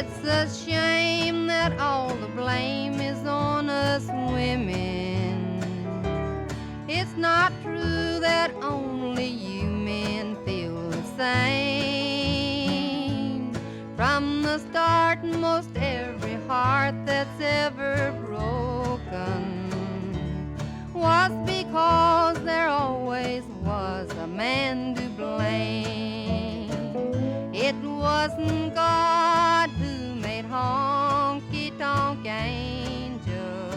It's a shame that all the blame is on us women. It's not true that only you men feel the same. From the start, most every heart that's ever broken was because there always was a man to blame. It wasn't God who made honky-tonk angels,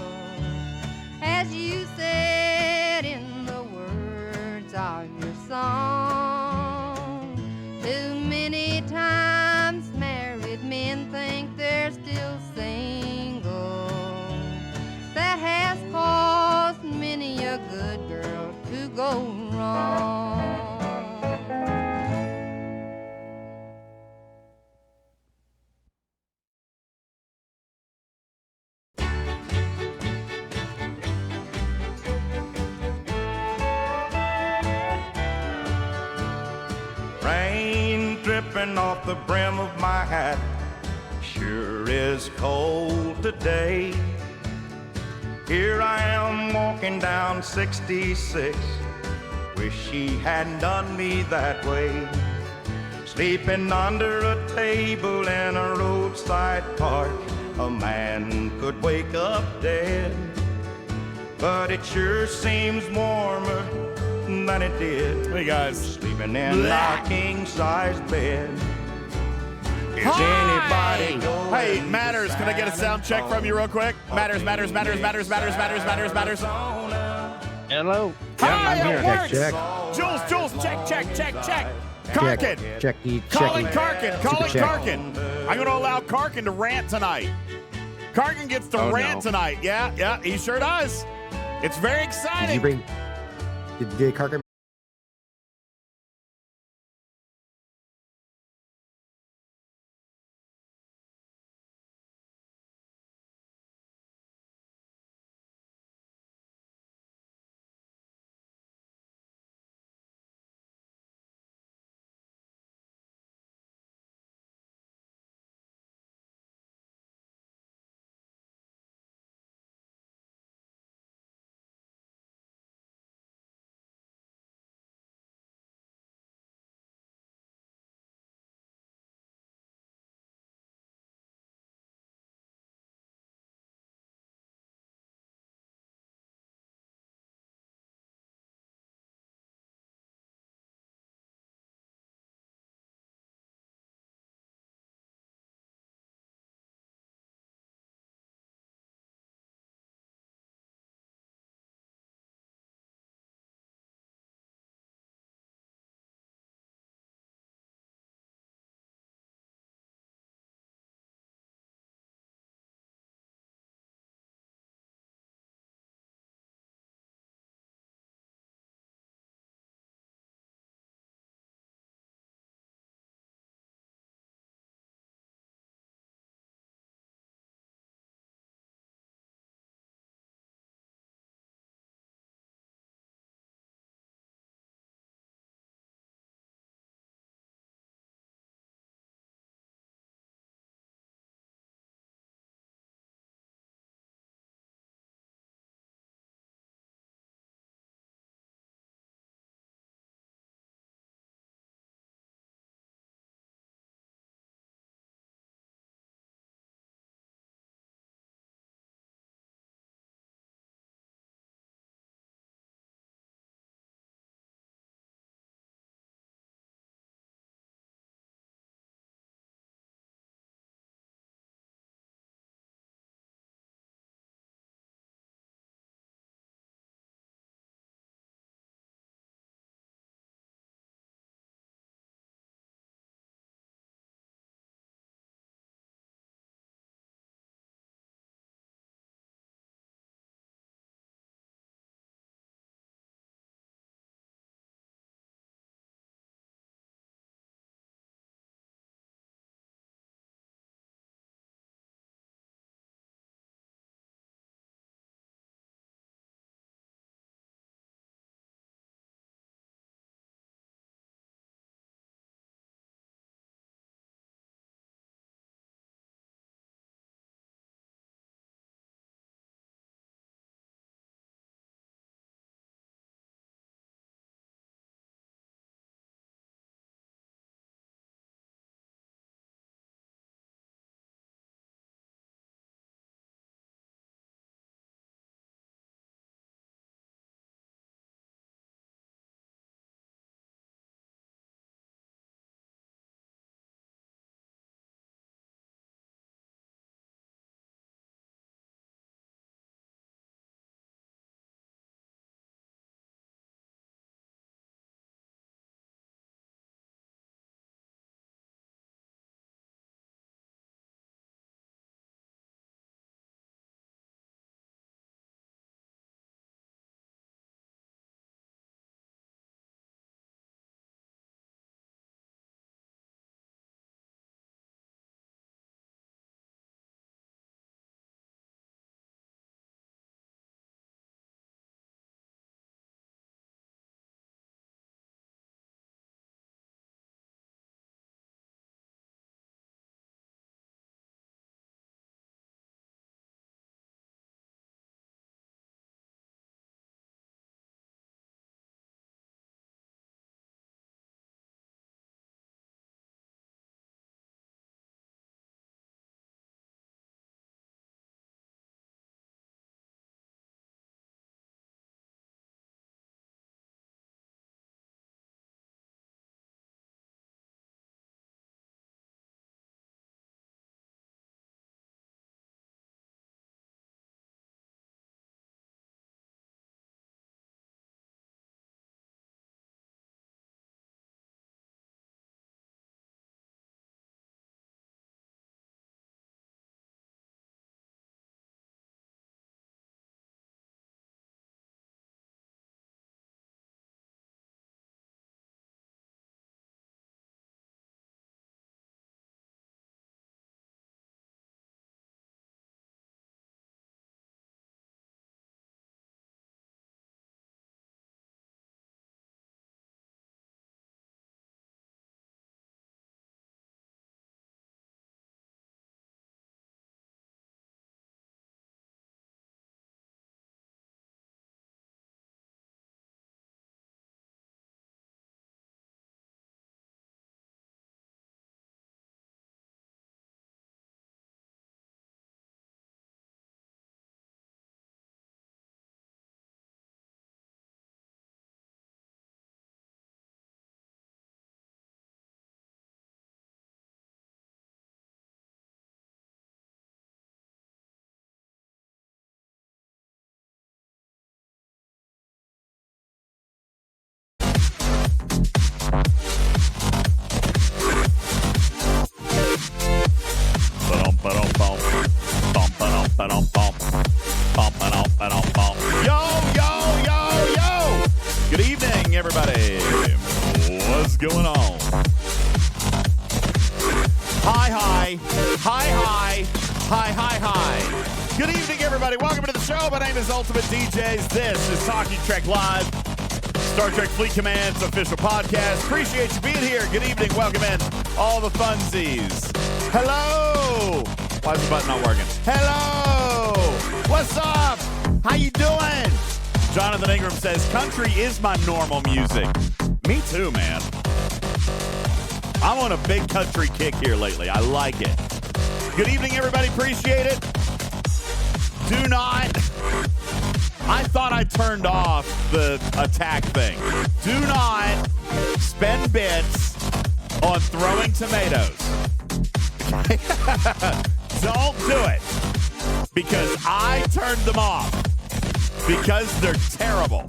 as you said in the words of your song. Too many times married men think they're still single. That has caused many a good girl to go wrong. Rain dripping off the brim of my hat sure is cold today. Here I am walking down 66. Wish she hadn't done me that way. Sleeping under a table in a roadside park, a man could wake up dead. But it sure seems warmer than it did. Hey guys, sleeping in our king-size bed. Is anybody going? Hey, Matters, can I get a sound check from you real quick? Matters. Hello. Hi, I'm it here. works. Check. Jules, check. Karkun. Calling Karkun. I'm going to allow Karkun to rant tonight. Karkun gets to rant tonight. Yeah, he sure does. It's very exciting. Did Karkun everybody. What's going on? Hi. Good evening, everybody. Welcome to the show. My name is Ultimate DJs. This is Talking Trek Live, Star Trek Fleet Command's official podcast. Appreciate you being here. Good evening. Welcome in all the funsies. Hello. Why is the button not working? Hello. What's up? How you doing? Jonathan Ingram says, country is my normal music. Me too, man. I'm on a big country kick here lately. I like it. Good evening, everybody. Appreciate it. Do not. I thought I turned off the attack thing. Do not spend bits on throwing tomatoes. Don't do it. Because I turned them off. Because they're terrible.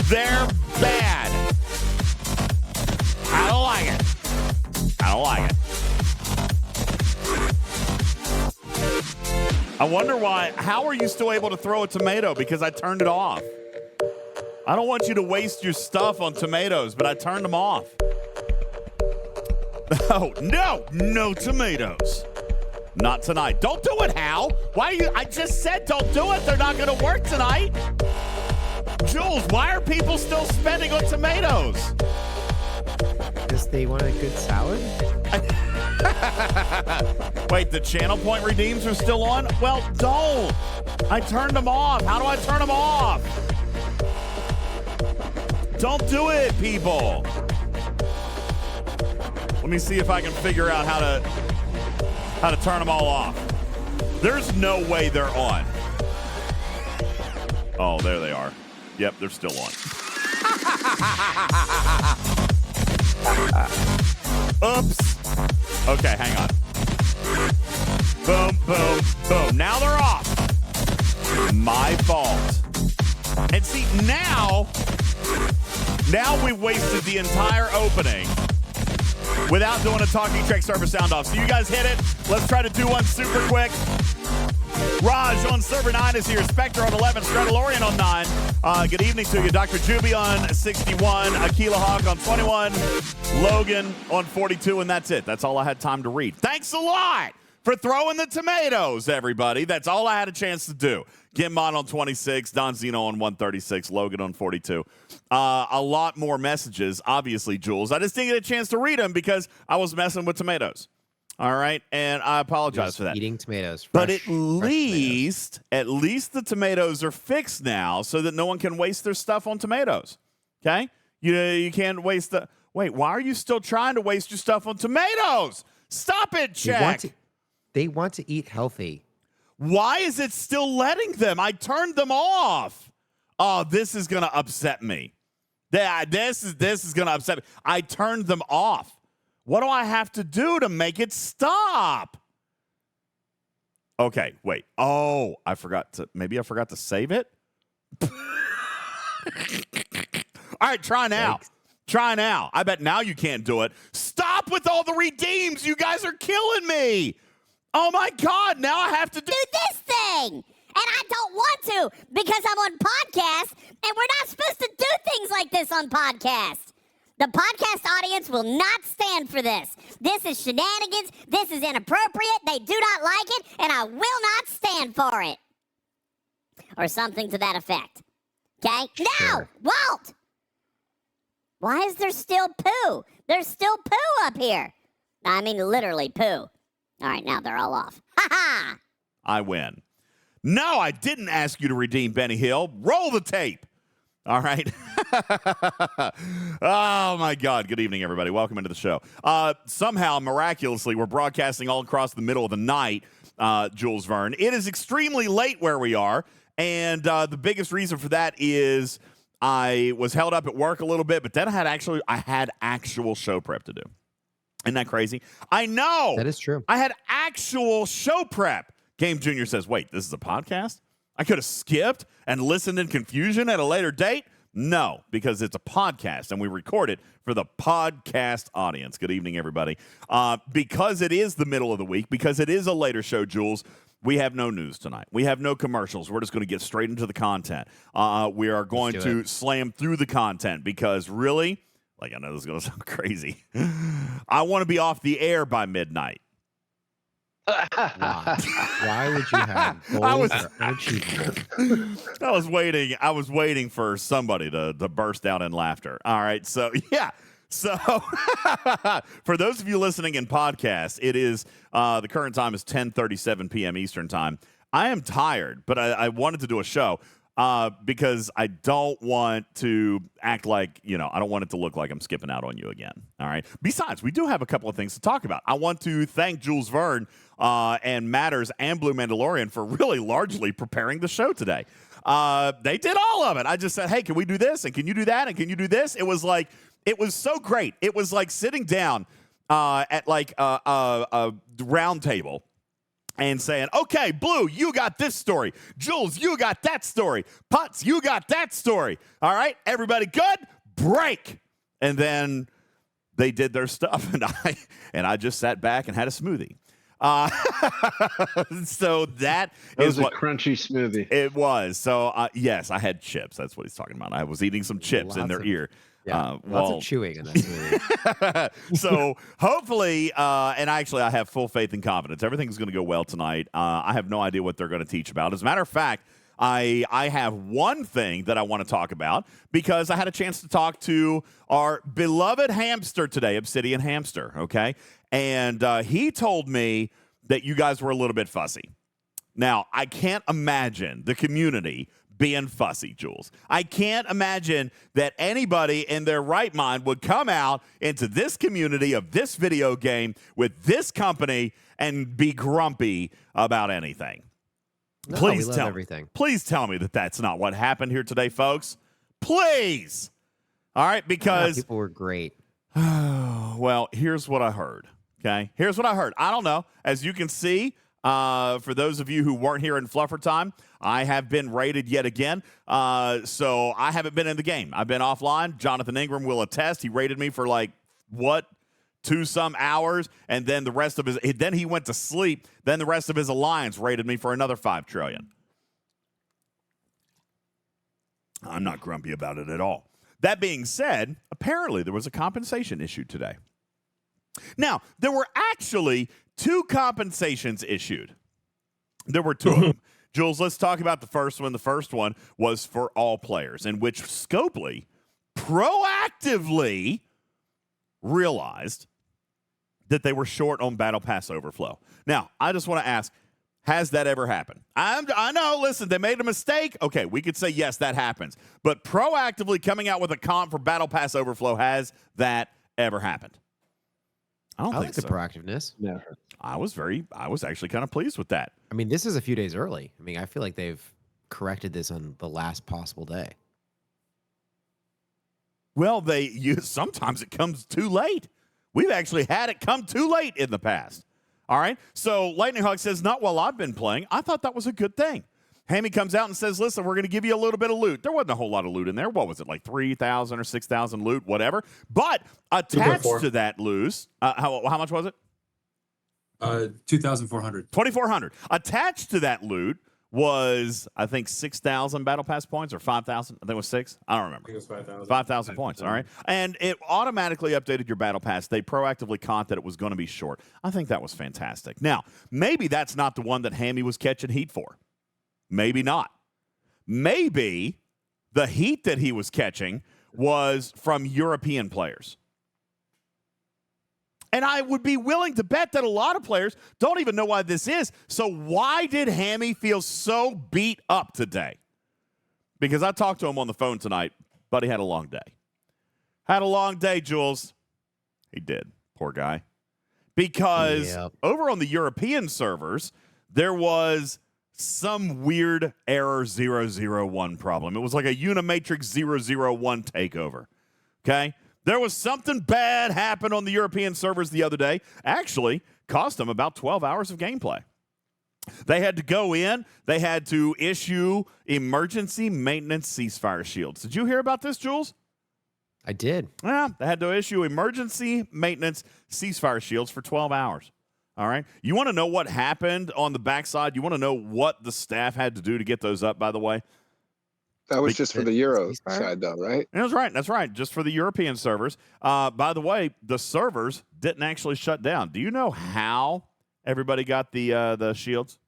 They're bad. I don't like it. I wonder why. How are you still able to throw a tomato? Because I turned it off. I don't want you to waste your stuff on tomatoes, but I turned them off. Oh, no tomatoes. Not tonight. Don't do it, Hal. Why are you? I just said don't do it. They're not going to work tonight. Jules, why are people still spending on tomatoes? Because they want a good salad? Wait, the channel point redeems are still on? Well, don't. I turned them off. How do I turn them off? Don't do it, people. Let me see if I can figure out how to turn them all off. There's no way they're on. Oh, there they are. Yep, they're still on. Oops. Okay, hang on. Boom, boom, boom. Now they're off. My fault. And see, now we've wasted the entire opening without doing a Talking Trek server sound off. So you guys hit it. Let's try to do one super quick. Raj on server 9 is here. Spectre on 11. Stradalorian on 9. Good evening to you. Dr. Juby on 61. Aquila Hawk on 21. Logan on 42. And that's it. That's all I had time to read. Thanks a lot for throwing the tomatoes, everybody. That's all I had a chance to do. Gimmon on 26. Don Zeno on 136. Logan on 42. A lot more messages, obviously, Jules. I just didn't get a chance to read them because I was messing with tomatoes. All right, and I apologize for that. Eating tomatoes. But at least the tomatoes are fixed now so that no one can waste their stuff on tomatoes. Okay? You can't waste the... Wait, why are you still trying to waste your stuff on tomatoes? Stop it, Check. They want to eat healthy. Why is it still letting them? I turned them off. Oh, this is going to upset me. This is going to upset me. I turned them off. What do I have to do to make it stop? Okay, wait. Oh, maybe I forgot to save it? All right, try now. Thanks. Try now. I bet now you can't do it. Stop with all the redeems. You guys are killing me. Oh, my God. Now I have to do this thing. And I don't want to because I'm on podcast, and we're not supposed to do things like this on podcast. The podcast audience will not stand for this. This is shenanigans. This is inappropriate. They do not like it, and I will not stand for it. Or something to that effect. Okay? Sure. No! Walt! Why is there still poo? There's still poo up here. I mean, literally poo. All right, now they're all off. Ha-ha! I win. No, I didn't ask you to redeem Benny Hill. Roll the tape. All right. Oh, my God. Good evening, everybody. Welcome into the show. Somehow, miraculously, we're broadcasting all across the middle of the night, Jules Verne. It is extremely late where we are, and the biggest reason for that is I was held up at work a little bit, but then I had actual show prep to do. Isn't that crazy? I know. That is true. I had actual show prep. Game Junior says, wait, this is a podcast? I could have skipped and listened in confusion at a later date? No, because it's a podcast, and we record it for the podcast audience. Good evening, everybody. Because it is the middle of the week, because it is a later show, Jules, we have no news tonight. We have no commercials. We're just going to get straight into the content. We are going to slam through the content because really, like I know this is going to sound crazy, I want to be off the air by midnight. Why would you have goals that are unachievable? I was waiting for somebody to burst out in laughter. All right, so yeah. So for those of you listening in podcast, it is the current time is 10:37 p.m. Eastern time. I am tired, but I wanted to do a show because I don't want to act like, I don't want it to look like I'm skipping out on you again. All right. Besides, we do have a couple of things to talk about. I want to thank Jules Verne and Matters and Blue Mandalorian for really largely preparing the show today. They did all of it. I just said, hey, can we do this? And can you do that? And can you do this? It was so great. It was like sitting down at like a round table and saying, okay, Blue, you got this story. Jules, you got that story. Putz, you got that story. All right, everybody good? Break. And then they did their stuff, and I just sat back and had a smoothie. So that was a crunchy smoothie. It was. So, yes, I had chips. That's what he's talking about. I was eating some chips in their ear. Yeah, lots of chewing in that smoothie. So hopefully, and actually I have full faith and confidence, everything's going to go well tonight. I have no idea what they're going to teach about. As a matter of fact, I have one thing that I want to talk about because I had a chance to talk to our beloved hamster today, Obsidian Hamster, okay? And he told me that you guys were a little bit fussy. Now, I can't imagine the community being fussy, Jules. I can't imagine that anybody in their right mind would come out into this community of this video game with this company and be grumpy about anything. No, Please we love everything. Please tell me that that's not what happened here today, folks. Please. All right, because people were great. well, here's what I heard. Okay, here's what I heard. I don't know. As you can see, for those of you who weren't here in Fluffer time, I have been raided yet again. So I haven't been in the game. I've been offline. Jonathan Ingram will attest. He raided me for 2-some hours, and then the rest of then he went to sleep. Then the rest of his alliance raided me for another 5 trillion. I'm not grumpy about it at all. That being said, apparently there was a compensation issued today. Now, there were actually 2 compensations issued. There were 2 of them. Jules, let's talk about the first one. The first one was for all players, in which Scopely proactively realized that they were short on Battle Pass overflow. Now, I just want to ask, has that ever happened? I know, listen, they made a mistake. Okay, we could say, yes, that happens. But proactively coming out with a comp for Battle Pass overflow, has that ever happened? I don't think the so. proactiveness. Never. I was actually kind of pleased with that. I mean, this is a few days early. I mean, I feel like they've corrected this on the last possible day. Well, sometimes it comes too late. We've actually had it come too late in the past. All right? So Lightning Hawk says, not while I've been playing. I thought that was a good thing. Hammy comes out and says, listen, we're going to give you a little bit of loot. There wasn't a whole lot of loot in there. What was it, like 3,000 or 6,000 loot, whatever? But attached to that loot, how much was it? 2,400. 2,400. Attached to that loot was, I think, 6,000 Battle Pass points or 5,000. I think it was 6. I don't remember. I think it was 5,000. 5,000 points, all right? And it automatically updated your Battle Pass. They proactively caught that it was going to be short. I think that was fantastic. Now, maybe that's not the one that Hammy was catching heat for. Maybe not. Maybe the heat that he was catching was from European players. And I would be willing to bet that a lot of players don't even know why this is. So why did Hammy feel so beat up today? Because I talked to him on the phone tonight. Buddy had a long day. Had a long day, Jules. He did. Poor guy. Because over on the European servers, there was some weird error 001 problem. It was like a Unimatrix 001 takeover. Okay? There was something bad happen on the European servers the other day. Actually, cost them about 12 hours of gameplay. They had to go in. They had to issue emergency maintenance ceasefire shields. Did you hear about this, Jules? I did. Yeah, they had to issue emergency maintenance ceasefire shields for 12 hours. All right. You want to know what happened on the backside? You want to know what the staff had to do to get those up, by the way? That was just for the Euro side, though, right? That's right. That's right. Just for the European servers. By the way, the servers didn't actually shut down. Do you know how everybody got the shields?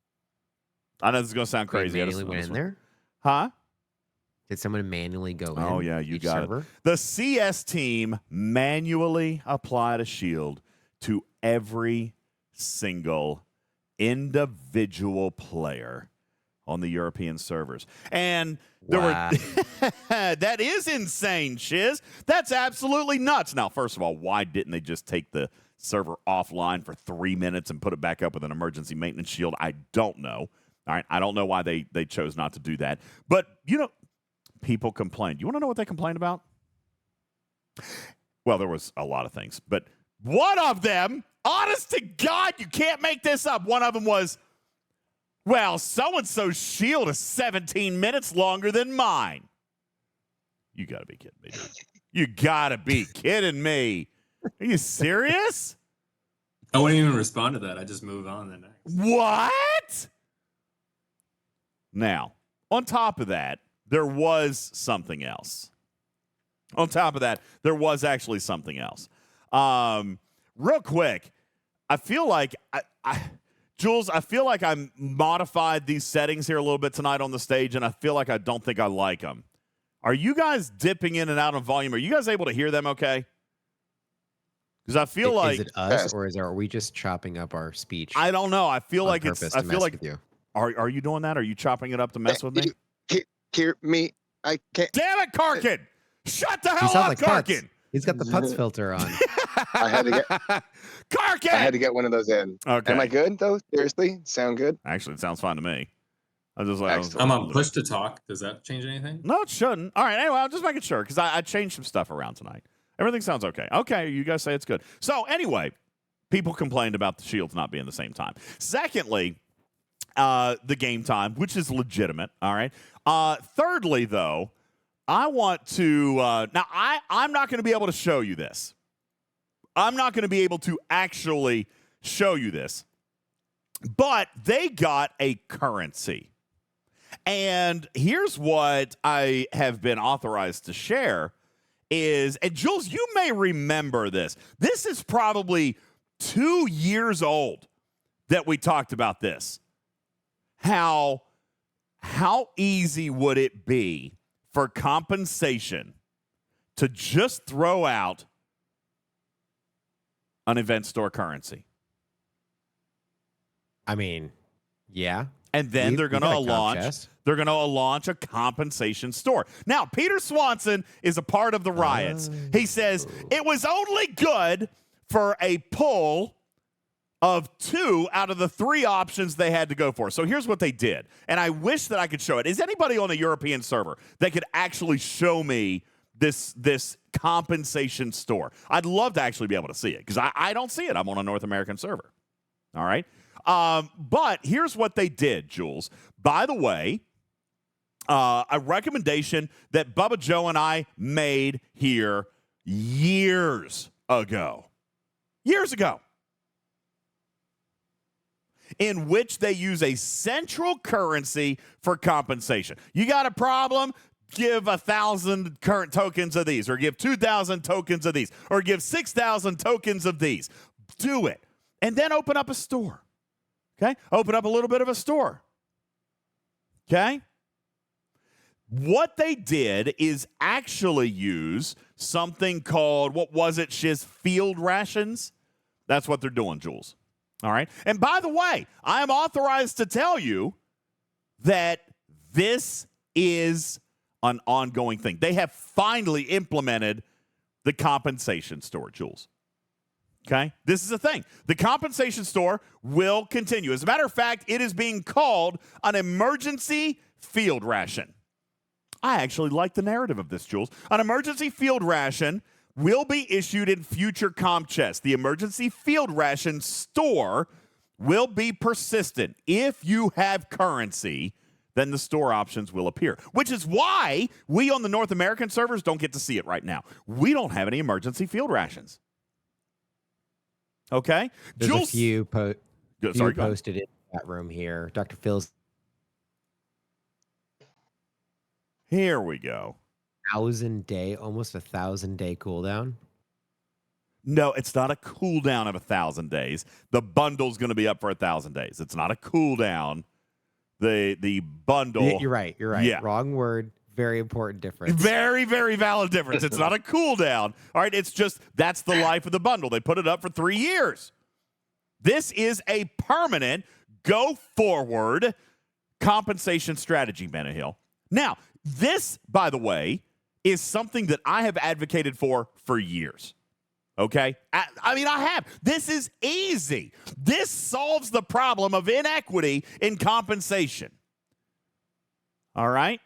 I know this is going to sound crazy. Manually went in there? Huh? Did someone manually go in? Oh, yeah, you got server? it. The CS team manually applied a shield to every single individual player on the European servers. And there Wow. were that is insane, Shiz. That's absolutely nuts. Now, first of all, why didn't they just take the server offline for 3 minutes and put it back up with an emergency maintenance shield? I don't know. All right, I don't know why they chose not to do that. But, people complained. You want to know what they complained about? Well, there was a lot of things. But one of them, honest to God, you can't make this up. One of them was, well, so-and-so's shield is 17 minutes longer than mine. You got to be kidding me, dude. You got to be kidding me. Are you serious? I wouldn't even respond to that. I just move on the next. What? Now, on top of that, there was something else. On top of that, there was actually something else. Real quick, I feel like Jules, I feel like I modified these settings here a little bit tonight on the stage, and I feel like I don't think I like them. Are you guys dipping in and out of volume? Are you guys able to hear them okay? Because I feel like... Is it us, or are we just chopping up our speech? I don't know. I feel like it's... I feel like... You. Are you doing that? Are you chopping it up to mess with me? Hear me. I can't. Damn it, Karkun! Shut the hell up, like Karkun! He's got the putz filter on. I had to get Karkun! I had to get one of those in. Okay. Am I good though? Seriously? Sound good? Actually, it sounds fine to me. I'm on push to talk. Does that change anything? No, it shouldn't. All right, anyway, I'm just making sure because I changed some stuff around tonight. Everything sounds okay. Okay, you guys say it's good. So anyway, people complained about the shields not being the same time. Secondly, the game time, which is legitimate. All right. Thirdly, though, I want to now I'm not going to be able to show you this. I'm not going to be able to actually show you this. But they got a currency. And here's what I have been authorized to share is, and Jules, you may remember this. This is probably 2 years old that we talked about this. How easy would it be for compensation to just throw out an event store currency? I mean, yeah. And then they're going to launch a compensation store. Now, Peter Swanson is a part of the riots. He says it was only good for a pull of 2 out of the 3 options they had to go for. So here's what they did. And I wish that I could show it. Is anybody on a European server that could actually show me this compensation store? I'd love to actually be able to see it because I don't see it. I'm on a North American server. All right. But here's what they did, Jules. By the way, a recommendation that Bubba Joe and I made here years ago, in which they use a central currency for compensation. You got a problem? Give 1,000 current tokens of these, or give 2,000 tokens of these, or give 6,000 tokens of these. Do it. And then open up a store. Okay? Open up a little bit of a store. Okay? What they did is actually use something called, what was it, Shiz? Field rations? That's what they're doing, Jules. All right? And by the way, I am authorized to tell you that this is an ongoing thing. They have finally implemented the compensation store, Jules. Okay? This is a thing. The compensation store will continue. As a matter of fact, it is being called an emergency field ration. I actually like the narrative of this, Jules. An emergency field ration will be issued in future comp chests. The emergency field ration store will be persistent. If you have currency, then the store options will appear, which is why we on the North American servers don't get to see it right now. We don't have any emergency field rations. Okay? There's Jules, a few, sorry, posted in that room here. Dr. Phil's. Here we go. 1,000-day, almost 1,000-day cooldown. No, it's not a cooldown of 1,000 days. The bundle's going to be up for 1,000 days. It's not a cooldown. The bundle. You're right. Yeah. Wrong word. Very important difference. Very, very valid difference. It's not a cooldown. All right, it's just that's the life of the bundle. They put it up for 3 years. This is a permanent go forward compensation strategy, Hill. Now, this, by the way, is something that I have advocated for years. Okay? I mean, I have. This is easy. This solves the problem of inequity in compensation. All right?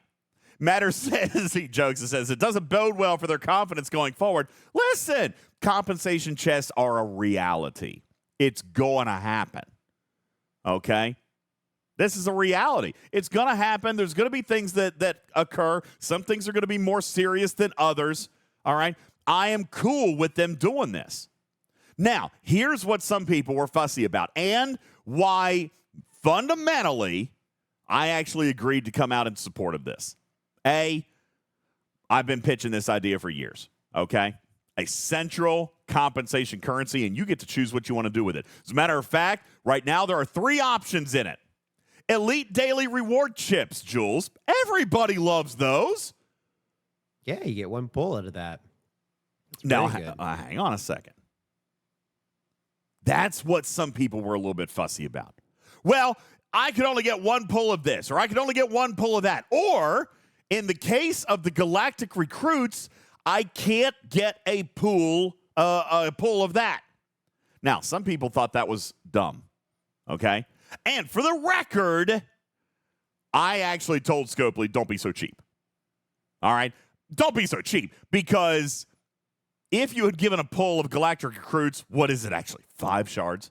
Matter says, he jokes and says, it doesn't bode well for their confidence going forward. Listen, compensation chests are a reality. It's going to happen. Okay? This is a reality. It's going to happen. There's going to be things that occur. Some things are going to be more serious than others. All right? I am cool with them doing this. Now, here's what some people were fussy about and why fundamentally I actually agreed to come out in support of this. I've been pitching this idea for years, okay? A central compensation currency, and you get to choose what you want to do with it. As a matter of fact, right now there are 3 options in it. Elite daily reward chips, Jules. Everybody loves those. Yeah, you get 1 pull out of that. Now, hang on a second. That's what some people were a little bit fussy about. Well, I could only get 1 pull of this, or I could only get 1 pull of that. Or, in the case of the Galactic Recruits, I can't get a pull of that. Now, some people thought that was dumb, okay? And for the record, I actually told Scopely, don't be so cheap. All right? Don't be so cheap, because if you had given a pull of Galactic Recruits, what is it actually? 5 shards?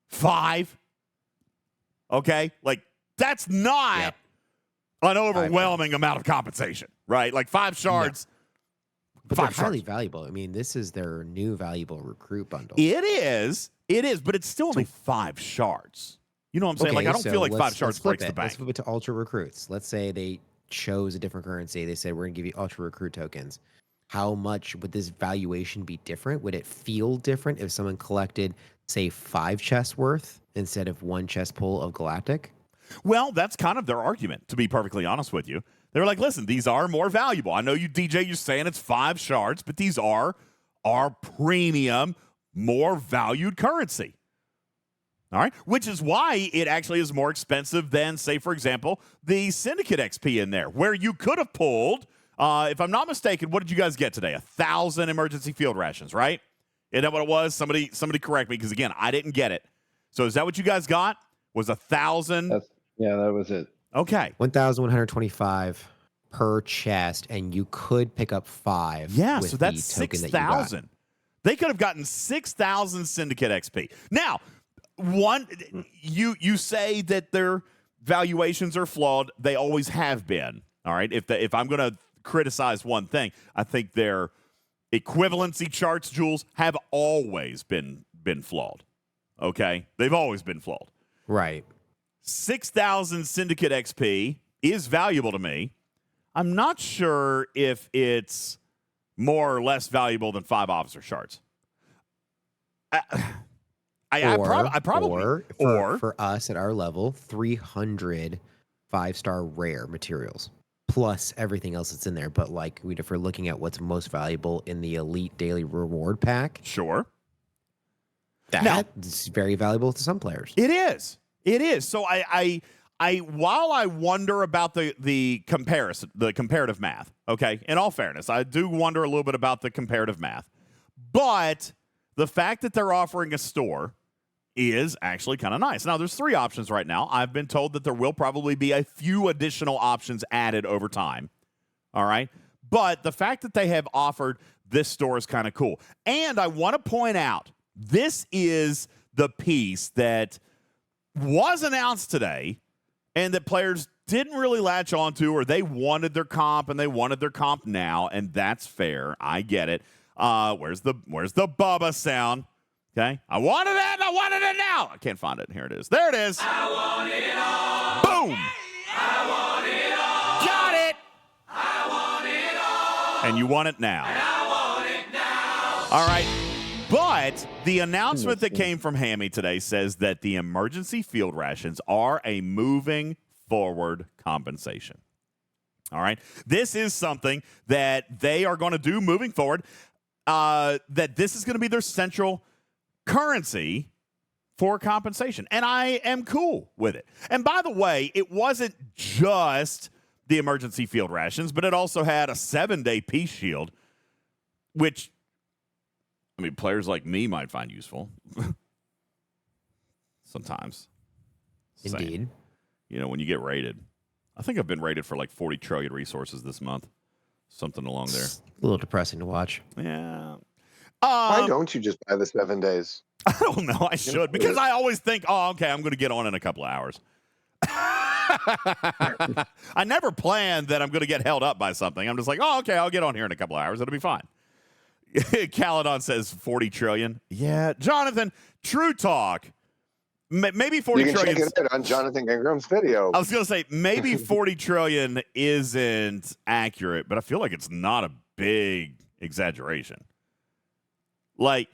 5? Okay? Like, that's not an overwhelming amount of compensation, right? Like 5 shards. No. But they're highly valuable. I mean, this is their new valuable recruit bundle. It is, but it's still only 5 shards. You know what I'm saying? Okay, like, I don't feel like 5 shards breaks the bank. Let's flip it to Ultra Recruits. Let's say they chose a different currency. They said, we're going to give you Ultra Recruit tokens. How much would this valuation be different? Would it feel different if someone collected, say, 5 chests worth instead of 1 chest pull of Galactic? Well, that's kind of their argument, to be perfectly honest with you. They're like, listen, these are more valuable. I know you, DJ, you're saying it's 5 shards, but these are premium, more valued currency. All right, which is why it actually is more expensive than, say, for example, the Syndicate XP in there, where you could have pulled, if I'm not mistaken, what did you guys get today? 1,000 emergency field rations, right? Isn't that what it was? Somebody correct me, because, again, I didn't get it. So is that what you guys got? Was 1,000? Yeah, that was it. Okay. 1,125 per chest, and you could pick up 5. Yeah, so that's 6,000. They could have gotten 6,000 Syndicate XP. Now, you say that their valuations are flawed. They always have been. All right. If I'm going to criticize one thing, I think their equivalency charts, Jules, have always been flawed. Okay, they've always been flawed. Right. 6,000 Syndicate XP is valuable to me. I'm not sure if it's more or less valuable than 5 officer shards. For us at our level, 300 5-star rare materials plus everything else that's in there. But like, if we're looking at what's most valuable in the elite daily reward pack, sure, that's very valuable to some players. It is. So I while I wonder about the comparison, the comparative math. Okay, in all fairness, I do wonder a little bit about the comparative math, but the fact that they're offering a store is actually kind of nice. Now, there's 3 options right now. I've been told that there will probably be a few additional options added over time. All right? But the fact that they have offered this store is kind of cool. And I want to point out, this is the piece that was announced today and that players didn't really latch onto, or they wanted their comp and they wanted their comp now, and that's fair. I get it. Where's the Bubba sound? Okay? I wanted it, and I wanted it now. I can't find it. Here it is. There it is. I want it all. Boom. I want it all. Got it. I want it all. And you want it now. And I want it now. All right. But the announcement that came from Hammy today says that the emergency field rations are a moving forward compensation. All right. This is something that they are going to do moving forward, that this is going to be their central currency for compensation. And I am cool with it. And by the way, it wasn't just the emergency field rations, but it also had a 7-day peace shield, which, I mean, players like me might find useful. Sometimes. Indeed. You know, when you get rated. I think I've been rated for like 40 trillion resources this month. Something along there. It's a little depressing to watch. Yeah. Why don't you just buy the 7 days? I don't know. I should. Because I always think, oh, okay, I'm going to get on in a couple of hours. I never plan that I'm going to get held up by something. I'm just like, oh, okay, I'll get on here in a couple of hours. It'll be fine. Caledon says 40 trillion. Yeah. Jonathan, true talk. Maybe 40 trillion. You can check it out on Jonathan Ingram's video. I was going to say, maybe 40 trillion isn't accurate, but I feel like it's not a big exaggeration. Like,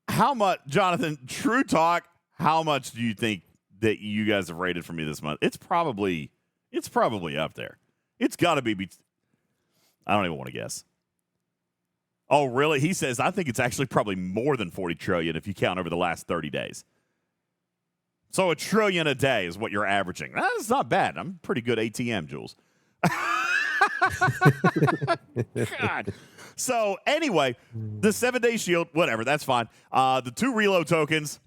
how much, Jonathan, true talk, how much do you think that you guys have rated for me this month? It's probably up there. It's got to be, I don't even want to guess. Oh, really? He says, I think it's actually probably more than 40 trillion if you count over the last 30 days. So $1 trillion a day is what you're averaging. That's not bad. I'm pretty good ATM, Jules. God. So anyway, the 7-day shield, whatever, that's fine. The 2 reload tokens,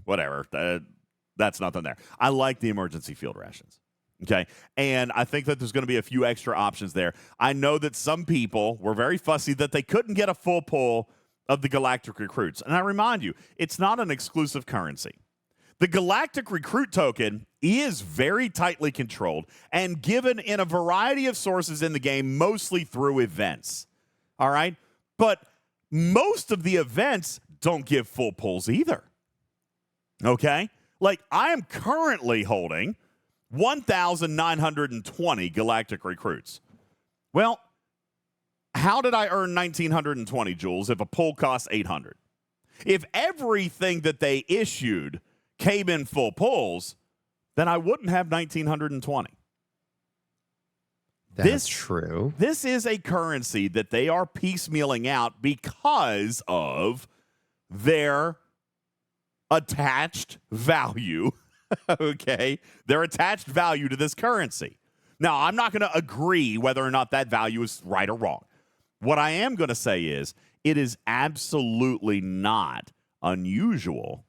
whatever. That's nothing there. I like the emergency field rations. Okay. And I think that there's going to be a few extra options there. I know that some people were very fussy that they couldn't get a full pull of the galactic recruits. And I remind you, it's not an exclusive currency. The galactic recruit token is very tightly controlled and given in a variety of sources in the game, mostly through events. All right? But most of the events don't give full pulls either. Okay? Like, I am currently holding 1,920 galactic recruits. Well, how did I earn 1,920, Jules, if a pull costs 800? If everything that they issued came in full pulls, then I wouldn't have 1,920. That's true. This is a currency that they are piecemealing out because of their attached value. Okay? Their attached value to this currency. Now, I'm not going to agree whether or not that value is right or wrong. What I am going to say is it is absolutely not unusual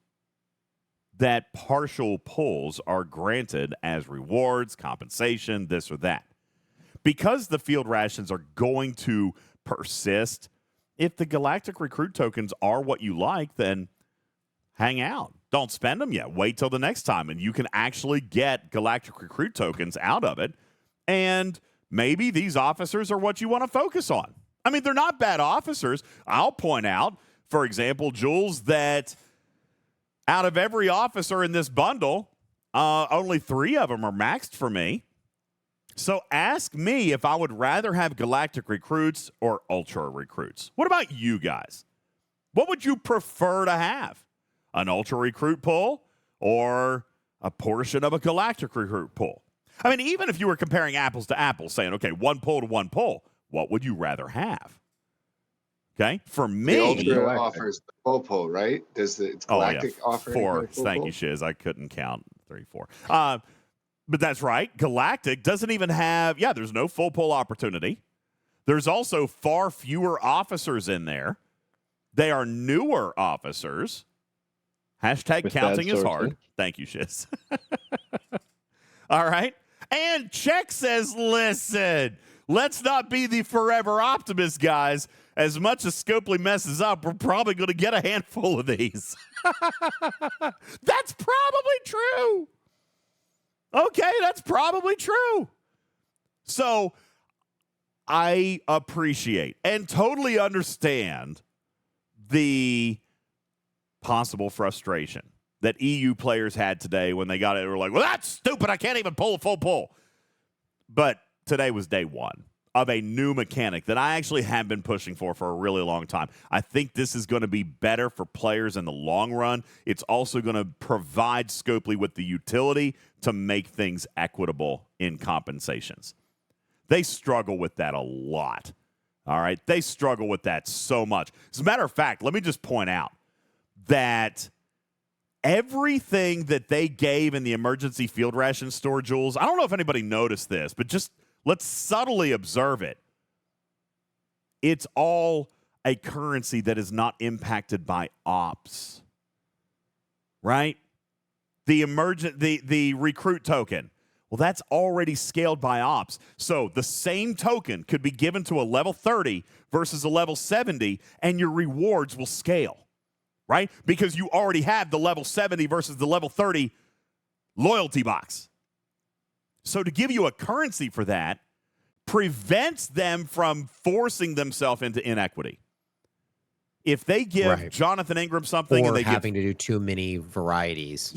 that partial pulls are granted as rewards, compensation, this or that. Because the field rations are going to persist, if the galactic recruit tokens are what you like, then hang out. Don't spend them yet. Wait till the next time, and you can actually get galactic recruit tokens out of it, and maybe these officers are what you want to focus on. I mean, they're not bad officers. I'll point out, for example, Jules, that out of every officer in this bundle, only 3 of them are maxed for me. So ask me if I would rather have galactic recruits or ultra recruits. What about you guys? What would you prefer to have? An ultra recruit pull or a portion of a galactic recruit pull? I mean, even if you were comparing apples to apples, saying, okay, 1 pull to 1 pull, what would you rather have? Okay, for me, the ultra offers the full pull, right? Does the galactic offer 4? Thank you, Shiz. I couldn't count 3, 4. But that's right. Galactic doesn't even have. Yeah, there's no full pull opportunity. There's also far fewer officers in there. They are newer officers. Hashtag With counting is hard. sourcing. Thank you, Shiz. All right. And Check says, listen, let's not be the forever optimist, guys. As much as Scopely messes up, we're probably going to get a handful of these. That's probably true. Okay, that's probably true. So I appreciate and totally understand the possible frustration that EU players had today when they got it. They were like, well, that's stupid. I can't even pull a full pull. But today was day one of a new mechanic that I actually have been pushing for a really long time. I think this is going to be better for players in the long run. It's also going to provide Scopely with the utility to make things equitable in compensations. They struggle with that a lot. All right? They struggle with that so much. As a matter of fact, let me just point out that everything that they gave in the emergency field ration store, Jules, I don't know if anybody noticed this, but just let's subtly observe it. It's all a currency that is not impacted by ops. Right? The recruit token. Well, that's already scaled by ops. So the same token could be given to a level 30 versus a level 70, and your rewards will scale. Right? Because you already have the level 70 versus the level 30 loyalty box. So to give you a currency for that prevents them from forcing themselves into inequity. If they give Jonathan Ingram something or and they having to do too many varieties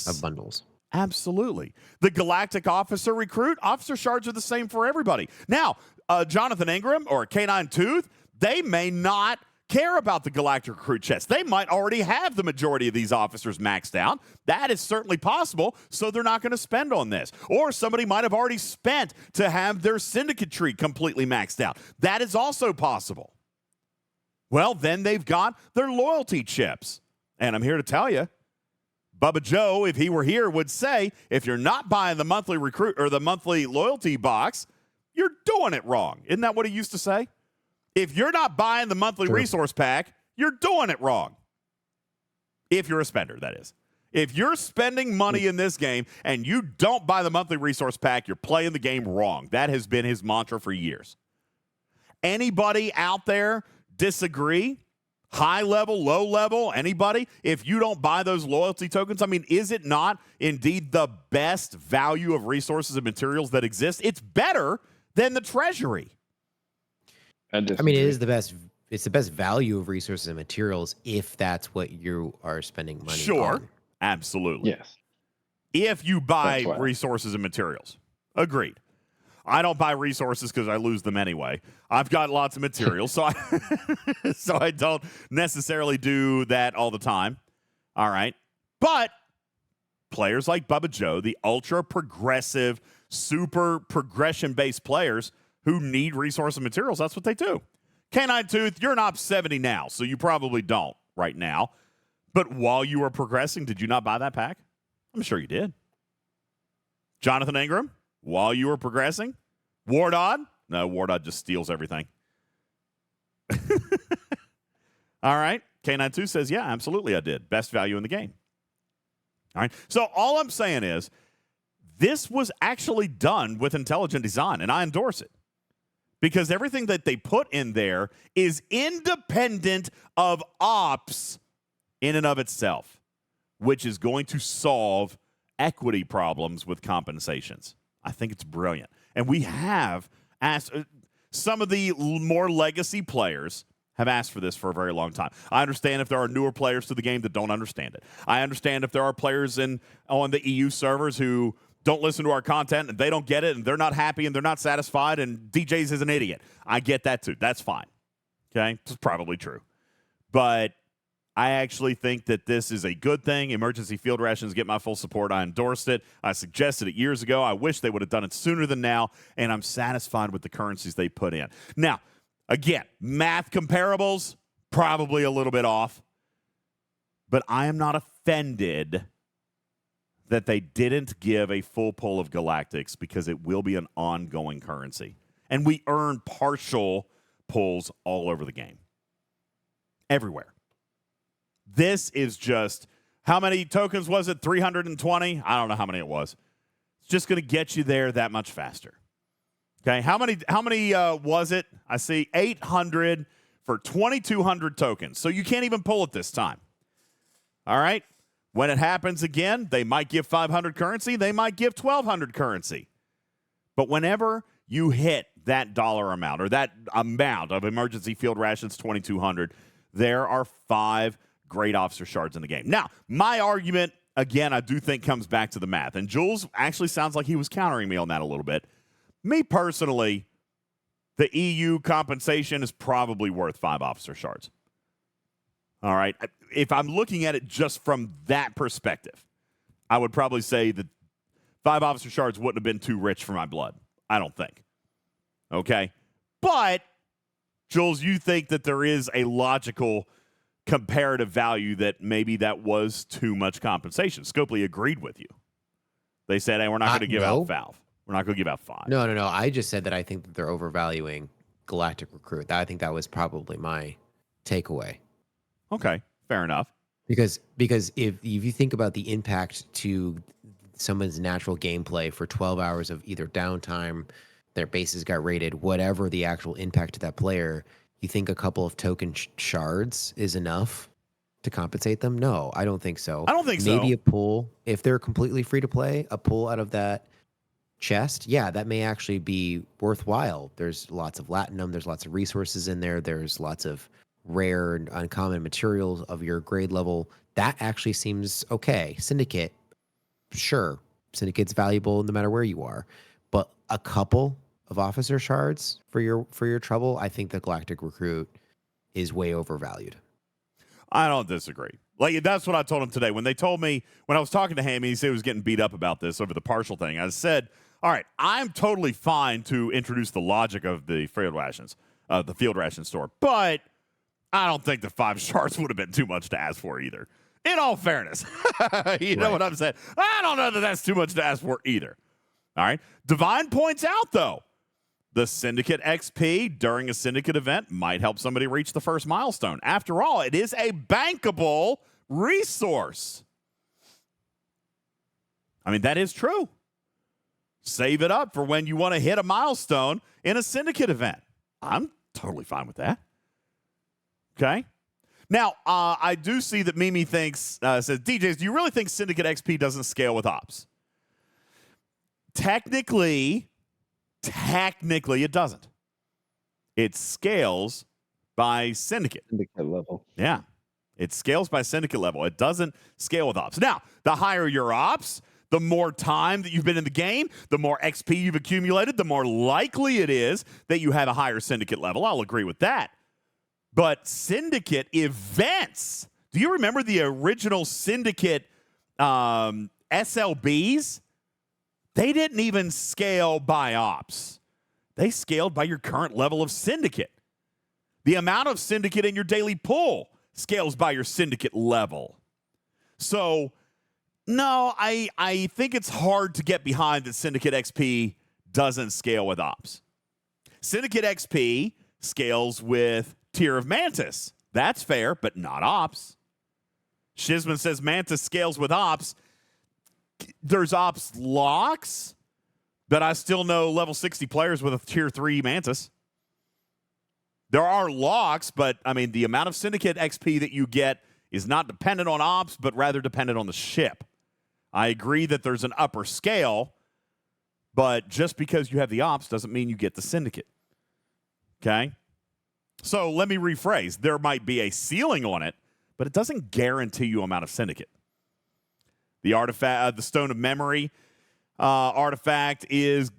of bundles. Absolutely. The Galactic Officer recruit, officer shards are the same for everybody. Now, Jonathan Ingram or K9 Tooth, they may not care about the Galactic Recruit chest. They might already have the majority of these officers maxed out. That is certainly possible, so they're not going to spend on this. Or somebody might have already spent to have their syndicate tree completely maxed out. That is also possible. Well, then they've got their loyalty chips. And I'm here to tell you, Bubba Joe, if he were here, would say, if you're not buying the monthly recruit or the monthly loyalty box, you're doing it wrong. Isn't that what he used to say? If you're not buying the monthly resource pack, you're doing it wrong. If you're a spender, that is. If you're spending money in this game and you don't buy the monthly resource pack, you're playing the game wrong. That has been his mantra for years. Anybody out there disagree? High level, low level, anybody? If you don't buy those loyalty tokens, I mean, is it not indeed the best value of resources and materials that exist? It's better than the treasury. I mean, it is the best. It's the best value of resources and materials if that's what you are spending money on. Absolutely. Yes. If you buy resources and materials. Agreed. I don't buy resources because I lose them anyway. I've got lots of materials, so I don't necessarily do that all the time. All right. But players like Bubba Joe, the ultra progressive, super progression-based players who need resource and materials, that's what they do. K9 Tooth, you're an Op 70 now, so you probably don't right now. But while you were progressing, did you not buy that pack? I'm sure you did. Jonathan Ingram, while you were progressing? Wardod? No, Wardod just steals everything. All right. K9 Tooth says, yeah, absolutely I did. Best value in the game. All right. So all I'm saying is this was actually done with intelligent design, and I endorse it. Because everything that they put in there is independent of ops in and of itself, which is going to solve equity problems with compensations. I think it's brilliant. And we have asked, some of the more legacy players have asked for this for a very long time. I understand if there are newer players to the game that don't understand it. I understand if there are players on the EU servers who don't listen to our content and they don't get it and they're not happy and they're not satisfied and DJs is an idiot. I get that too. That's fine. Okay? It's probably true. But I actually think that this is a good thing. Emergency field rations get my full support. I endorsed it. I suggested it years ago. I wish they would have done it sooner than now, and I'm satisfied with the currencies they put in. Now, again, math comparables, probably a little bit off, but I am not offended that they didn't give a full pull of Galactics because it will be an ongoing currency. And we earn partial pulls all over the game. Everywhere. This is just, how many tokens was it? 320? I don't know how many it was. It's just going to get you there that much faster. Okay, how many was it? I see 800 for 2,200 tokens. So you can't even pull it this time. All right? When it happens again, they might give 500 currency. They might give 1,200 currency. But whenever you hit that dollar amount or that amount of emergency field rations, 2,200, there are 5 great officer shards in the game. Now, my argument, again, I do think comes back to the math. And Jules actually sounds like he was countering me on that a little bit. Me personally, the EU compensation is probably worth 5 officer shards. All right. If I'm looking at it just from that perspective, I would probably say that 5 officer shards wouldn't have been too rich for my blood. I don't think. Okay. But, Jules, you think that there is a logical comparative value that maybe that was too much compensation. Scopely agreed with you. They said, hey, we're not going to give out Valve. We're not going to give out 5. No. I just said that I think that they're overvaluing Galactic Recruit. I think that was probably my takeaway. Okay, fair enough. Because if you think about the impact to someone's natural gameplay for 12 hours of either downtime, their bases got raided, whatever the actual impact to that player, you think a couple of token shards is enough to compensate them? No, I don't think so. I don't think so. Maybe a pull, if they're completely free to play, a pull out of that chest, yeah, that may actually be worthwhile. There's lots of Latinum, there's lots of resources in there, there's lots of rare and uncommon materials of your grade level. That actually seems okay. Syndicate, sure. Syndicate's valuable no matter where you are. But a couple of officer shards for your trouble, I think the Galactic Recruit is way overvalued. I don't disagree. Like, that's what I told him today. When they told me, when I was talking to him, he said he was getting beat up about this over the partial thing. I said, all right, I'm totally fine to introduce the logic of the field rations, the field ration store, but I don't think the 5 shards would have been too much to ask for either. In all fairness, you know what I'm saying? I don't know that that's too much to ask for either. All right. Divine points out, though, the Syndicate XP during a Syndicate event might help somebody reach the first milestone. After all, it is a bankable resource. I mean, that is true. Save it up for when you want to hit a milestone in a Syndicate event. I'm totally fine with that. Okay. Now, I do see that Mimi thinks, says, DJs, do you really think Syndicate XP doesn't scale with ops? Technically, it doesn't. It scales by Syndicate. Syndicate level. Yeah. It scales by Syndicate level. It doesn't scale with ops. Now, the higher your ops, the more time that you've been in the game, the more XP you've accumulated, the more likely it is that you have a higher Syndicate level. I'll agree with that. But Syndicate events, do you remember the original Syndicate SLBs? They didn't even scale by ops. They scaled by your current level of Syndicate. The amount of Syndicate in your daily pool scales by your Syndicate level. So, no, I think it's hard to get behind that Syndicate XP doesn't scale with ops. Syndicate XP scales with Tier of Mantis. That's fair, but not ops. Shizman says Mantis scales with ops. There's ops locks, but I still know level 60 players with a tier 3 Mantis. There are locks, but I mean, the amount of Syndicate XP that you get is not dependent on ops, but rather dependent on the ship. I agree that there's an upper scale, but just because you have the ops doesn't mean you get the Syndicate. Okay? So let me rephrase. There might be a ceiling on it, but it doesn't guarantee you amount of Syndicate. The artifact, the Stone of Memory artifact is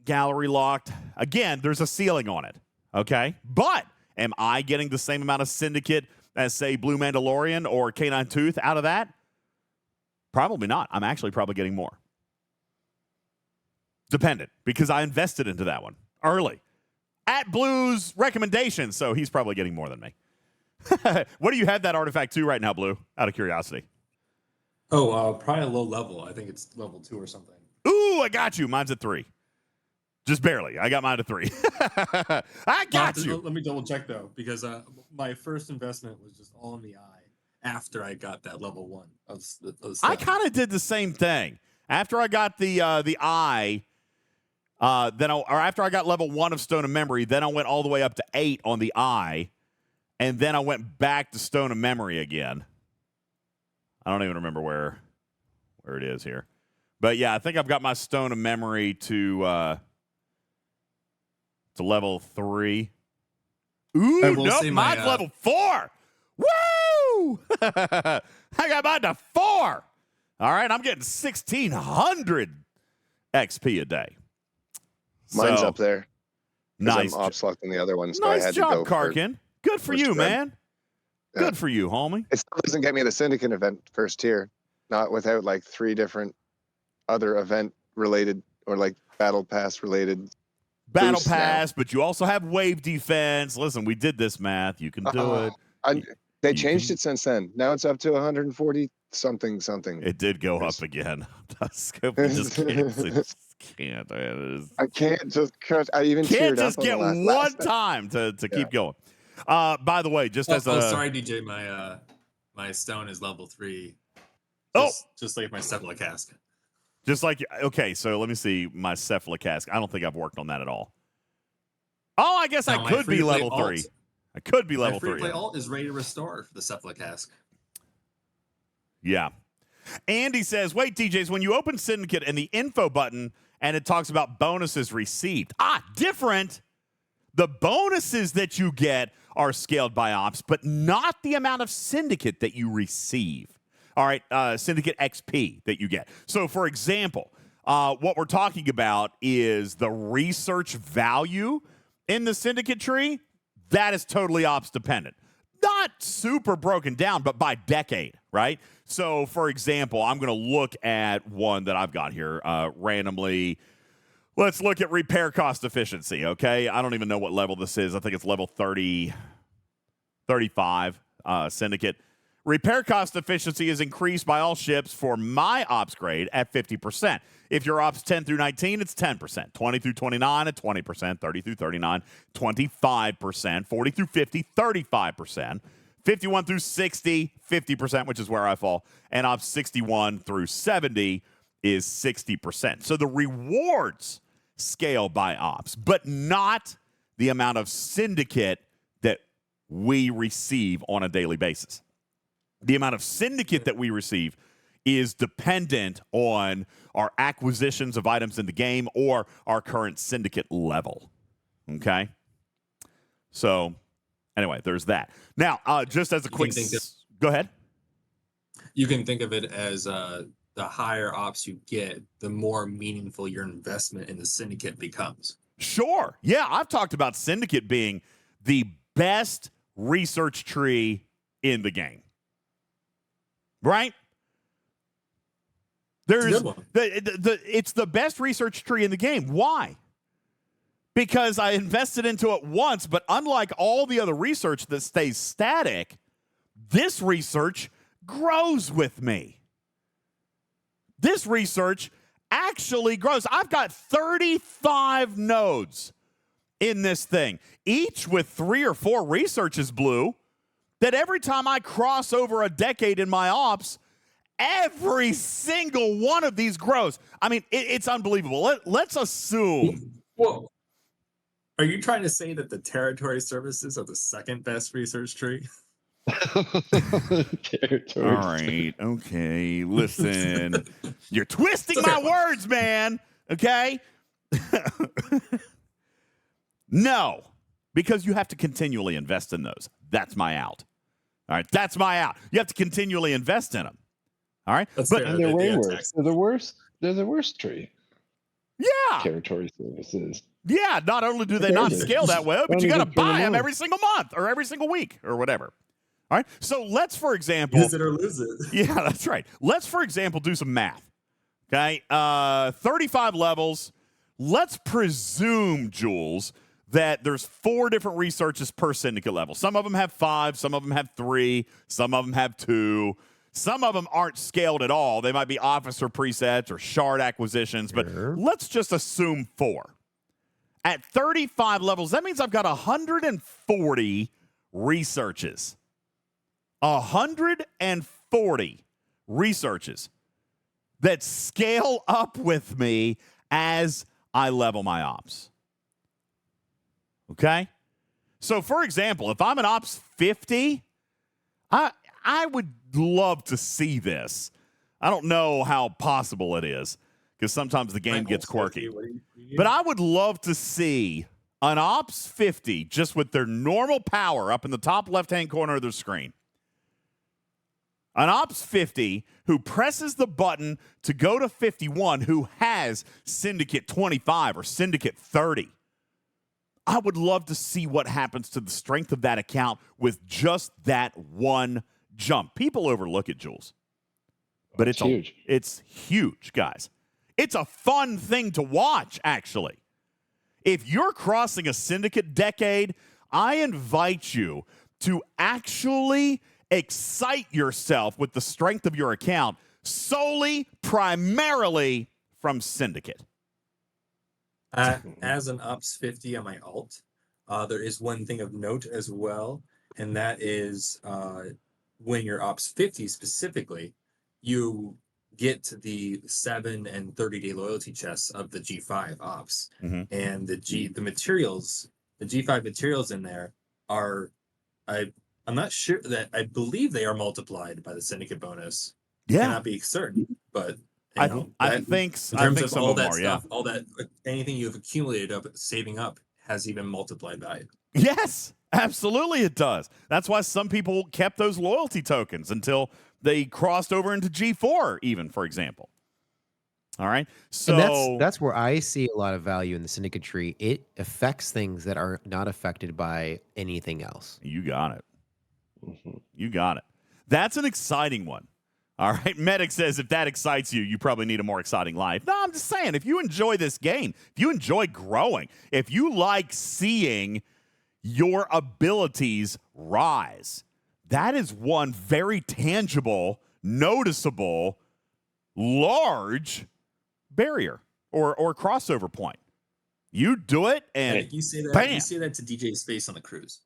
gallery locked. Again, there's a ceiling on it, okay? But am I getting the same amount of Syndicate as, say, Blue Mandalorian or Canine Tooth out of that? Probably not. I'm actually probably getting more. Dependent, because I invested into that one early. At Blue's recommendation, so he's probably getting more than me. What do you have that artifact to right now, Blue, out of curiosity? Oh, probably a low level. I think it's level 2 or something. Ooh, I got you. Mine's at 3. Just barely. I got mine at 3. I got you. Let me double check, though, because my first investment was just all in the eye after I got that level 1 of I kind of did the same thing. After I got the eye, after I got level 1 of Stone of Memory, then I went all the way up to 8 on the eye, and then I went back to Stone of Memory again. I don't even remember where it is here. But yeah, I think I've got my Stone of Memory to level 3. Ooh, no, mine's level 4. Woo! Woo! I got mine to 4. All right, I'm getting 1,600 XP a day. Mine's up there. Nice. I'm ops locked in the other one, so Nice I had job, to go Karkun. Good for you, man. Yeah. Good for you, homie. It still doesn't get me the Syndicate event first tier, not without like 3 different other event related or like battle pass related. Battle pass, but you also have wave defense. Listen, we did this math. You can do it. They changed it since then. Now it's up to 140 something. It did go up again. We just can't. I can't just. I even can't cheered just up get on one time to keep going. By the way, sorry, DJ, my stone is level 3. Just like my Cephala cask. Just like, okay, so let me see my Cephala cask. I don't think I've worked on that at all. Oh, I guess I could be level 3. I could be level 3. My free-to-play alt is ready to restore for the Cephala cask. Yeah. Andy says, wait, DJs, when you open Syndicate and the info button and it talks about bonuses received. Different. The bonuses that you get are scaled by ops, but not the amount of Syndicate that you receive. All right, Syndicate XP that you get. So, for example, what we're talking about is the research value in the Syndicate tree. That is totally ops dependent. Not super broken down, but by decade, right? So, for example, I'm going to look at one that I've got here randomly. Let's look at repair cost efficiency, okay? I don't even know what level this is. I think it's level 35 Syndicate. Repair cost efficiency is increased by all ships for my ops grade at 50%. If your ops 10 through 19, it's 10%. 20 through 29 at 20%. 30 through 39, 25%. 40 through 50, 35%. 51 through 60, 50%, which is where I fall. And ops 61 through 70 is 60%. So the rewards scale by ops, but not the amount of Syndicate that we receive on a daily basis. The amount of Syndicate that we receive is dependent on our acquisitions of items in the game or our current Syndicate level. Okay? So, anyway, there's that. Now, just as a quick... Go ahead. You can think of it as the higher ops you get, the more meaningful your investment in the Syndicate becomes. Sure. Yeah, I've talked about Syndicate being the best research tree in the game. Right? It's the best research tree in the game. Why? Because I invested into it once, but unlike all the other research that stays static, this research grows with me. This research actually grows. I've got 35 nodes in this thing, each with 3 or 4 researches blue, that every time I cross over a decade in my ops, every single one of these grows. I mean, it's unbelievable. Let's assume. Well, are you trying to say that the territory services are the second best research tree? All right. Okay. Listen, you're twisting my words, man. Okay. No, because you have to continually invest in those. That's my out. All right. That's my out. You have to continually invest in them. All right. But they're way worse. They're the worst. They're the worst tree. Yeah. Territory services. Yeah. Not only do they not scale that well, but you got to buy them every single month or every single week or whatever. All right. So let's, for example, use it or lose it. Yeah, that's right. Let's, for example, do some math. Okay. 35 levels. Let's presume, Jules, that there's 4 different researches per Syndicate level. Some of them have 5, some of them have 3, some of them have 2. Some of them aren't scaled at all. They might be officer presets or shard acquisitions, but let's just assume 4. At 35 levels, that means I've got 140 researches. 140 researches that scale up with me as I level my ops. Okay? So, for example, if I'm an ops 50, I would love to see this. I don't know how possible it is because sometimes the game gets quirky. But I would love to see an ops 50 just with their normal power up in the top left-hand corner of their screen. An Ops 50 who presses the button to go to 51 who has Syndicate 25 or Syndicate 30. I would love to see what happens to the strength of that account with just that one jump. People overlook it, Jules. But it's huge. It's huge, guys. It's a fun thing to watch, actually. If you're crossing a Syndicate decade, I invite you to actually excite yourself with the strength of your account solely, primarily from Syndicate. As an Ops 50 on my alt, there is one thing of note as well, and that is when you're Ops 50 specifically, you get the 7 and 30-day loyalty chests of the G5 Ops, and the materials, the G5 materials in there are, I'm not sure that I believe they are multiplied by the Syndicate bonus. Yeah, cannot be certain, but. I think some of all them that are, stuff, all that, anything you've accumulated up saving up has even multiplied value. Yes, absolutely it does. That's why some people kept those loyalty tokens until they crossed over into G4 even, for example. All right. So and that's where I see a lot of value in the Syndicate tree. It affects things that are not affected by anything else. You got it. You got it. That's an exciting one. All right, Medic says if that excites you, you probably need a more exciting life. No, I'm just saying, if you enjoy this game, if you enjoy growing, if you like seeing your abilities rise, that is one very tangible, noticeable, large barrier or crossover point. You do it, and you say that. bam. You say that to DJ Space on the cruise.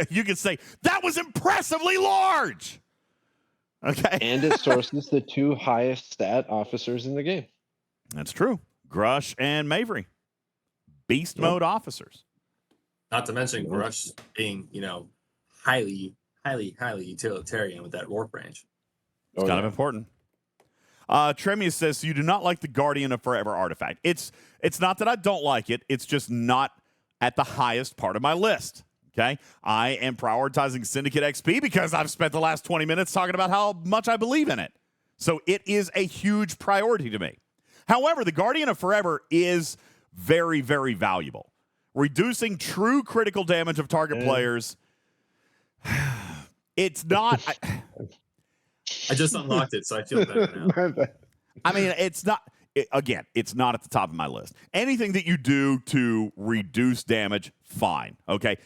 You can say that was impressively large. Okay. And it sources the 2 highest stat officers in the game. That's true. Grush and Mavery. Beast mode officers. Not to mention Grush being, highly utilitarian with that warp range. It's kind of important. Tremius says, so you do not like the Guardian of Forever artifact. It's not that I don't like it. It's just not at the highest part of my list. Okay, I am prioritizing Syndicate XP because I've spent the last 20 minutes talking about how much I believe in it. So it is a huge priority to me. However, the Guardian of Forever is very, very valuable. Reducing true critical damage of target players. It's not. I just unlocked it, so I feel better now. I mean, it's not. Again, it's not at the top of my list. Anything that you do to reduce damage, fine. Okay.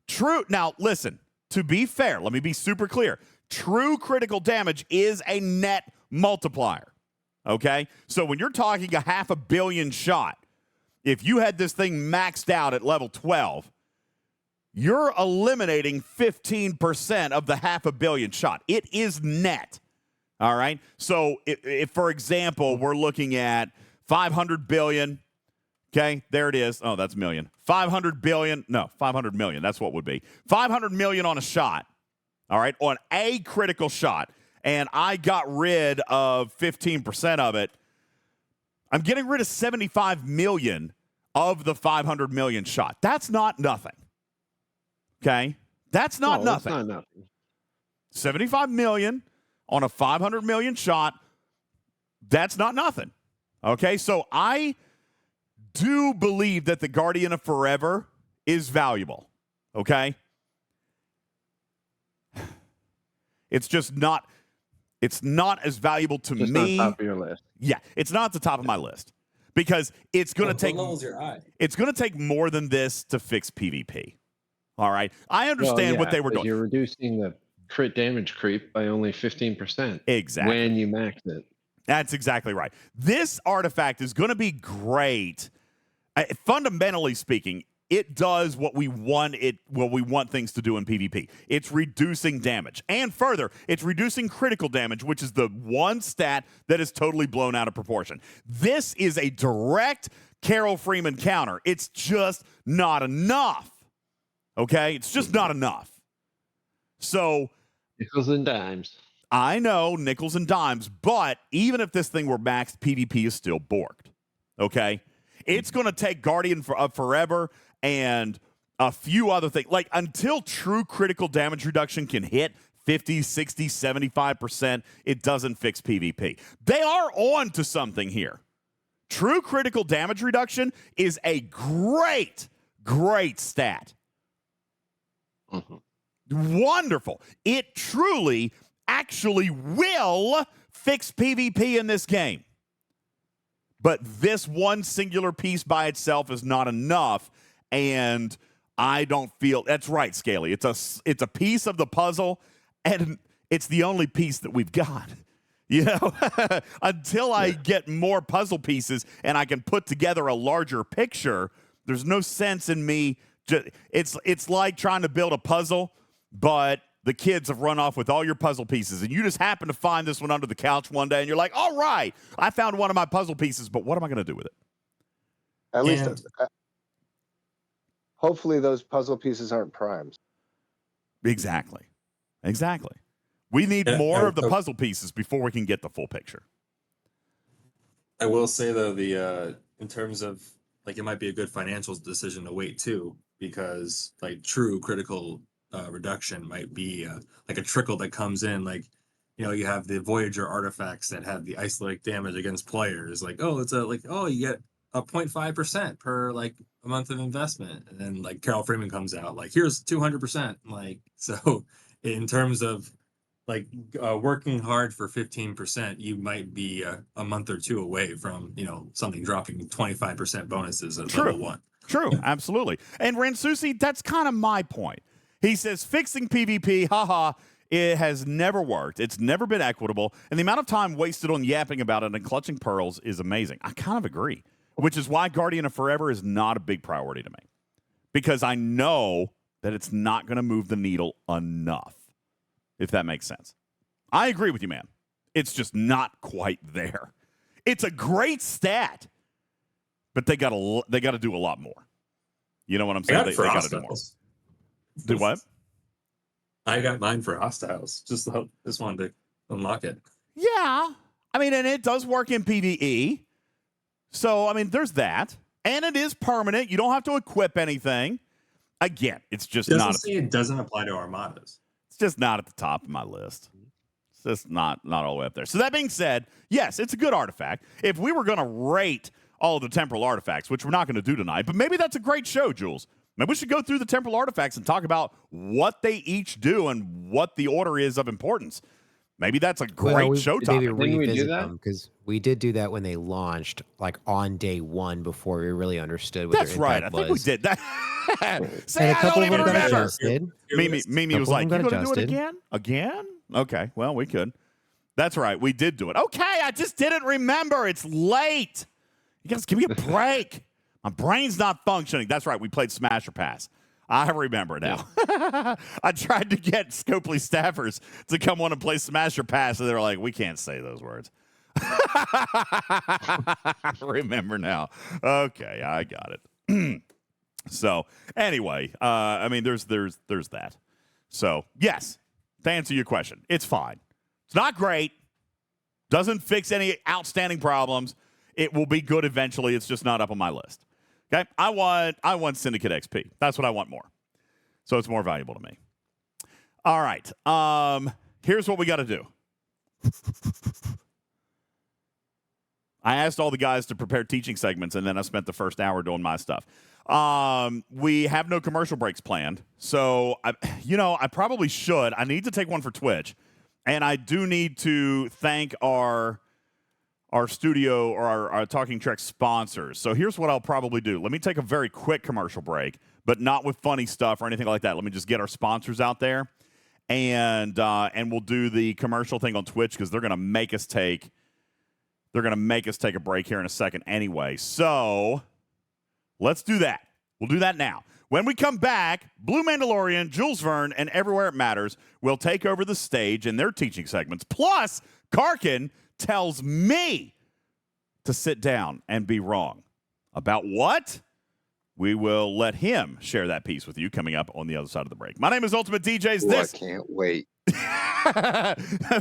True. Now, listen, to be fair, let me be super clear. True critical damage is a net multiplier. Okay? So when you're talking a 500 million shot, if you had this thing maxed out at level 12, you're eliminating 15% of the 500 million shot. It is net. All right? So if for example, we're looking at 500 billion. Okay, there it is. Oh, that's million. 500 billion. No, 500 million. That's what it would be. 500 million on a shot. All right, on a critical shot. And I got rid of 15% of it. I'm getting rid of 75 million of the 500 million shot. That's not nothing. Okay? That's not nothing. That's not nothing. 75 million on a 500 million shot. That's not nothing. Okay, so I do believe that the Guardian of Forever is valuable, okay? It's just not, it's not as valuable to Just me. on top of your list. Yeah, it's not at the top of my list because it's going to take, it's going to take more than this to fix PvP. All right? I understand what they were doing. You're reducing the crit damage creep by only 15%. Exactly. When you max it. That's exactly right. This artifact is going to be great. Fundamentally speaking, it does what we want things to do in PvP. It's reducing damage. And further, it's reducing critical damage, which is the one stat that is totally blown out of proportion. This is a direct Carol Freeman counter. It's just not enough. Okay? It's just not enough. So nickels and dimes. I know, nickels and dimes, but even if this thing were maxed, PvP is still borked. Okay? It's going to take Guardian of Forever and a few other things. Like, until true critical damage reduction can hit 50, 60, 75%. It doesn't fix PvP. They are on to something here. True critical damage reduction is a great stat. Wonderful. It truly actually will fix PvP in this game. But this one singular piece by itself is not enough, and I don't feel that's right, Scaly. It's a piece of the puzzle, and it's the only piece that we've got. You know, until I get more puzzle pieces and I can put together a larger picture, there's no sense in me. It's like trying to build a puzzle, but the kids have run off with all your puzzle pieces, and you just happen to find this one under the couch one day, and you're like, all right, I found one of my puzzle pieces, but what am I going to do with it? At least, hopefully those puzzle pieces aren't primes. Exactly. We need more of the puzzle pieces before we can get the full picture. I will say, though, in terms of, like, it might be a good financial decision to wait, too, because, like, true critical reduction might be like a trickle that comes in. Like, you know, you have the Voyager artifacts that have the isolated damage against players. Like, oh, you get a 0.5% per, like, a month of investment. And then, like, Carol Freeman comes out, like, here's 200%. Like, so in terms of, like, working hard for 15%, you might be a month or two away from, you know, something dropping 25% bonuses at level 1. True, absolutely. And Ransusi, that's kind of my point. He says fixing PvP, haha, it has never worked. It's never been equitable. And the amount of time wasted on yapping about it and clutching pearls is amazing. I kind of agree, which is why Guardian of Forever is not a big priority to me, because I know that it's not going to move the needle enough, if that makes sense. I agree with you, man. It's just not quite there. It's a great stat, but they got to do a lot more. You know what I'm saying? They got to do more. Do what? I got mine for Hostiles. Just wanted to unlock it. Yeah. I mean, and it does work in PvE. So, I mean, there's that. And it is permanent. You don't have to equip anything. Again, it's just not. It doesn't apply to Armadas. It's just not at the top of my list. It's just not all the way up there. So that being said, yes, it's a good artifact. If we were going to rate all of the temporal artifacts, which we're not going to do tonight, but maybe that's a great show, Jules. Maybe we should go through the temporal artifacts and talk about what they each do and what the order is of importance. Maybe that's a great show topic. Maybe revisit them, because we did do that when they launched, like on day one, before we really understood what that's their impact right. I think we did that. Say, and a couple of them got adjusted. Mimi was like, "You going to do it again? Again? Okay, well, we could." That's right. We did do it. Okay, I just didn't remember. It's late. You guys give me a break. My brain's not functioning. That's right. We played Smash or Pass. I remember now. I tried to get Scopely staffers to come on and play Smash or Pass, and they were like, we can't say those words. I remember now. Okay, I got it. So, anyway, I mean, there's that. So, yes, to answer your question, it's fine. It's not great. Doesn't fix any outstanding problems. It will be good eventually. It's just not up on my list. Okay, I want Syndicate XP. That's what I want more. So it's more valuable to me. All right. Here's what we got to do. I asked all the guys to prepare teaching segments, and then I spent the first hour doing my stuff. We have no commercial breaks planned. So, I probably should. I need to take one for Twitch. And I do need to thank our studio or our Talking Trek sponsors. So here's what I'll probably do. Let me take a very quick commercial break, but not with funny stuff or anything like that. Let me just get our sponsors out there, and we'll do the commercial thing on Twitch, because they're going to make us take a break here in a second anyway. So let's do that. We'll do that now. When we come back, Blue Mandalorian, Jules Verne, and Everywhere It Matters will take over the stage in their teaching segments. Plus, Karkun tells me to sit down and be wrong. About what? We will let him share that piece with you coming up on the other side of the break. My name is Ultimate DJs. I can't wait.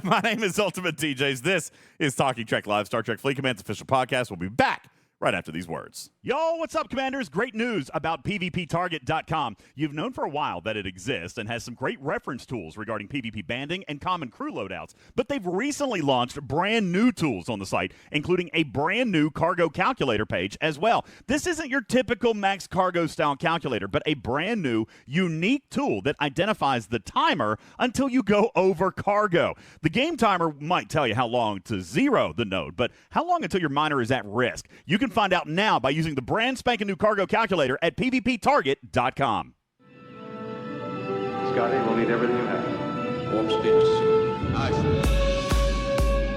My name is Ultimate DJs. This is Talking Trek Live, Star Trek Fleet Command's official podcast. We'll be back right after these words. Yo, what's up, Commanders? Great news about PvPtarget.com. You've known for a while that it exists and has some great reference tools regarding PvP banding and common crew loadouts, but they've recently launched brand new tools on the site, including a brand new cargo calculator page as well. This isn't your typical max cargo style calculator, but a brand new, unique tool that identifies the timer until you go over cargo. The game timer might tell you how long to zero the node, but how long until your miner is at risk? You can find out now by using the brand spanking new cargo calculator at PvPtarget.com. Scotty, we'll need everything you have. Warp speed is nice.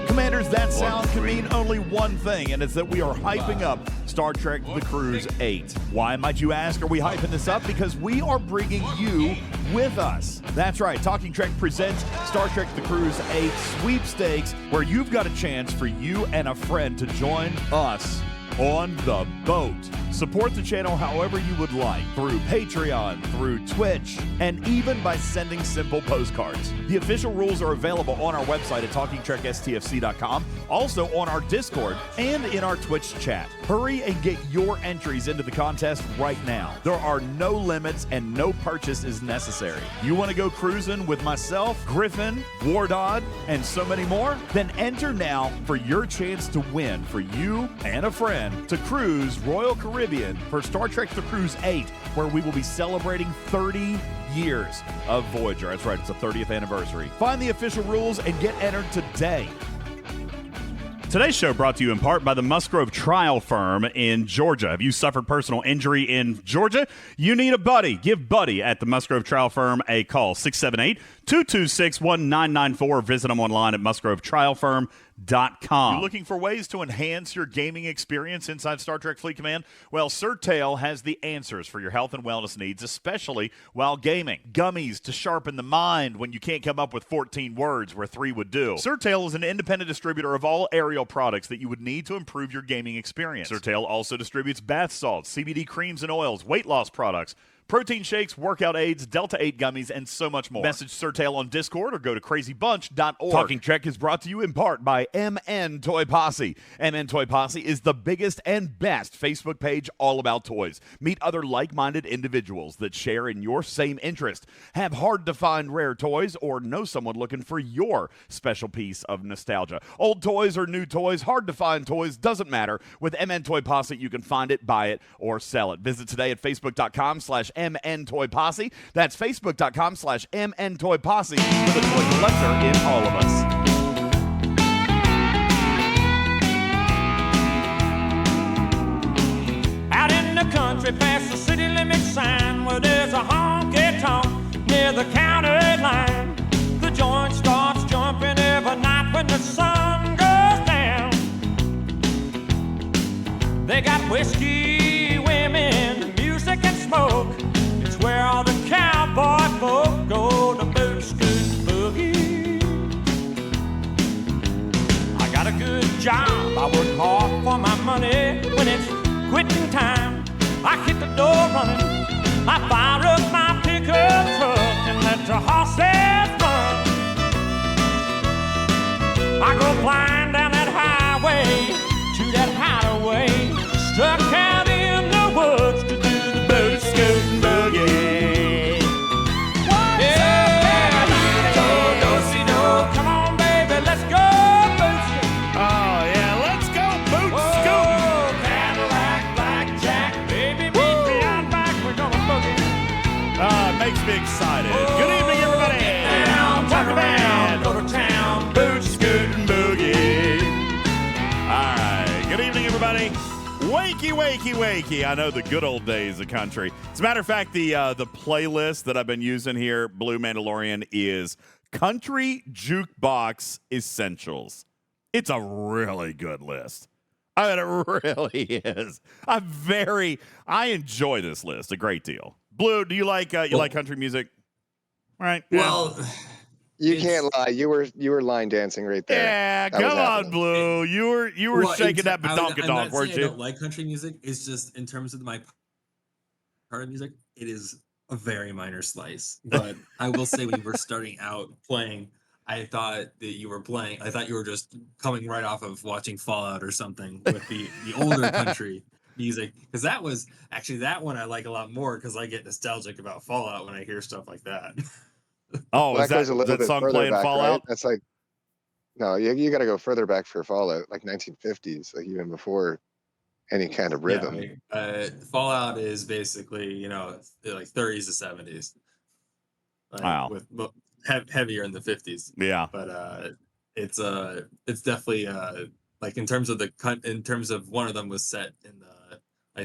Commanders, that sound can mean only one thing, and it's that we are hyping up Star Trek The Cruise 8. Why, might you ask, are we hyping this up? Because we are bringing you with us. That's right, Talking Trek presents Star Trek The Cruise 8 Sweepstakes, where you've got a chance for you and a friend to join us on the boat. Support the channel however you would like, through Patreon, through Twitch, and even by sending simple postcards. The official rules are available on our website at TalkingTrekSTFC.com, also on our Discord, and in our Twitch chat. Hurry and get your entries into the contest right now. There are no limits and no purchase is necessary. You want to go cruising with myself, Griffin, Wardod, and so many more? Then enter now for your chance to win for you and a friend to cruise Royal Caribbean for Star Trek The Cruise 8, where we will be celebrating 30 years of Voyager. That's right, it's the 30th anniversary. Find the official rules and get entered today. Today's show brought to you in part by the Musgrove Trial Firm in Georgia. Have you suffered personal injury in Georgia? You need a buddy. Give Buddy at the Musgrove Trial Firm a call, 678-226-1994. Visit them online at musgrovetrialfirm.com. You looking for ways to enhance your gaming experience inside Star Trek Fleet Command? Well, Surtail has the answers for your health and wellness needs, especially while gaming. Gummies to sharpen the mind when you can't come up with 14 words where 3 would do. Surtail is an independent distributor of all aerial products that you would need to improve your gaming experience. Surtail also distributes bath salts, CBD creams and oils, weight loss products, protein shakes, workout aids, Delta 8 gummies, and so much more. Message Surtail on Discord or go to crazybunch.org. Talking Trek is brought to you in part by MN Toy Posse. MN Toy Posse is the biggest and best Facebook page all about toys. Meet other like-minded individuals that share in your same interest, have hard-to-find rare toys, or know someone looking for your special piece of nostalgia. Old toys or new toys, hard-to-find toys, doesn't matter. With MN Toy Posse, you can find it, buy it, or sell it. Visit today at facebook.com/MN Toy Posse. That's facebook.com/MN Toy Posse for the toy collector in all of us. Out in the country past the city limit sign where there's a honky-tonk near the county line. The joint starts jumping every night when the sun goes down. They got whiskey, women, music and smoke. It's where all the cowboy folk go to boot, scoot, boogie. I got a good job, I work hard for my money. When it's quitting time, I hit the door running. I fire up my pickup truck and let the horses run. I go flying down that highway to that hideaway, stuck out in the woods to do the boot, scoot, and boogie. Yeah, do-si-do. Come on, baby, let's go boot scoot. Oh, yeah, let's go boot scooting. Oh, Cadillac, blackjack, baby, meet me out back, we're gonna boogie. It makes me excited. Good evening, everybody. Get down, turn around, go to town, boot scoot and boogie. All right. Good evening, everybody. Wakey, wakey, wakey. I know the good old days of country. As a matter of fact, the playlist that I've been using here, Blue Mandalorian, is Country Jukebox Essentials. It's a really good list. I mean, it really is. I enjoy this list a great deal. Blue, do you like like country music? All right. Well, You can't lie. You were line dancing right there. Yeah, That was come on, happening. Blue. You were shaking that I'm badonkadonk, not weren't saying I you? don't like country music. It's just in terms of my part of music, it is a very minor slice. But I will say when we're starting out playing, I thought that you were playing. I thought you were just coming right off of watching Fallout or something with the older country music, because that was actually that one I like a lot more because I get nostalgic about Fallout when I hear stuff like that. Oh, Well, is that goes a that little bit song further playing back, Fallout? right? That's like no, you got to go further back for Fallout, like 1950s, like even before any kind of Yeah, rhythm. Fallout is basically like 30s to 70s, Wow. with heavier in the 50s. Yeah. But it's definitely like in terms of one of them was set in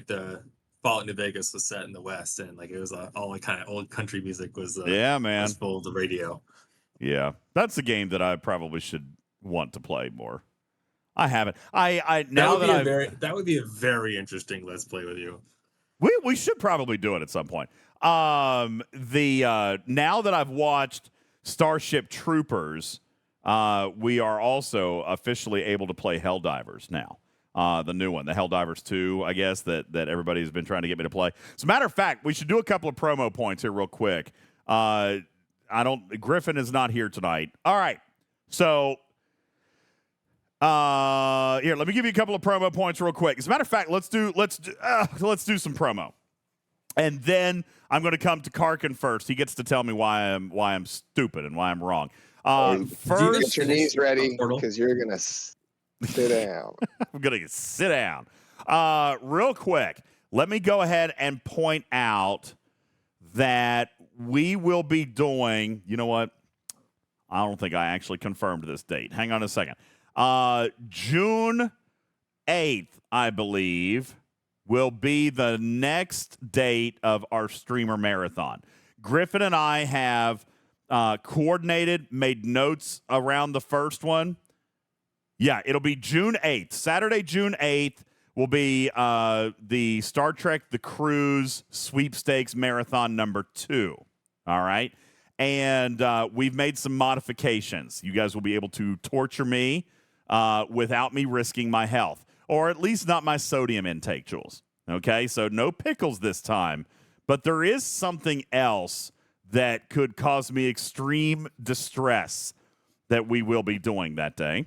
the Fallout New Vegas was set in the West, and like it was all like kind of old country music was Yeah, man. was full of the radio. Yeah, that's a game that I probably should want to play more. I haven't. I now that would be a very interesting Let's Play with you. We should probably do it at some point. Now that I've watched Starship Troopers, we are also officially able to play Helldivers now. The new one, the Helldivers 2, I guess, that everybody's been trying to get me to play. As a matter of fact, we should do a couple of promo points here real quick. Griffin is not here tonight. All right. So, here, let me give you a couple of promo points real quick. As a matter of fact, let's do some promo. And then I'm going to come to Karkun first. He gets to tell me why I'm stupid and why I'm wrong. First, get your knees ready because you're going to sit down. I'm going to sit down. Real quick, let me go ahead and point out that we will be doing, you know what? I don't think I actually confirmed this date. Hang on a second. June 8th, I believe, will be the next date of our streamer marathon. Griffin and I have coordinated, made notes around the first one. Yeah, it'll be June 8th. Saturday, June 8th will be the Star Trek The Cruise Sweepstakes Marathon number 2. All right? And we've made some modifications. You guys will be able to torture me without me risking my health, or at least not my sodium intake, Jules. Okay? So no pickles this time. But there is something else that could cause me extreme distress that we will be doing that day.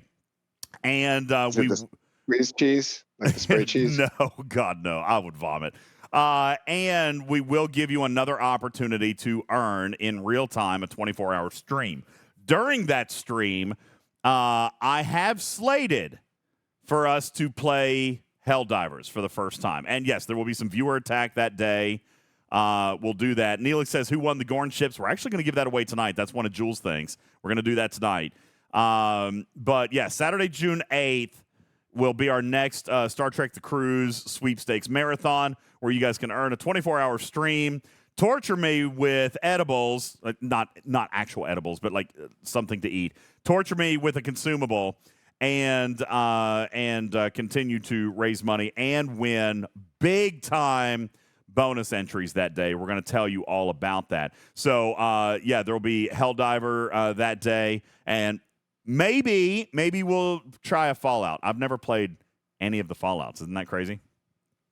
And squeeze cheese, like the spray cheese. No, God, no. I would vomit. And we will give you another opportunity to earn in real time a 24-hour stream. During that stream, I have slated for us to play Helldivers for the first time. And yes, there will be some viewer attack that day. We'll do that. Neelix says, who won the Gorn ships? We're actually going to give that away tonight. That's one of Jules' things. We're going to do that tonight. But yeah, Saturday, June 8th will be our next Star Trek The Cruise Sweepstakes Marathon, where you guys can earn a 24-hour stream, torture me with edibles, not actual edibles, but like something to eat, torture me with a consumable, and continue to raise money and win big-time bonus entries that day. We're going to tell you all about that. So, yeah, there will be Helldiver that day, and maybe we'll try a Fallout. I've never played any of the Fallouts. Isn't that crazy?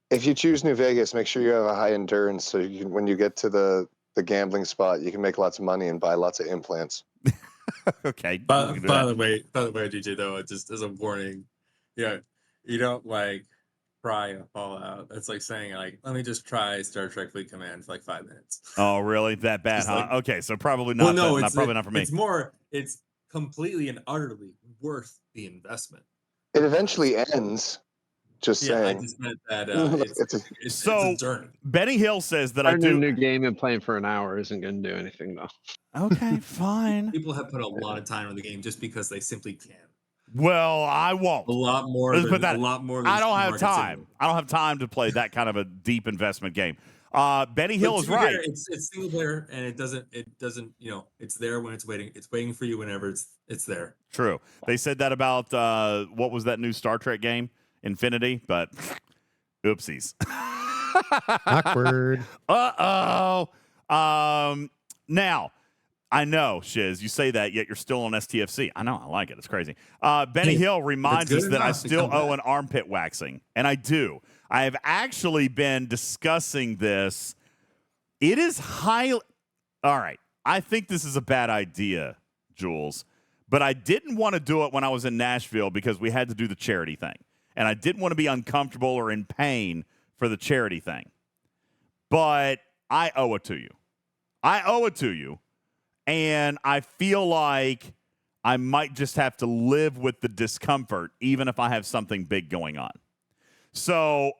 If you choose New Vegas, make sure you have a high endurance so you can, when you get to the gambling spot, you can make lots of money and buy lots of implants. Okay. By the way, DJ, though, just as a warning, you don't like try a Fallout. It's like saying, like, let me just try Star Trek Fleet Command for like 5 minutes. Oh, really? That bad, huh? Like, okay, so probably not. Well, no, probably not for me. It's completely and utterly worth the investment. It eventually ends. Just saying. I just meant that it's a journey. Benny Hill says that Starting a new game and playing for an hour isn't going to do anything, though. Okay, fine. People have put a lot of time in the game just because they simply can. Well, I won't. A lot more. I don't have time. I don't have time to play that kind of a deep investment game. Benny Hill is right. It's single player, and it doesn't. It's there when it's waiting. It's waiting for you whenever it's there. True. They said that about what was that new Star Trek game, Infinity, but oopsies. Awkward. Now, I know, Shiz, you say that, yet you're still on STFC. I know, I like it. It's crazy. Benny Hill reminds us that I still owe an armpit waxing, and I do. I have actually been discussing this. It is highly... All right, I think this is a bad idea, Jules, But I didn't want to do it when I was in Nashville because we had to do the charity thing. And I didn't want to be uncomfortable or in pain for the charity thing. But I owe it to you. I owe it to you. And I feel like I might just have to live with the discomfort, even if I have something big going on. So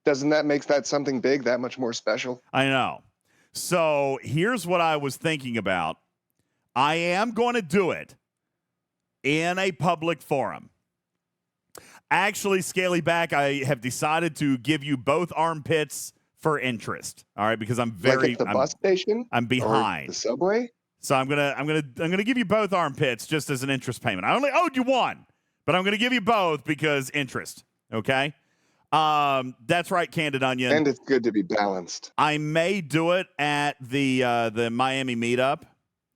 Doesn't that make that something big that much more special? I know. So here's what I was thinking about. I am going to do it in a public forum. Actually, Scaly Back, I have decided to give you both armpits for interest. All right, because I'm like at the bus station. I'm behind or the subway. So I'm gonna give you both armpits just as an interest payment. I only owed you one, but I'm gonna give you both because interest. Okay. That's right, Candid Onion. And it's good to be balanced. I may do it at the Miami meetup.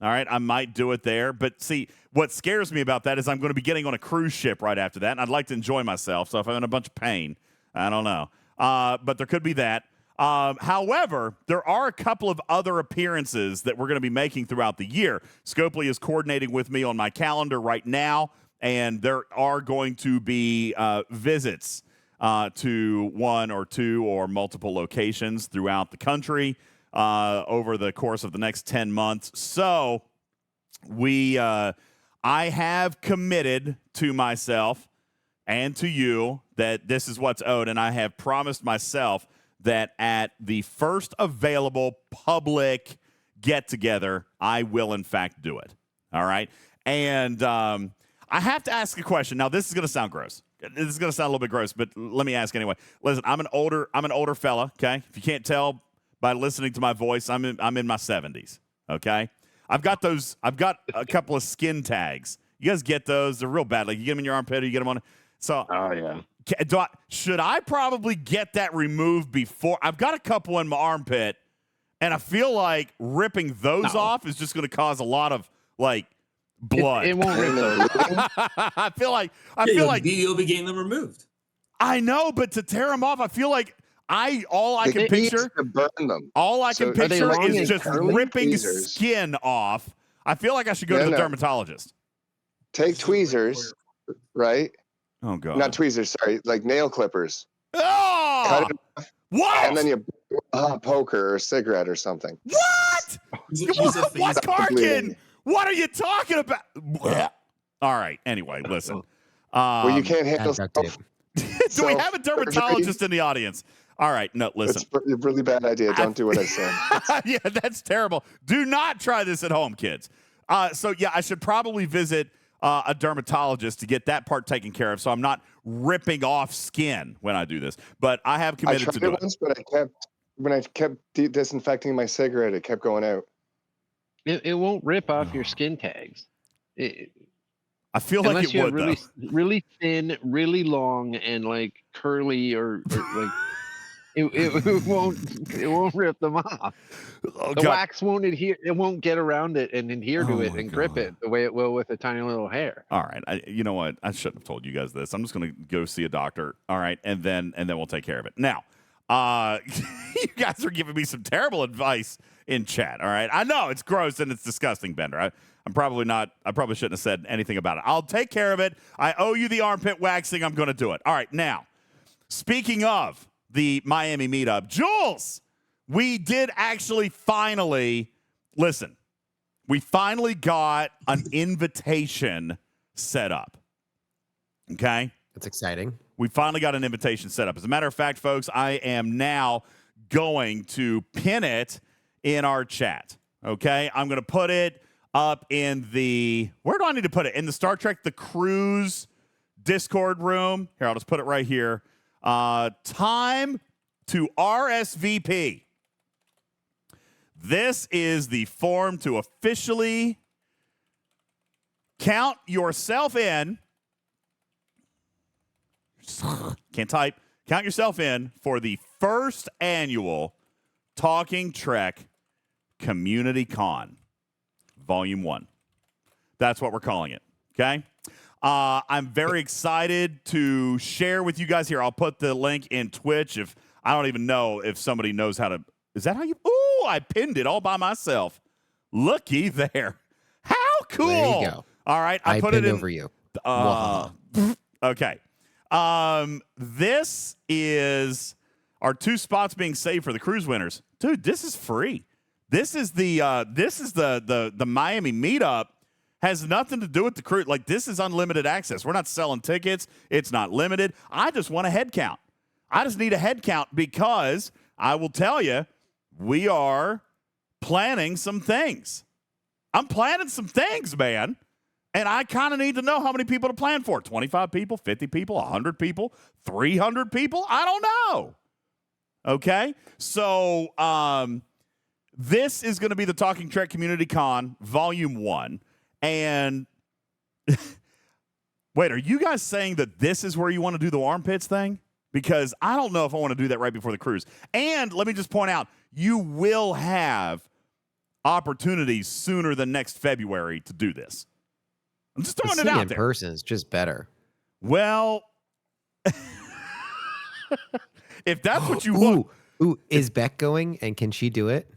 All right, I might do it there. But see, what scares me about that is I'm going to be getting on a cruise ship right after that, and I'd like to enjoy myself. So if I'm in a bunch of pain, I don't know. But there could be that. However, there are a couple of other appearances that we're going to be making throughout the year. Scopely is coordinating with me on my calendar right now, and there are going to be visits to one or two or multiple locations throughout the country over the course of the next 10 months. So I have committed to myself and to you that this is what's owed, and I have promised myself that at the first available public get-together, I will, in fact, do it. All right? And I have to ask a question. Now, this is going to sound gross. This is going to sound a little bit gross, but let me ask anyway. Listen, I'm an older fella, okay? If you can't tell by listening to my voice, I'm in my 70s, okay? I've got a couple of skin tags. You guys get those? They're real bad. Like, you get them in your armpit or you get them on. So, oh, yeah. Should I probably get that removed before? I've got a couple in my armpit, and I feel like ripping those off is just going to cause a lot of, like, blood. It won't rip those. I feel like you'll be getting them removed. I know, but to tear them off, I feel like all I can picture is just ripping tweezers. Skin off. I feel like I should go to the dermatologist. Take tweezers, right? Oh God! Not tweezers, sorry, like nail clippers. Oh! Cut it off, what? And then you poker or a cigarette or something. What? What, Karkun? What are you talking about? All right. Anyway, listen. Well, you can't handle stuff. Do we have a dermatologist in the audience? All right. No, listen. It's a really bad idea. Don't do what I said. Yeah, that's terrible. Do not try this at home, kids. So, yeah, I should probably visit a dermatologist to get that part taken care of so I'm not ripping off skin when I do this. But I have committed to do it. Once, but when I kept disinfecting my cigarette, it kept going out. It won't rip off your skin tags. I feel like it would, really, though. Really thin, really long, and like curly, or like it won't rip them off. Oh, the wax won't adhere. It won't get around it and adhere to it and grip it the way it will with a tiny little hair. All right, you know what? I shouldn't have told you guys this. I'm just going to go see a doctor. All right, and then we'll take care of it. Now, you guys are giving me some terrible advice in chat. All right, I know it's gross and it's disgusting, Bender. I probably shouldn't have said anything about it. I'll take care of it. I owe you the armpit waxing. I'm going to do it. All right, now, speaking of the Miami meetup, Jules, we did actually finally got an invitation set up. Okay? That's exciting. We finally got an invitation set up. As a matter of fact, folks, I am now going to pin it in our chat. Okay? I'm going to put it up in where do I need to put it? In the Star Trek The Cruise Discord room. Here, I'll just put it right here. Time to RSVP. This is the form to officially count yourself in. Can't type. Count yourself in for the first annual Talking Trek Community Con, Volume 1. That's what we're calling it, okay? I'm very excited to share with you guys here. I'll put the link in Twitch. I don't even know if somebody knows how to. Is that how you? Ooh, I pinned it all by myself. Looky there. How Cool. There you go. All right. I put it pinned in. over you. Okay. This is our 2 spots being saved for the cruise winners. Dude, this is free. This is the Miami meetup. Has nothing to do with the cruise. Like, this is unlimited access. We're not selling tickets. It's not limited. I just want a head count. I just need a head count because I will tell you, we are planning some things. I'm planning some things, man. And I kind of need to know how many people to plan for. 25 people, 50 people, 100 people, 300 people? I don't know. Okay? So this is going to be the Talking Trek Community Con, Volume 1. And wait, are you guys saying that this is where you want to do the armpits thing? Because I don't know if I want to do that right before the cruise. And let me just point out, you will have opportunities sooner than next February to do this. I'm just throwing it out in there. Person is just better. Well, if that's what you want. Ooh, is Beck going, and can she do it?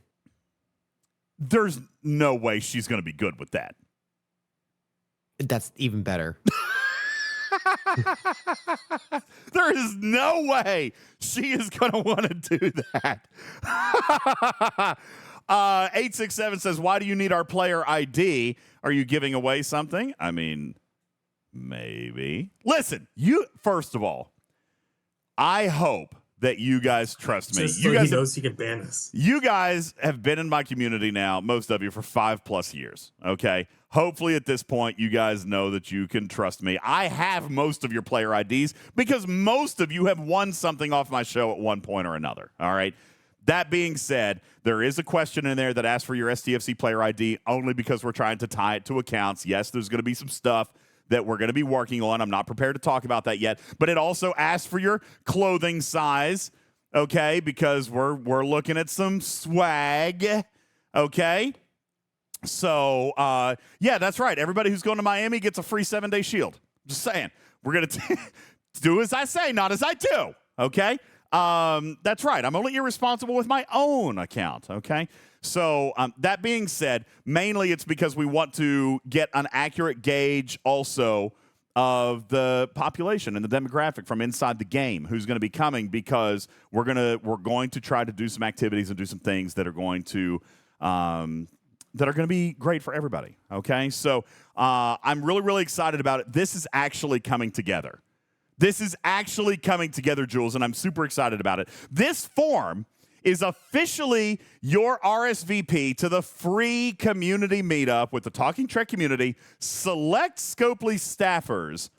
There's no way she's going to be good with that. That's even better. There is no way she is going to want to do that. 867 says, why do you need our player ID? Are you giving away something? I mean, maybe. Listen, first of all, I hope that you guys trust me. Just so he knows he can ban us. You guys have been in my community now, most of you, for 5+ years, okay? Hopefully at this point, you guys know that you can trust me. I have most of your player IDs because most of you have won something off my show at one point or another, all right? That being said, there is a question in there that asks for your STFC player ID only because we're trying to tie it to accounts. Yes, there's going to be some stuff that we're going to be working on. I'm not prepared to talk about that yet. But it also asks for your clothing size, okay, because we're looking at some swag, okay? So, yeah, that's right. Everybody who's going to Miami gets a free 7-day shield. Just saying. We're going to do as I say, not as I do, okay? That's right. I'm only irresponsible with my own account, okay? So that being said, mainly it's because we want to get an accurate gauge also of the population and the demographic from inside the game who's going to be coming, because we're going to try to do some activities and do some things that are going to be great for everybody. Okay, so I'm really, really excited about it. This is actually coming together. This is actually coming together, Jules, and I'm super excited about it. This form is officially your RSVP to the free community meetup with the Talking Trek community, select Scopely staffers,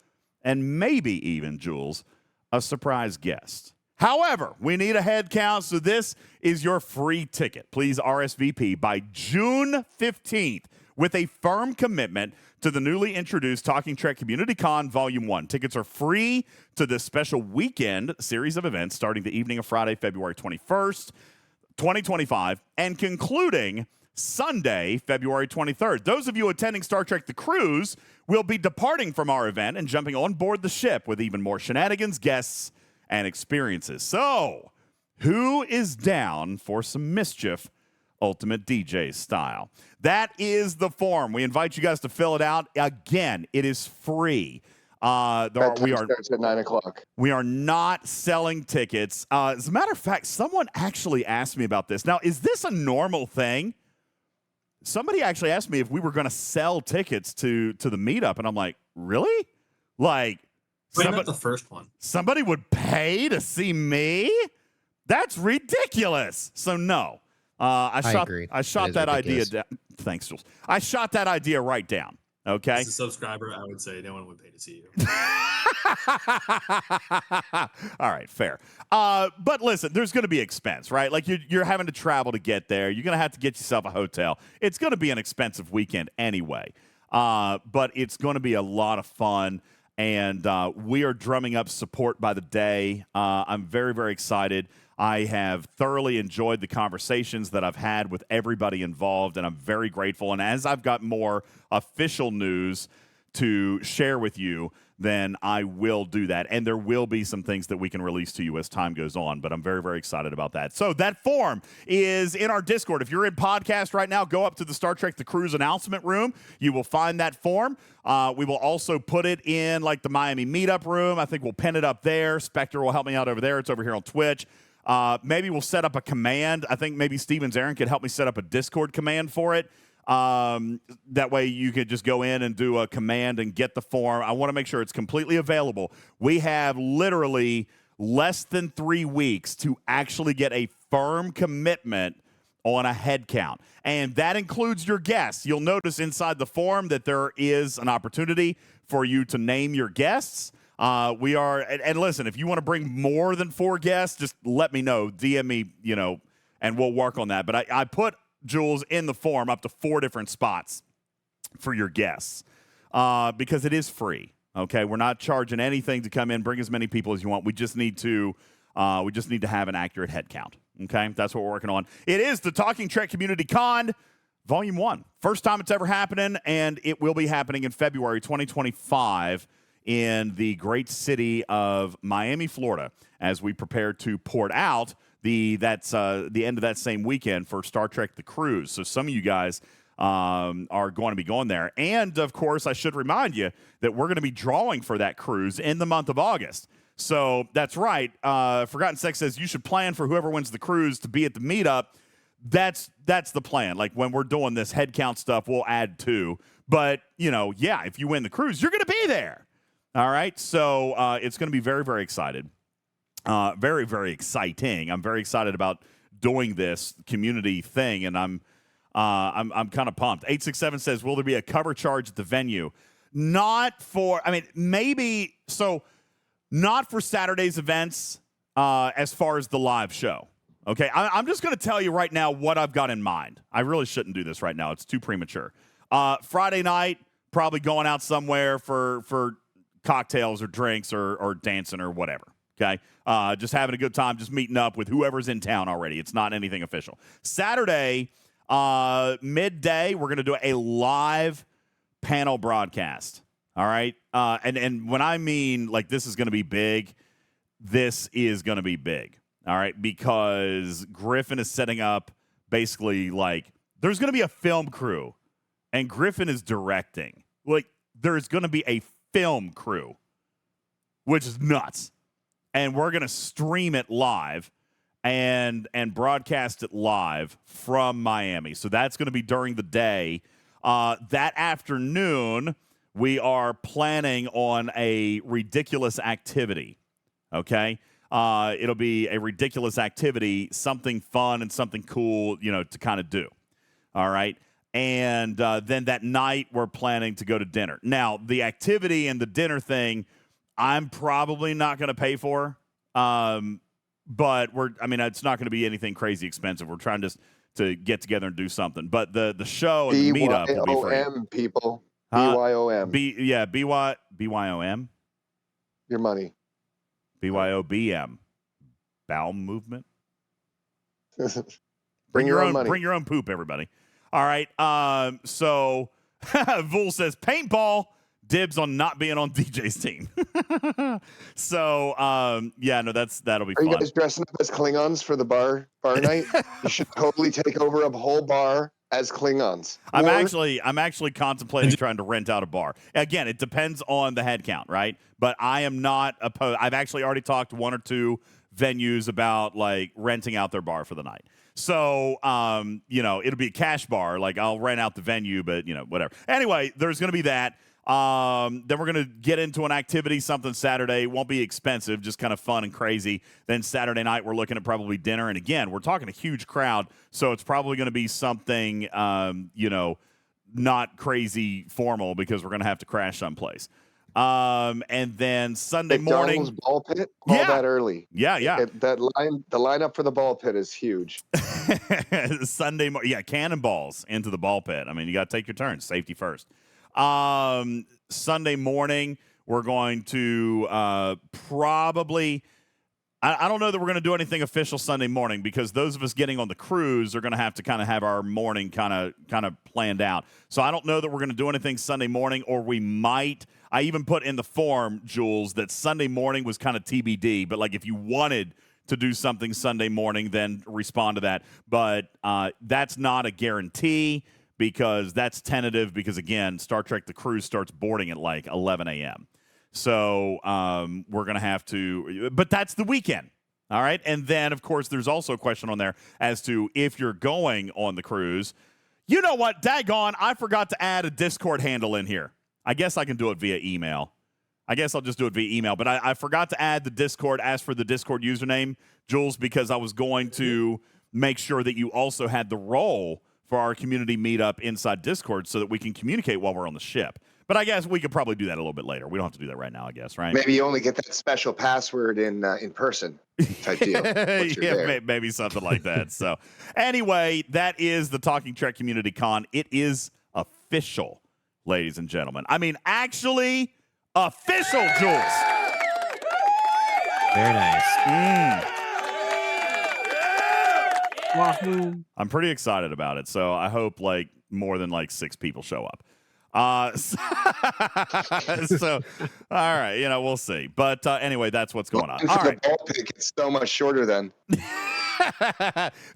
and maybe even, Jules, a surprise guest. However, we need a head count, so this is your free ticket. Please RSVP by June 15th with a firm commitment to the newly introduced Talking Trek Community Con Volume 1. Tickets are free to this special weekend series of events starting the evening of Friday, February 21st, 2025, and concluding Sunday, February 23rd. Those of you attending Star Trek The Cruise will be departing from our event and jumping on board the ship with even more shenanigans, guests, and experiences. So, who is down for some mischief, Ultimate DJ style? That is the form. We invite you guys to fill it out. Again, it is free. We are starts at 9 o'clock. We are not selling tickets. As a matter of fact, someone actually asked me about this. Now, is this a normal thing? Somebody actually asked me if we were going to sell tickets to the meetup, and I'm like, really? Like, not the first one. Somebody would pay to see me? That's ridiculous. So no. I agree. I shot that idea down. Thanks, Jules. I shot that idea right down. Okay. As a subscriber, I would say no one would pay to see you. All right, fair. But listen, there's going to be expense, right? Like you're having to travel to get there. You're going to have to get yourself a hotel. It's going to be an expensive weekend anyway. But it's going to be a lot of fun. And we are drumming up support by the day. I'm very, very excited. I have thoroughly enjoyed the conversations that I've had with everybody involved, and I'm very grateful. And as I've got more official news to share with you, then I will do that. And there will be some things that we can release to you as time goes on, but I'm very, very excited about that. So that form is in our Discord. If you're in podcast right now, go up to the Star Trek The Cruise announcement room. You will find that form. We will also put it in like the Miami meetup room. I think we'll pin it up there. Spectre will help me out over there. It's over here on Twitch. Maybe we'll set up a command. I think maybe Steven's Aaron could help me set up a Discord command for it. That way you could just go in and do a command and get the form. I want to make sure it's completely available. We have literally less than 3 weeks to actually get a firm commitment on a head count. And that includes your guests. You'll notice inside the form that there is an opportunity for you to name your guests. We are, and listen, if you want to bring more than 4 guests, just let me know. DM me, and we'll work on that. But I put Jules in the form up to 4 different spots for your guests because it is free. Okay, we're not charging anything to come in. Bring as many people as you want. We just need to have an accurate head count. Okay, that's what we're working on. It is the Talking Trek Community Con Volume 1. First time it's ever happening, and it will be happening in February 2025 in the great city of Miami, Florida, as we prepare to port out. That's the end of that same weekend for Star Trek The Cruise. So some of you guys are going to be going there. And, of course, I should remind you that we're going to be drawing for that cruise in the month of August. So that's right. Forgotten Sex says you should plan for whoever wins the cruise to be at the meetup. That's the plan. Like when we're doing this head count stuff, we'll add 2. But, if you win the cruise, you're going to be there. All right. So it's going to be very, very excited. Very, very exciting. I'm very excited about doing this community thing, and I'm kind of pumped. 867 says, will there be a cover charge at the venue? Not for Saturday's events as far as the live show. Okay, I'm just going to tell you right now what I've got in mind. I really shouldn't do this right now. It's too premature. Friday night, probably going out somewhere for cocktails or drinks or dancing or whatever. Okay, just having a good time, just meeting up with whoever's in town already. It's not anything official. Saturday, midday, we're going to do a live panel broadcast. All right, and when I mean like this is going to be big, this is going to be big. All right, because Griffin is setting up basically like there's going to be a film crew, and Griffin is directing. Like there's going to be a film crew, which is nuts. And we're going to stream it live and broadcast it live from Miami. So that's going to be during the day. That afternoon, we are planning on a ridiculous activity, okay? It'll be a ridiculous activity, something fun and something cool, to kind of do, all right? And then that night, we're planning to go to dinner. Now, the activity and the dinner thing, I'm probably not going to pay for, but it's not going to be anything crazy expensive. We're trying to get together and do something. But the show and the meetup will be free. BYOM, people. BYOM. BYOM. Your money. BYOBM. Bowel movement. Bring your own money. Bring your own poop, everybody. All right. So Vul says paintball. Dibs on not being on DJ's team. So, that'll be fun. Are you guys dressing up as Klingons for the bar night? You should totally take over a whole bar as Klingons. I'm actually contemplating trying to rent out a bar. Again, it depends on the head count, right? But I am not opposed. I've actually already talked to 1 or 2 venues about like renting out their bar for the night. So, it'll be a cash bar. Like I'll rent out the venue, but whatever. Anyway, there's going to be that. Then we're going to get into an activity, something Saturday. It won't be expensive, just kind of fun and crazy. Then Saturday night, we're looking at probably dinner. And again, we're talking a huge crowd, so it's probably going to be something, not crazy formal because we're going to have to crash someplace. And then Sunday morning, ball pit, that early. Yeah. The lineup for the ball pit is huge. Sunday, cannonballs into the ball pit. I mean, you got to take your turn. Safety first. Sunday morning, we're going to probably I don't know that we're going to do anything official Sunday morning because those of us getting on the cruise are going to have to kind of have our morning kind of planned out. So I don't know that we're going to do anything Sunday morning, or we might. I even put in the form, Jules, that Sunday morning was kind of TBD. But like if you wanted to do something Sunday morning, then respond to that. But that's not a guarantee because that's tentative because, again, Star Trek The Cruise starts boarding at like 11 a.m. So we're going to have to – but that's the weekend, all right? And then, of course, there's also a question on there as to if you're going on the cruise. You know what? Daggone, I forgot to add a Discord handle in here. I guess I can do it via email. I guess I'll just do it via email. But I forgot to add the Discord, ask for the Discord username, Jules, because I was going to make sure that you also had the role for our community meetup inside Discord so that we can communicate while we're on the ship. But I guess we could probably do that a little bit later. We don't have to do that right now, I guess, right? Maybe you only get that special password in person type deal. Yeah, maybe something like that. So anyway, that is the Talking Trek Community Con. It is official, ladies and gentlemen. I mean, actually official, Jules. Very nice. I'm pretty excited about it. So I hope like more than like 6 people show up. So all right, we'll see. But anyway, that's what's going on. All right. The ball pick, it's so much shorter then.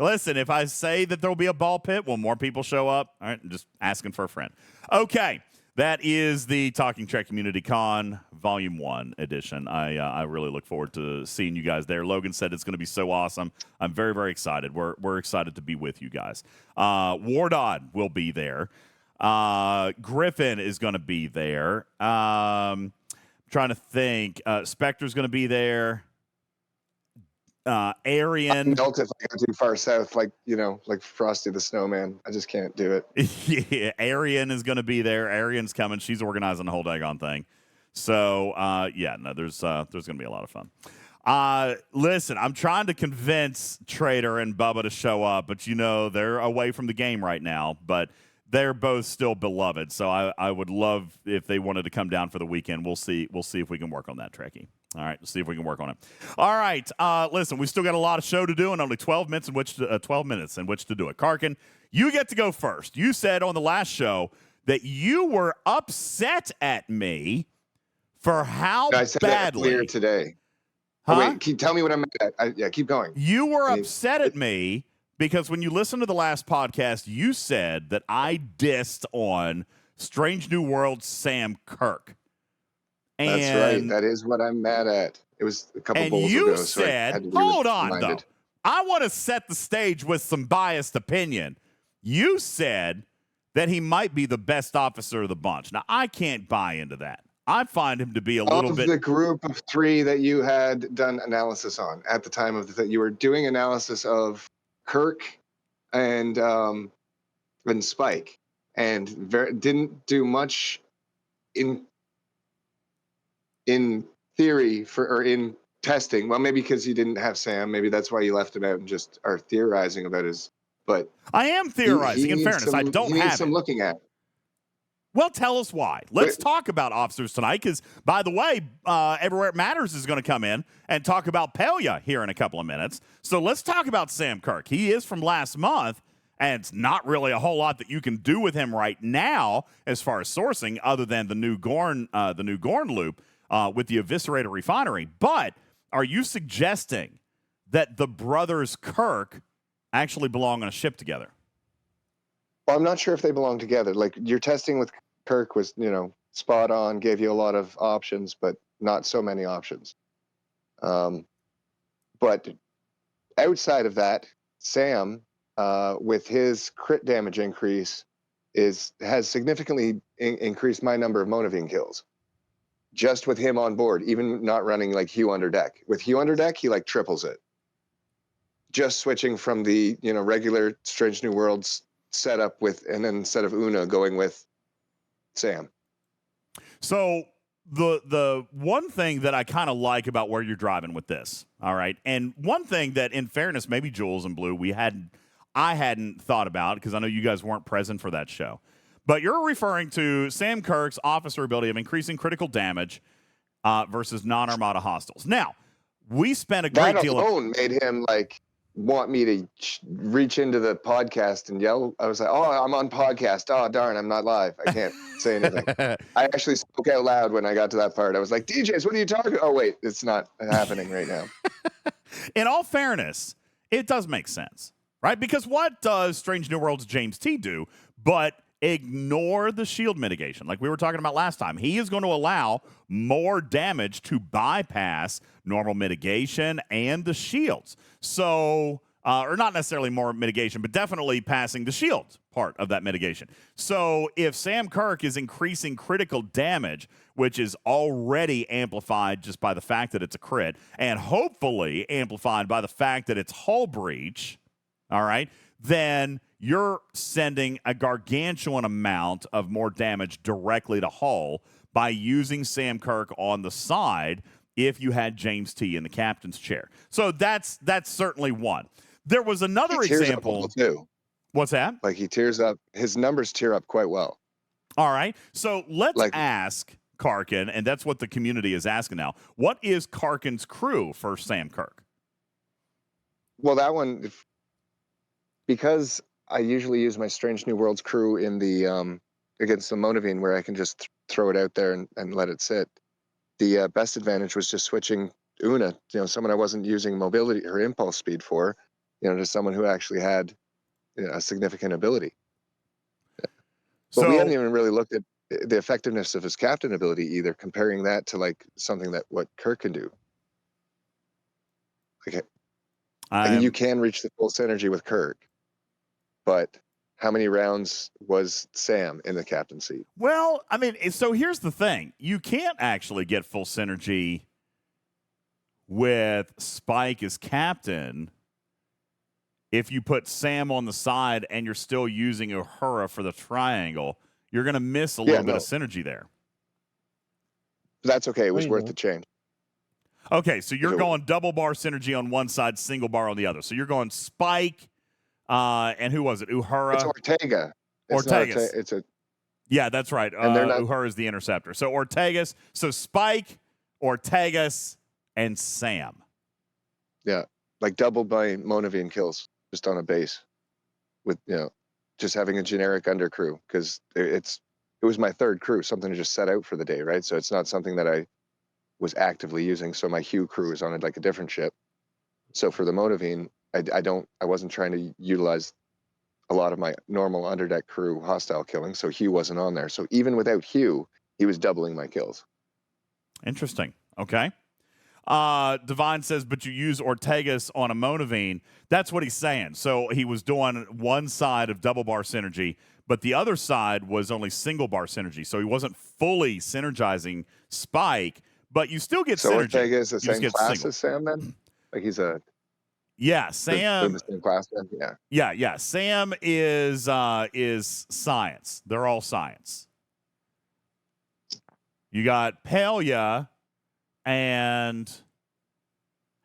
Listen, if I say that there'll be a ball pit, will more people show up? All right, I'm just asking for a friend. Okay, that is the Talking Trek Community Con Volume 1 edition. I really look forward to seeing you guys there. Logan said it's going to be so awesome. I'm very, very excited. We're excited to be with you guys. Wardod will be there. Griffin is going to be there. I'm trying to think. Spectre's going to be there. Arian. Melt if I go too far south, like Frosty the Snowman. I just can't do it. Yeah, Arian is going to be there. Arian's coming. She's organizing the whole daggone thing. So, there's going to be a lot of fun. Listen, I'm trying to convince Trader and Bubba to show up, but they're away from the game right now. But they're both still beloved, so I would love if they wanted to come down for the weekend. We'll see if we can work on that, Trekkie. All right, we'll see if we can work on it. All right, listen, we still got a lot of show to do and only 12 minutes in which to do it. Karkun, you get to go first. You said on the last show that you were upset at me for how I said badly that earlier today. Huh? Oh, wait, tell me what I'm at. Keep going. You were upset at me because when you listened to the last podcast, you said that I dissed on Strange New World's Sam Kirk. That's right. That is what I'm mad at. It was a couple bowls ago. And you said, hold on, though. I want to set the stage with some biased opinion. You said that he might be the best officer of the bunch. Now, I can't buy into that. I find him to be a little bit. Of the group of 3 that you had done analysis on at the time of the thing, you were doing analysis of Kirk and Spike, and didn't do much in theory or in testing. Well, maybe because you didn't have Sam, maybe that's why you left him out and just are theorizing about his. But I am theorizing. In fairness, I don't have some looking at. Well, tell us why. Let's talk about officers tonight because, by the way, Everywhere It Matters is going to come in and talk about Pelia here in a couple of minutes. So let's talk about Sam Kirk. He is from last month, and it's not really a whole lot that you can do with him right now as far as sourcing other than the new Gorn loop with the Eviscerator refinery. But are you suggesting that the brothers Kirk actually belong on a ship together? Well, I'm not sure if they belong together. Like your testing with Kirk was, spot on, gave you a lot of options, but not so many options. But outside of that, Sam, with his crit damage increase, has significantly increased my number of Monavine kills. Just with him on board, even not running like Hugh under deck. With Hugh under deck, he like triples it. Just switching from the regular Strange New Worlds setup and then instead of Una going with Sam. So the one thing that I kind of like about where you're driving with this, all right, and one thing that, in fairness, maybe Jules and Blue, I hadn't thought about because I know you guys weren't present for that show, but you're referring to Sam Kirk's officer ability of increasing critical damage versus non-Armada hostiles. Now, we spent a great That deal of alone made him like want me to reach into the podcast and yell. I was like, "Oh, I'm on podcast. Oh, darn, I'm not live. I can't say anything." I actually spoke out loud when I got to that part. I was like, "DJs, what are you talking?" Oh, wait, it's not happening right now. In all fairness, it does make sense, right? Because what does Strange New Worlds James T do but ignore the shield mitigation? Like we were talking about last time, he is going to allow more damage to bypass normal mitigation and the shields. So, or not necessarily more mitigation, but definitely passing the shield part of that mitigation. So if Sam Kirk is increasing critical damage, which is already amplified just by the fact that it's a crit, and hopefully amplified by the fact that it's hull breach, all right, then you're sending a gargantuan amount of more damage directly to hull by using Sam Kirk on the side if you had James T in the captain's chair. So that's certainly one. There was another example too. What's that? Like he tears up. His numbers tear up quite well. All right. So let's ask Karkun, and that's what the community is asking now. What is Karkun's crew for Sam Kirk? Well, that one, because I usually use my Strange New Worlds crew in the against the Monavine, where I can just throw it out there and let it sit. The best advantage was just switching Una, someone I wasn't using mobility or impulse speed for, to someone who actually had a significant ability. But we haven't even really looked at the effectiveness of his captain ability either, comparing that to like something that what Kirk can do. Okay, you can reach the full synergy with Kirk, but how many rounds was Sam in the captain seat? Well, I mean, so here's the thing. You can't actually get full synergy with Spike as captain if you put Sam on the side and you're still using Uhura for the triangle. You're going to miss a little bit of synergy there. That's okay. It was worth the change. Okay, so you're going double bar synergy on one side, single bar on the other. So you're going Spike, and who was it? Uhura? It's Ortega. Ortegas. Yeah, that's right. Uhura is the interceptor. So Ortegas. So Spike, Ortegas, and Sam. Yeah, like double by Monavine kills just on a base with, just having a generic undercrew, because it was my third crew, something to just set out for the day, right? So it's not something that I was actively using. So my Hugh crew is on like a different ship. So for the Monavine, I wasn't trying to utilize a lot of my normal underdeck crew hostile killing. So Hugh wasn't on there. So even without Hugh, he was doubling my kills. Interesting. Okay. Divine says, but you use Ortegas on a Monavine. That's what he's saying. So he was doing one side of double bar synergy, but the other side was only single bar synergy. So he wasn't fully synergizing Spike, but you still get synergy. So Ortega is the same class as Sam then? Like he's a... Yeah, Sam. The same class then? Yeah. Sam is science. They're all science. You got Pelia and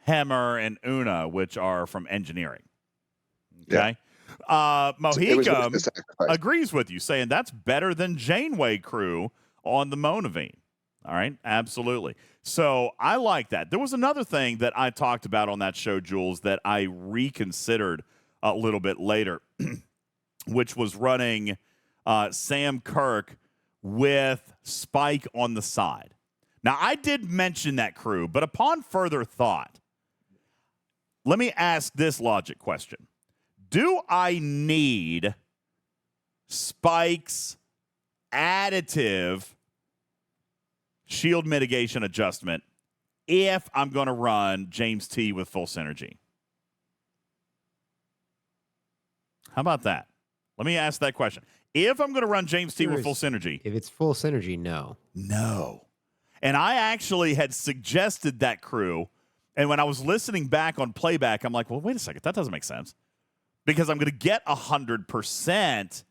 Hammer and Una, which are from engineering. Okay. Yeah. Mohica agrees with you, saying that's better than Janeway crew on the Monavine. All right. Absolutely. So I like that. There was another thing that I talked about on that show, Jules, that I reconsidered a little bit later, which was running Sam Kirk with Spike on the side. Now, I did mention that crew, but upon further thought, let me ask this logic question. Do I need Spike's additive shield mitigation adjustment if I'm going to run James T with full synergy? How about that? Let me ask that question. If I'm going to run James T with full synergy. If it's full synergy, no. No. And I actually had suggested that crew. And when I was listening back on playback, I'm like, well, wait a second. That doesn't make sense. Because I'm going to get 100%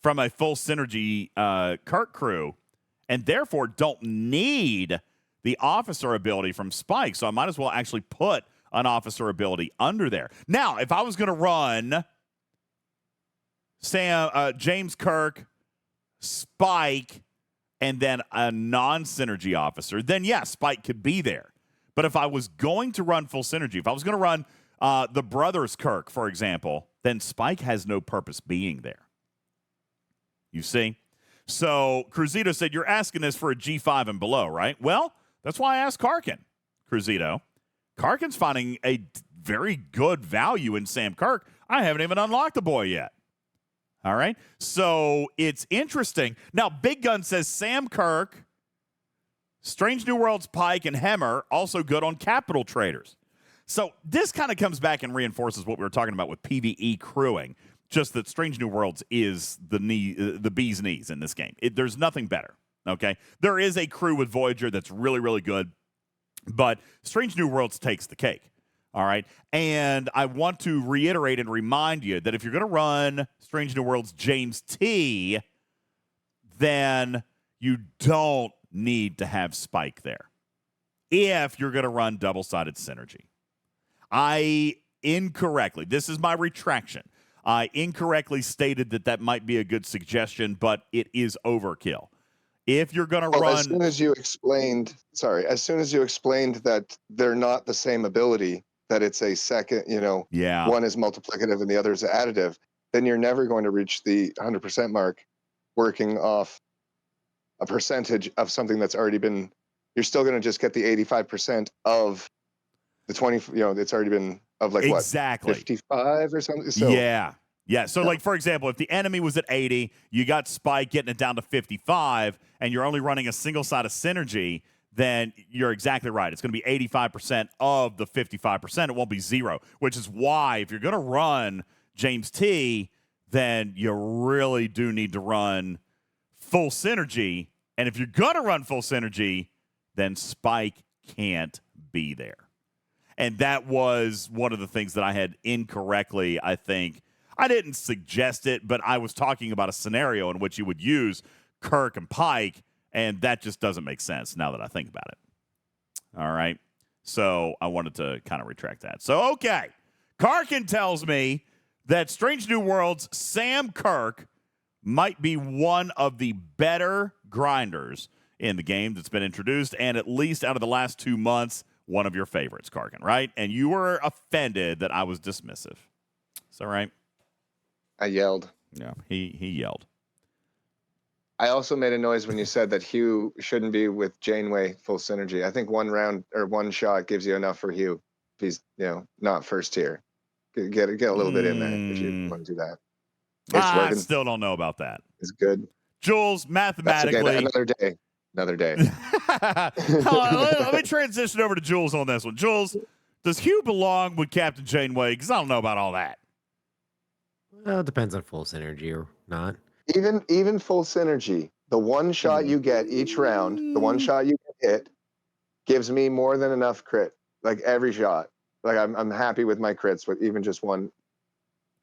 from a full synergy Kirk crew, and therefore don't need the officer ability from Spike. So I might as well actually put an officer ability under there. Now, if I was going to run James Kirk, Spike, and then a non-synergy officer, then yeah, Spike could be there. But if I was going to run full synergy, if I was going to run the Brothers Kirk, for example, then Spike has no purpose being there. You see? So Cruzito said, you're asking this for a G5 and below, right? Well, that's why I asked Karkun, Cruzito. Karkun's finding a very good value in Sam Kirk. I haven't even unlocked the boy yet. All right? So it's interesting. Now, Big Gun says Sam Kirk, Strange New Worlds Pike, and Hemmer also good on capital traders. So this kind of comes back and reinforces what we were talking about with PvE crewing, just that Strange New Worlds is the bee's knees in this game. There's nothing better, okay? There is a crew with Voyager that's really, really good, but Strange New Worlds takes the cake, all right? And I want to reiterate and remind you that if you're going to run Strange New Worlds James T, then you don't need to have Spike there if you're going to run double-sided synergy. I incorrectly, this is my retraction, I incorrectly stated that might be a good suggestion, but it is overkill. If you're going to run... As soon as you explained that they're not the same ability, that it's a second, one is multiplicative and the other is additive, then you're never going to reach the 100% mark working off a percentage of something that's already been... You're still going to just get the 85% of the 20, it's already been of exactly 55 or something. So, yeah. So, like, for example, if the enemy was at 80, you got Spike getting it down to 55, and you're only running a single side of synergy, then you're exactly right. It's going to be 85% of the 55%. It won't be 0, which is why if you're going to run James T, then you really do need to run full synergy. And if you're going to run full synergy, then Spike can't be there. And that was one of the things that I had incorrectly, I think. I didn't suggest it, but I was talking about a scenario in which you would use Kirk and Pike, and that just doesn't make sense now that I think about it. All right? So I wanted to kind of retract that. So, okay. Karkun tells me that Strange New Worlds' Sam Kirk might be one of the better grinders in the game that's been introduced, and at least out of the last 2 months, one of your favorites, Karkun, right? And you were offended that I was dismissive. Is that right? I yelled. Yeah, he yelled. I also made a noise when you said that Hugh shouldn't be with Janeway full synergy. I think one round or one shot gives you enough for Hugh if he's, not first tier. Get a little bit in there if you want to do that. I still don't know about that. It's good. Jules, mathematically. Okay. Another day. Let me transition over to Jules on this one. Jules, does Hugh belong with Captain Janeway? Because I don't know about all that. Well, it depends on full synergy or not. Even full synergy, the one shot you get each round, the one shot you hit, gives me more than enough crit. Like every shot. Like I'm happy with my crits with even just one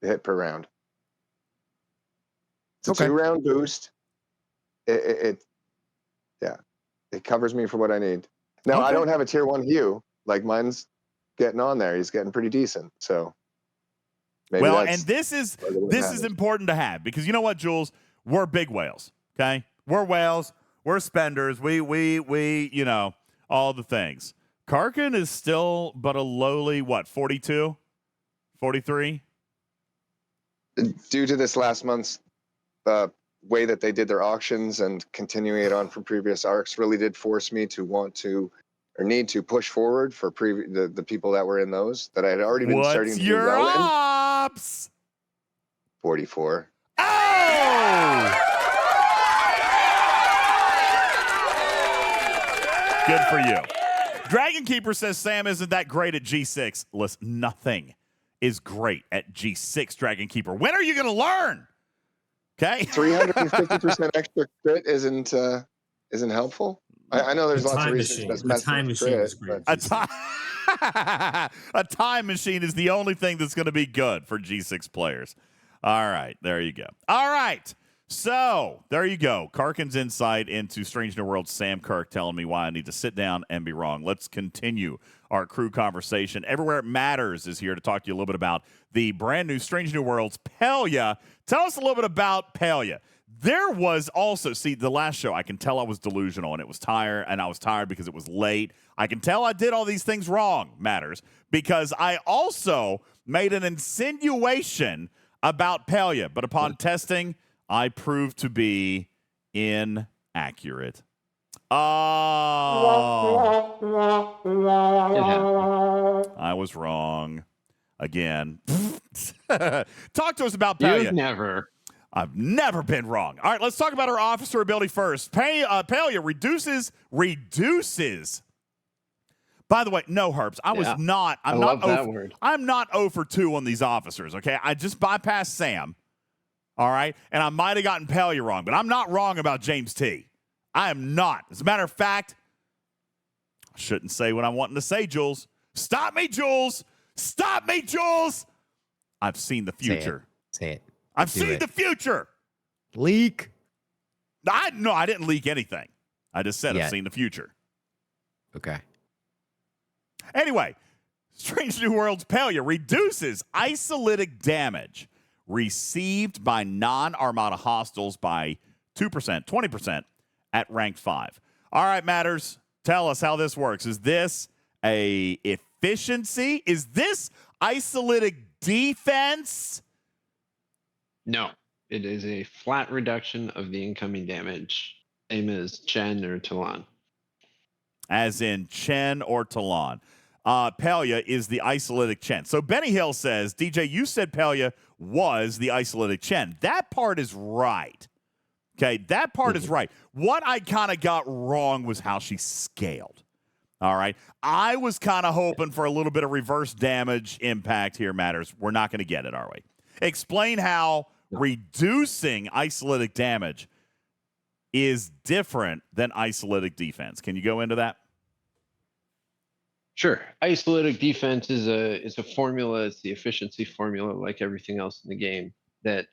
hit per round. It's a 2-round boost. It covers me for what I need. Now, I don't have a tier 1 Hugh. Like mine's getting on there. He's getting pretty decent. So maybe and this is important to have because you know what, Jules? We're big whales, okay? We're whales. We're spenders. We all the things. Karkun is still but a lowly, 42? 43? Due to this last month's way that they did their auctions and continuing it on from previous arcs really did force me to want to or need to push forward for the people that were in those that I had already been starting to do well in. Ops? 44. Oh! Good for you. Dragon Keeper says Sam isn't that great at G6. Listen, nothing is great at G6, Dragon Keeper. When are you going to learn? Okay. 350% extra crit isn't helpful. I know there's lots of reasons. The time machine is great. A time machine is the only thing that's going to be good for G6 players. All right. There you go. All right. So there you go. Karkun's insight into Strange New Worlds, Sam Kirk telling me why I need to sit down and be wrong. Let's continue our crew conversation. Everywhere It Matters is here to talk to you a little bit about the brand new Strange New Worlds, Pelia. Tell us a little bit about Pelia. There was also, the last show, I can tell I was delusional and it was tired, and I was tired because it was late. I can tell I did all these things wrong, Matters, because I also made an insinuation about Pelia, but upon testing, I proved to be inaccurate. Oh. I was wrong. Again. Talk to us about Pelia. I've never been wrong. All right, let's talk about her officer ability first. Pelia reduces. By the way, no, Herbs. I'm not that word. I'm not 0 for 2 on these officers, okay? I just bypassed Sam, all right? And I might have gotten Pelia wrong, but I'm not wrong about James T. I am not. As a matter of fact, I shouldn't say what I'm wanting to say, Jules. Stop me, Jules! Stop me, Jules! I've seen the future. Say it. I've seen the future. Leak. No, I didn't leak anything. I just said I've seen the future. Okay. Anyway, Strange New Worlds Pelia reduces isolytic damage received by non-Armada hostiles by 2%, 20% at rank 5. All right, Matters, tell us how this works. Is this a efficiency? Is this isolytic defense? No, it is a flat reduction of the incoming damage, same as Chen or Talon. As in Chen or Talon. Pelia is the isolytic Chen. So Benny Hill says, DJ, you said Pelia was the isolytic Chen. That part is right. Okay, that part is right. What I kind of got wrong was how she scaled. All right. I was kind of hoping for a little bit of reverse damage impact here, Matters. We're not going to get it, are we? Explain how reducing isolytic damage is different than isolytic defense. Can you go into that? Sure. Isolytic defense is a formula. It's the efficiency formula, like everything else in the game. That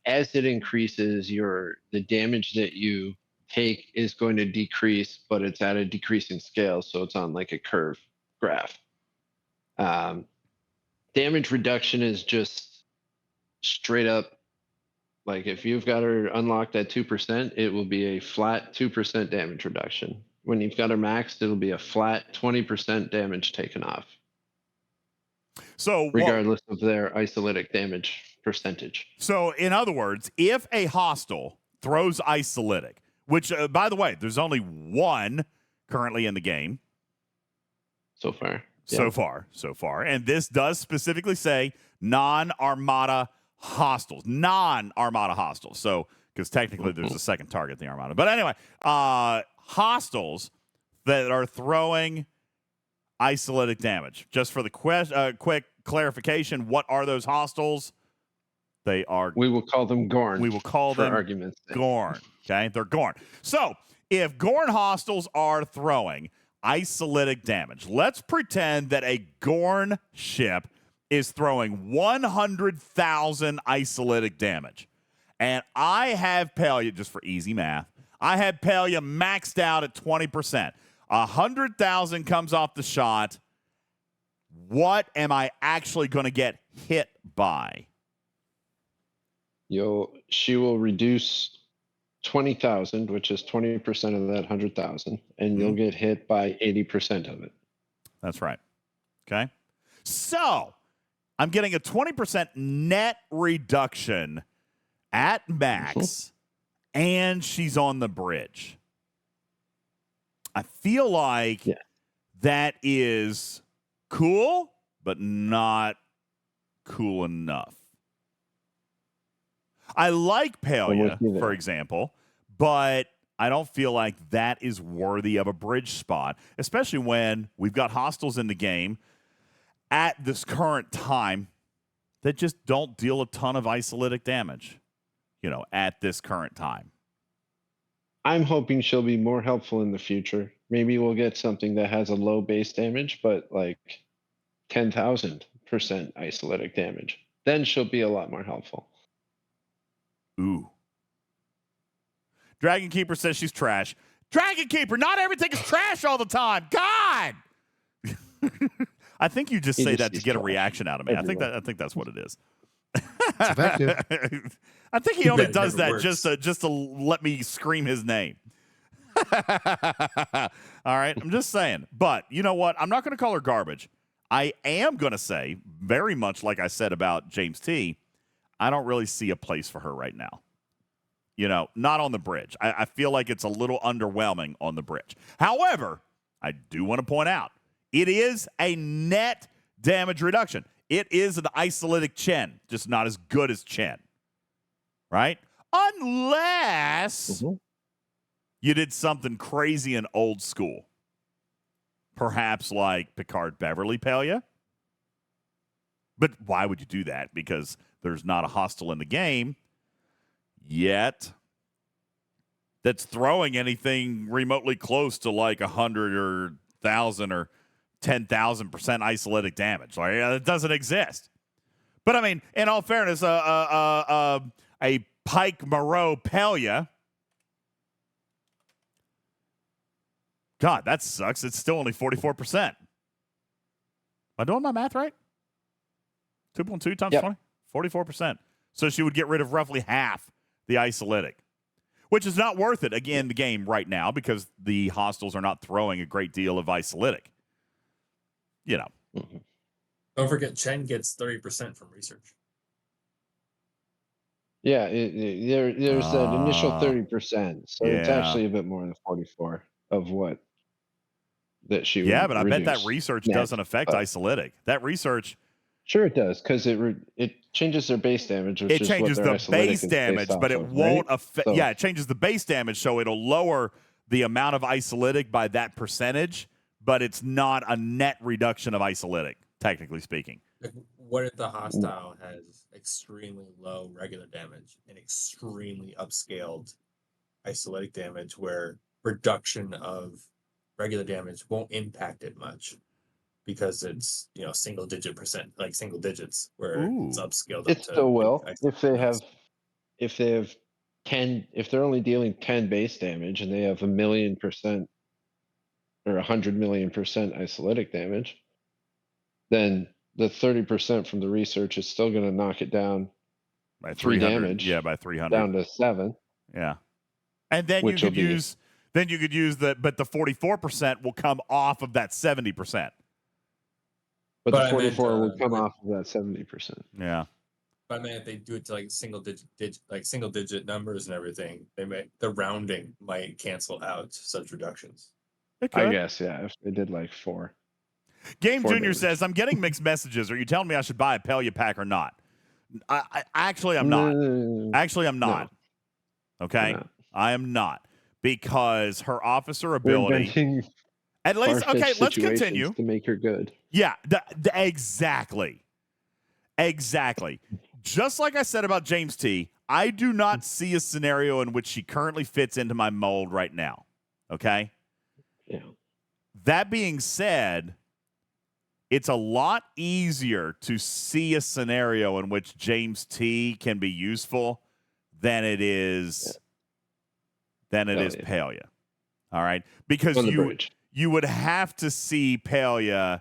as it increases, the damage that you take is going to decrease, but it's at a decreasing scale, so it's on like a curve graph. Damage reduction is just straight up, like if you've got her unlocked at 2%, it will be a flat 2% damage reduction. When you've got her maxed, it'll be a flat 20% damage taken off. So regardless of their isolytic damage percentage. So in other words, if a hostile throws isolytic, which by the way, there's only one currently in the game. So far. So far. And this does specifically say non-Armada hostiles. Non-Armada hostiles. So, because technically there's a second target, the Armada. But anyway, hostiles that are throwing isolytic damage. Just for the quick clarification, what are those hostiles? They are... We will call them Gorn. We will call them arguments. Gorn. Okay? They're Gorn. So, if Gorn hostiles are throwing isolytic damage, let's pretend that a Gorn ship is throwing 100,000 isolytic damage. And I have Pelia, just for easy math, I have Pelia maxed out at 20%. 100,000 comes off the shot. What am I actually going to get hit by? She will reduce 20,000, which is 20% of that 100,000, and you'll get hit by 80% of it. That's right. Okay. So I'm getting a 20% net reduction at max, and she's on the bridge. I feel like that is cool, but not cool enough. I like Pelia, for example, but I don't feel like that is worthy of a bridge spot, especially when we've got hostiles in the game at this current time that just don't deal a ton of isolytic damage, at this current time. I'm hoping she'll be more helpful in the future. Maybe we'll get something that has a low base damage, but like 10,000% isolytic damage. Then she'll be a lot more helpful. Ooh. Dragon Keeper says she's trash. Dragon Keeper, not everything is trash all the time. God! I think you just say that to get a reaction out of me. I think that's what it is. It's effective. I think he only That does never that just to let me scream his name. All right, I'm just saying. But you know what? I'm not going to call her garbage. I am going to say, very much like I said about James T, I don't really see a place for her right now. You know, not on the bridge. I feel like it's a little underwhelming on the bridge. However, I do want to point out, it is a net damage reduction. It is an isolytic Chen, just not as good as Chen. Right? Unless you did something crazy and old school. Perhaps like Picard Beverly Pelia. But why would you do that? Because there's not a hostile in the game yet that's throwing anything remotely close to like 100 or 1,000 or 10,000% isolytic damage. Like, it doesn't exist. But I mean, in all fairness, a Pike Moreau Pelia. God, that sucks. It's still only 44%. Am I doing my math right? 2.2 times 20? 44%. So she would get rid of roughly half the isolytic, which is not worth it, again, the game right now because the hostiles are not throwing a great deal of isolytic. You know. Mm-hmm. Don't forget, Chen gets 30% from research. Yeah, there's that initial 30%. So it's actually a bit more than 44 of what that she would Yeah, but I bet that reduce research net, doesn't affect isolytic. That research... Sure it does, because it changes their base damage, which it is changes what their the base damage, but it won't affect... So, yeah, it changes the base damage, so it'll lower the amount of isolytic by that percentage, but it's not a net reduction of isolytic, technically speaking. What if the hostile has extremely low regular damage and extremely upscaled isolytic damage where reduction of regular damage won't impact it much because it's, you know, single digit percent, like single digits where it's upscaled. It still will if they have 10, if they're only dealing 10 base damage and they have 1,000,000% or 100,000,000% isolytic damage, then the 30% from the research is still going to knock it down by 3 300. damage. Yeah, by 300 down to 7. Yeah, and then you could use the, but the 44% will come off of that 70%. But the 44 will come off of that 70%. Yeah. But I mean, if they do it to like single digit numbers and everything, the rounding might cancel out such reductions. I guess, yeah, if they did like 4. Game 4 Junior damage. says, I'm getting mixed messages. Are you telling me I should buy a Pelia pack or not? Actually, I'm not. Actually, I'm not. Okay? I am not. Because her officer ability... At least, okay, let's continue. To make her good. Yeah, exactly. Exactly. Just like I said about James T, I do not see a scenario in which she currently fits into my mold right now. Okay? Yeah. That being said, it's a lot easier to see a scenario in which James T can be useful than it is Pelia. All right? Because you would have to see Pelia,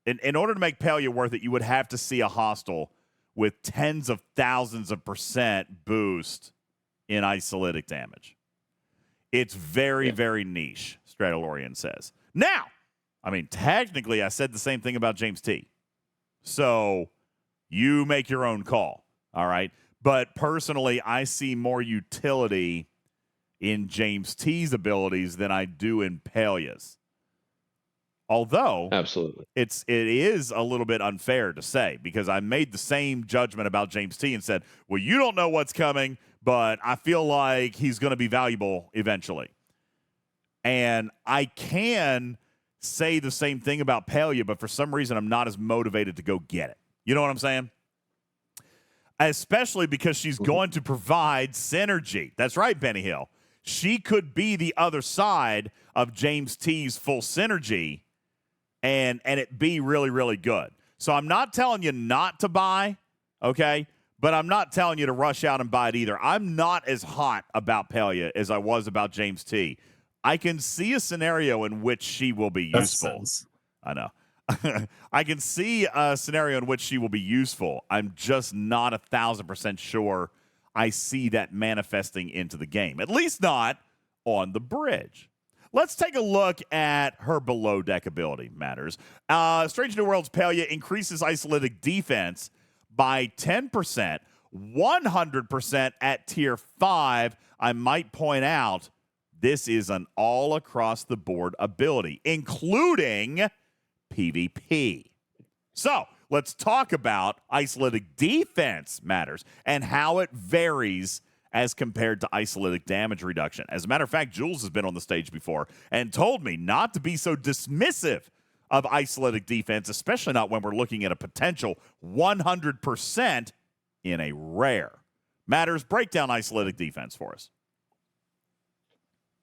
in order to make Pelia worth it, you would have to see a hostile with tens of thousands of % boost in isolytic damage. It's very, very niche, Stratolorian says. Now, I mean, technically, I said the same thing about James T. So you make your own call, all right? But personally, I see more utility in James T's abilities than I do in Pelia's. Although, absolutely, it is a little bit unfair to say because I made the same judgment about James T and said, well, you don't know what's coming, but I feel like he's going to be valuable eventually. And I can say the same thing about Pelia, but for some reason, I'm not as motivated to go get it. You know what I'm saying? Especially because she's going to provide synergy. That's right, Benny Hill. She could be the other side of James T's full synergy and it be really, really good. So I'm not telling you not to buy, okay? But I'm not telling you to rush out and buy it either. I'm not as hot about Pelia as I was about James T. I can see a scenario in which she will be useful. I know. I can see a scenario in which she will be useful. I'm just not 1,000% sure I see that manifesting into the game, at least not on the bridge. Let's take a look at her below deck ability matters. Strange New Worlds Pelia increases isolated defense by 10%, 100% at tier 5. I might point out this is an all across the board ability, including PvP. So let's talk about isolated defense matters and how it varies as compared to isolated damage reduction. As a matter of fact, Jules has been on the stage before and told me not to be so dismissive of isolated defense, especially not when we're looking at a potential 100% in a rare. Matters, break down isolated defense for us.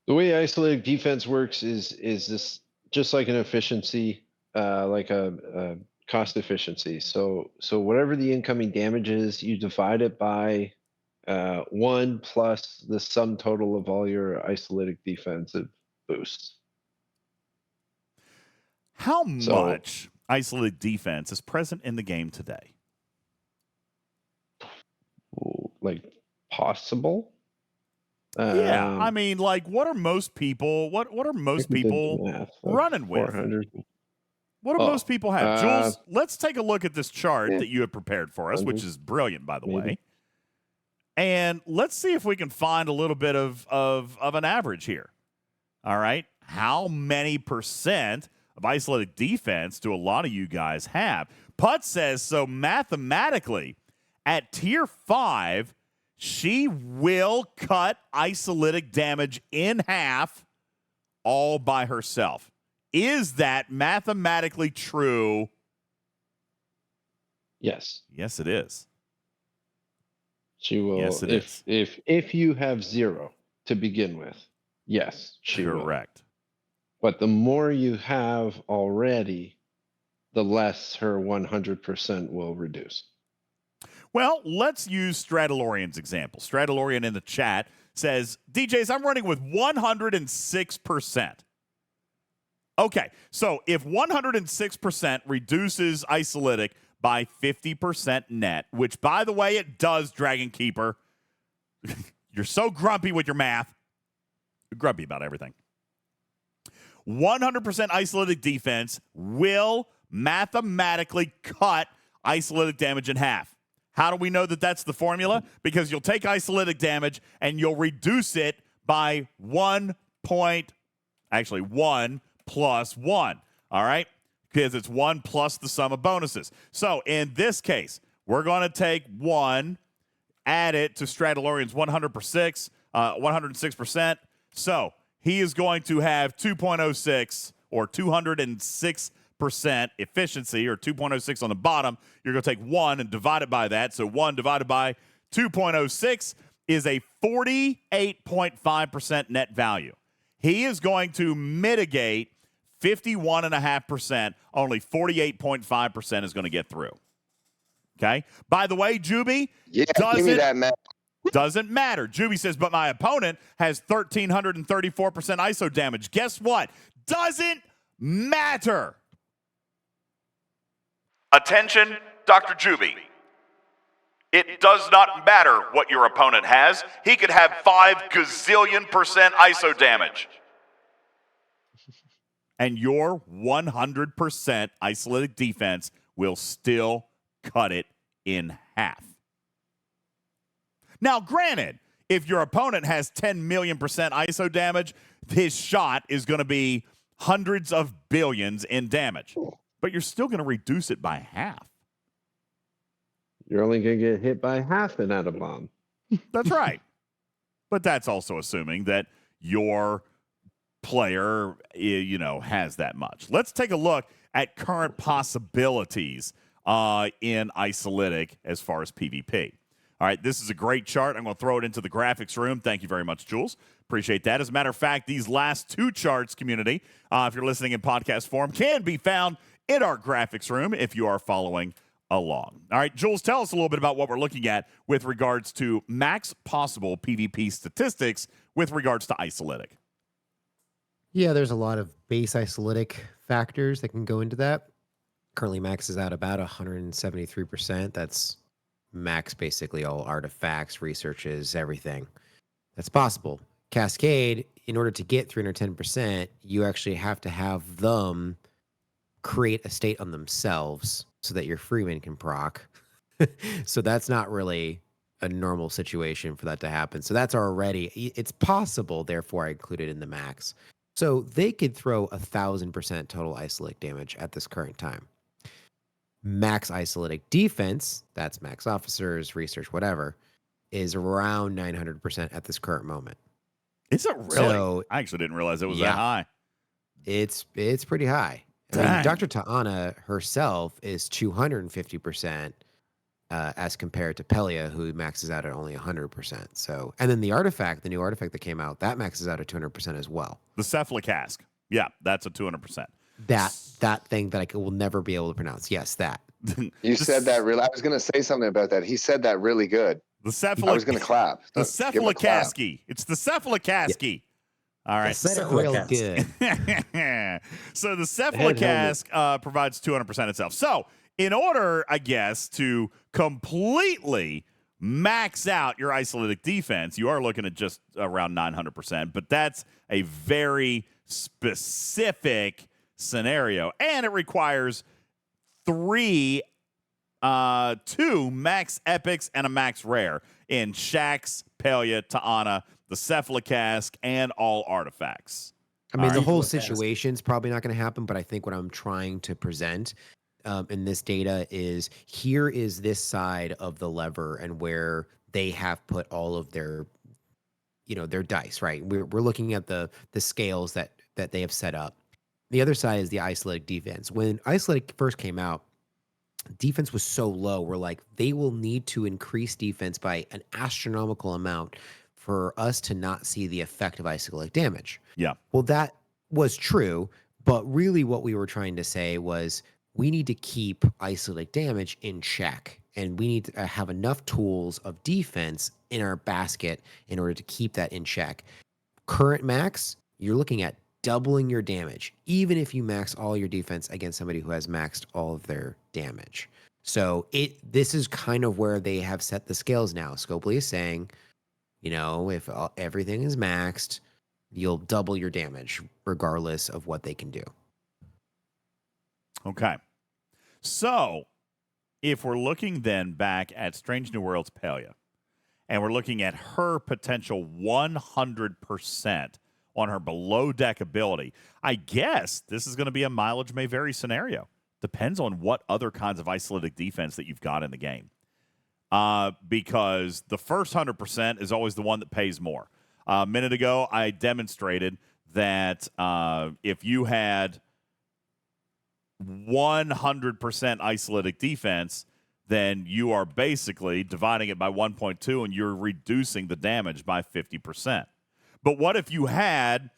The way isolated defense works is this just like an efficiency, like a cost efficiency. So whatever the incoming damage is, you divide it by 1 plus the sum total of all your isolated defensive boosts. How much isolated defense is present in the game today? Like possible? Yeah, I mean, like, what are most people? What are most people running with? 400. What do most people have? Jules, let's take a look at this chart that you have prepared for us, which is brilliant, by the way. And let's see if we can find a little bit of an average here. All right, how many percent of isolated defense do a lot of you guys have? Putt says so. Mathematically, at tier 5. She will cut isolated damage in half all by herself. Is that mathematically true? Yes. Yes, it is. She will. Yes, it is. If you have 0 to begin with, yes, she will. Correct. But the more you have already, the less her 100% will reduce. Well, let's use Stradalorian's example. Stradalorian in the chat says, DJs, I'm running with 106%. Okay, so if 106% reduces isolatic by 50% net, which, by the way, it does, Dragon Keeper. You're so grumpy with your math. You're grumpy about everything. 100% isolated defense will mathematically cut isolated damage in half. How do we know that that's the formula? Because you'll take isolated damage and you'll reduce it by 1 plus 1. All right? Because it's 1 plus the sum of bonuses. So in this case, we're going to take 1, add it to Stradalorian's 106%. So he is going to have 2.06 or 206% efficiency, or 2.06 on the bottom. You're going to take 1 and divide it by that. So 1 divided by 2.06 is a 48.5% net value. He is going to mitigate 51.5%. Only 48.5% is going to get through. Okay? By the way, Juby, give me that math. Doesn't matter. Juby says, but my opponent has 1,334% ISO damage. Guess what? Doesn't matter. Attention, Dr. Juby. It does not matter what your opponent has. He could have 5 gazillion % ISO damage. And your 100% isolated defense will still cut it in half. Now, granted, if your opponent has 10 million % ISO damage, his shot is going to be hundreds of billions in damage. But you're still going to reduce it by half. You're only going to get hit by half an atom bomb. That's right. But that's also assuming that your player, has that much. Let's take a look at current possibilities in Isolytic as far as PvP. All right, this is a great chart. I'm going to throw it into the graphics room. Thank you very much, Jules. Appreciate that. As a matter of fact, these last 2 charts, community, if you're listening in podcast form, can be found in our graphics room if you are following along. All right, Jules, tell us a little bit about what we're looking at with regards to max possible PvP statistics with regards to Isolytic. Yeah, there's a lot of base isolytic factors that can go into that. currently maxes out about 173%. That's max basically all artifacts, researches, everything. That's possible. Cascade, in order to get 310%, you actually have to have them create a state on themselves so that your Freeman can proc. So that's not really a normal situation for that to happen. So that's already, it's possible, therefore I include it in the max. So they could throw 1,000% total isolic damage at this current time. Max isolitic defense, that's max officers, research, whatever, is around 900% at this current moment. Is it really? So, I actually didn't realize it was that high. It's pretty high. Dang. I mean, Dr. Ta'ana herself is 250% as compared to Pelia, who maxes out at only 100%. So, and then the artifact, the new artifact that came out, that maxes out at 200% as well. The Cephalocask. Yeah, that's a 200%. That thing that I will never be able to pronounce. Yes, that. You said that really. I was going to say something about that. He said that really good. I was going to clap. The So give him a clap. Cephalocaski. It's the Cephalocaski. All right. Said it real good. So the Cephalocask provides 200% itself. So in order, I guess, to completely max out your isolitic defense, you are looking at just around 900%, but that's a very specific scenario, and it requires two max epics and a max rare in Shax, Pelia, Ta'ana, the Cephalocask, and all artifacts. I mean, the whole situation's probably not going to happen, but I think what I'm trying to present in this data is here is this side of the lever and where they have put all of their, their dice, right? We're looking at the scales that they have set up. The other side is the isolitic defense. When isolitic first came out, defense was so low. We're like, they will need to increase defense by an astronomical amount for us to not see the effect of isolitic damage. Yeah. Well, that was true, but really what we were trying to say was we need to keep isolitic damage in check, and we need to have enough tools of defense in our basket in order to keep that in check. Current max, you're looking at doubling your damage, even if you max all your defense against somebody who has maxed all of their damage. So this is kind of where they have set the scales now. Scopely is saying, if everything is maxed, you'll double your damage regardless of what they can do. Okay. So if we're looking then back at Strange New Worlds Pelia, and we're looking at her potential 100% on her below deck ability, I guess this is going to be a mileage may vary scenario. Depends on what other kinds of isolitic defense that you've got in the game. Because the first 100% is always the one that pays more. A minute ago, I demonstrated that if you had 100% isolitic defense, then you are basically dividing it by 1.2 and you're reducing the damage by 50%. But what if you had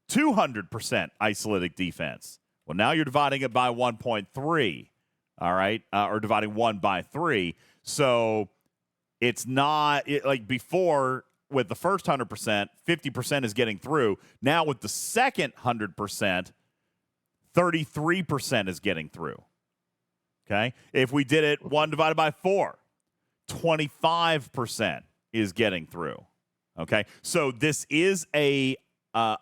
200% isolitic defense? Well, now you're dividing it by 1.3, all right, or dividing 1 by 3. So it's not like before with the first 100%, 50% is getting through. Now with the second 100%, 33% is getting through. Okay? If we did it 1 divided by 4, 25% is getting through. Okay? So this is an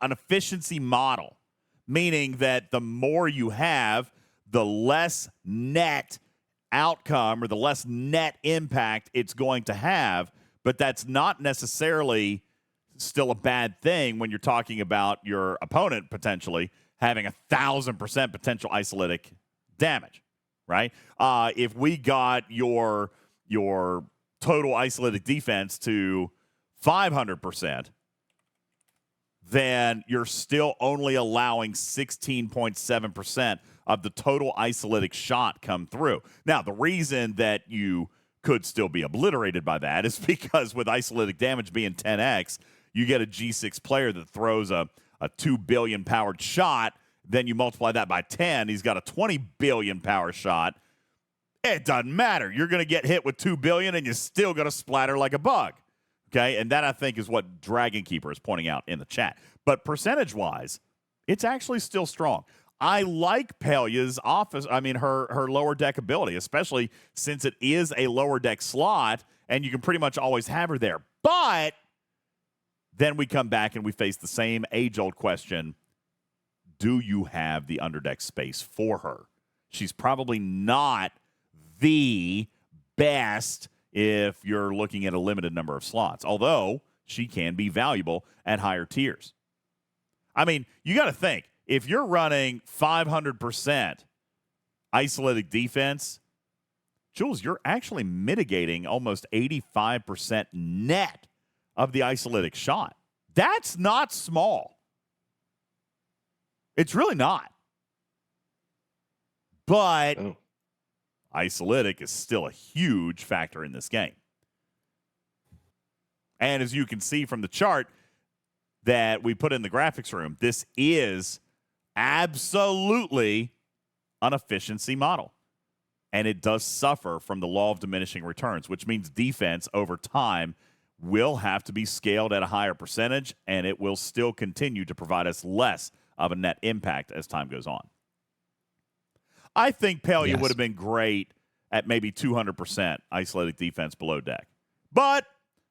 efficiency model, meaning that the more you have, the less net outcome or the less net impact it's going to have. But that's not necessarily still a bad thing when you're talking about your opponent potentially having 1,000% potential isolitic damage, right? If we got your total isolitic defense to 500%, then you're still only allowing 16.7% of the total isolitic shot come through. Now, the reason that you could still be obliterated by that is because with isolitic damage being 10x, you get a G6 player that throws a 2 billion powered shot, then you multiply that by 10, he's got a 20 billion power shot. It doesn't matter. You're going to get hit with 2 billion and you're still going to splatter like a bug. Okay, and that I think is what Dragon Keeper is pointing out in the chat. But percentage-wise, it's actually still strong. I like Pelia's her lower deck ability, especially since it is a lower deck slot, and you can pretty much always have her there. But then we come back and we face the same age-old question: do you have the underdeck space for her? She's probably not the best if you're looking at a limited number of slots, although she can be valuable at higher tiers. I mean, you got to think, if you're running 500% isolated defense, Jules, you're actually mitigating almost 85% net of the isolated shot. That's not small. It's really not. But isolatic is still a huge factor in this game. And as you can see from the chart that we put in the graphics room, this is absolutely an efficiency model. And it does suffer from the law of diminishing returns, which means defense over time will have to be scaled at a higher percentage, and it will still continue to provide us less of a net impact as time goes on. I think Pelia would have been great at maybe 200% isolated defense below deck. But,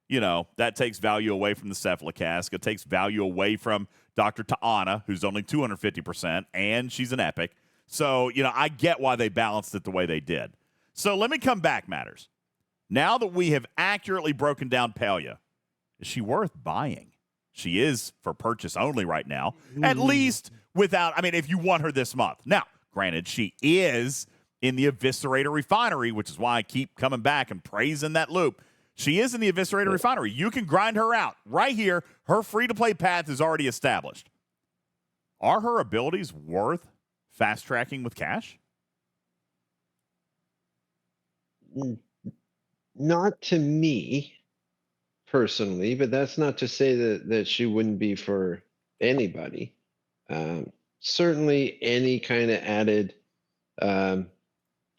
you know, that takes value away from the Cephalocask. It takes value away from Dr. Ta'ana, who's only 250%, and she's an epic. So, you know, I get why they balanced it the way they did. So let me come back, Matters. Now that we have accurately broken down Pelia, is she worth buying? She is for purchase only right now, at least without, I mean, if you want her this month. Now, granted, she is in the Eviscerator Refinery, which is why I keep coming back and praising that loop. She is in the Eviscerator Refinery. You can grind her out. Right here, her free-to-play path is already established. Are her abilities worth fast-tracking with cash? Not to me, personally, but that's not to say that she wouldn't be for anybody. Certainly any kind of added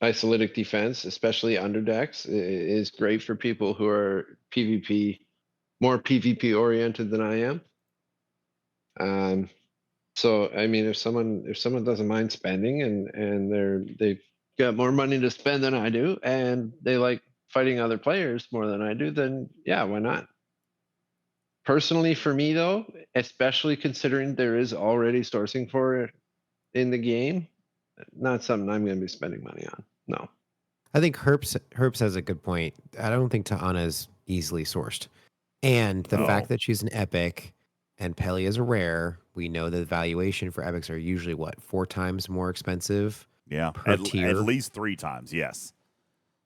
isolatic defense, especially underdecks, is great for people who are more PvP oriented than I am. So I mean, if someone doesn't mind spending and they've got more money to spend than I do, and they like fighting other players more than I do, then yeah, why not? Personally, for me though, especially considering there is already sourcing for it in the game, not something I'm going to be spending money on. No. I think Herps has a good point. I don't think Ta'ana is easily sourced. And the fact that she's an epic and Pelia is a rare, we know that the valuation for epics are usually, 4 times more expensive per tier? At least 3 times, yes.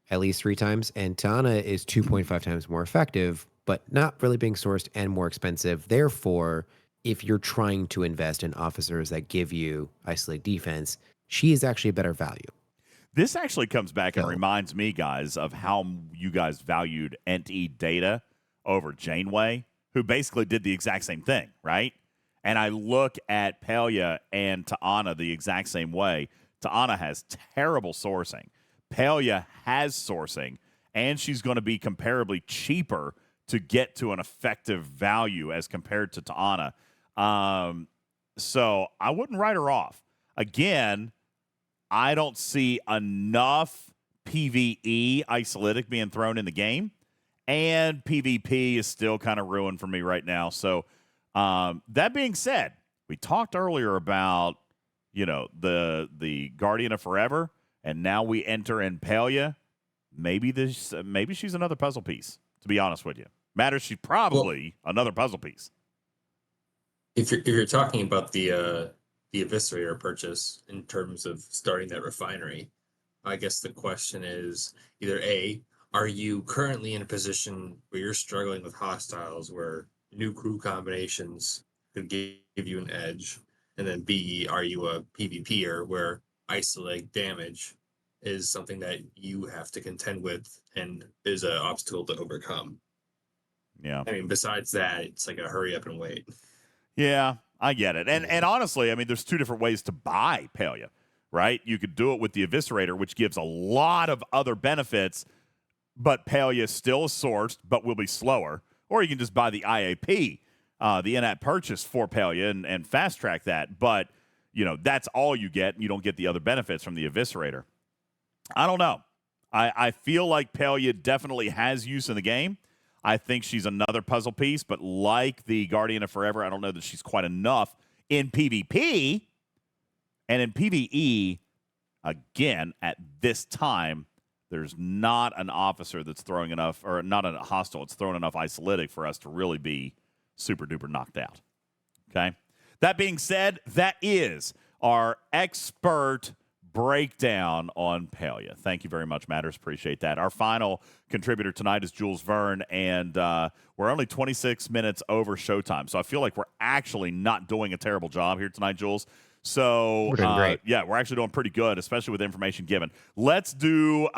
At least 3 times. And Ta'ana is 2.5 times more effective, but not really being sourced and more expensive. Therefore, if you're trying to invest in officers that give you isolated defense, she is actually a better value. This actually comes back and reminds me, guys, of how you guys valued Ent-E Data over Janeway, who basically did the exact same thing, right? And I look at Pelia and Ta'ana the exact same way. Ta'ana has terrible sourcing. Pelia has sourcing, and she's going to be comparably cheaper to get to an effective value as compared to Ta'ana. So I wouldn't write her off. Again, I don't see enough PvE isolatic being thrown in the game, and PvP is still kind of ruined for me right now. So that being said, we talked earlier about, you know, the Guardian of Forever, and now we enter in Pelia. Maybe she's another puzzle piece, to be honest with you. Matters, she's probably another puzzle piece. If you're talking about the Eviscerator purchase in terms of starting that refinery, I guess the question is either A, are you currently in a position where you're struggling with hostiles where new crew combinations could give you an edge? And then B, are you a PvPer where isolated damage is something that you have to contend with and is an obstacle to overcome? Yeah. I mean, besides that, it's like a hurry up and wait. Yeah, I get it. And honestly, I mean, there's 2 different ways to buy Pelia, right? You could do it with the Eviscerator, which gives a lot of other benefits, but Pelia still is sourced, but will be slower. Or you can just buy the IAP, the in-app purchase for Pelia and fast track that. But, that's all you get, and you don't get the other benefits from the Eviscerator. I don't know. I feel like Pelia definitely has use in the game. I think she's another puzzle piece, but like the Guardian of Forever, I don't know that she's quite enough in PvP. And in PvE, again, at this time, there's not an officer that's throwing enough, or not a hostile, it's throwing enough isolytic for us to really be super duper knocked out. Okay? That being said, that is our expert breakdown on Pelia. Thank you very much, Matters. Appreciate that. Our final contributor tonight is Jules Verne, and we're only 26 minutes over showtime, so I feel like we're actually not doing a terrible job here tonight, Jules. So, we're doing great. Yeah, we're actually doing pretty good, especially with the information given. Let's do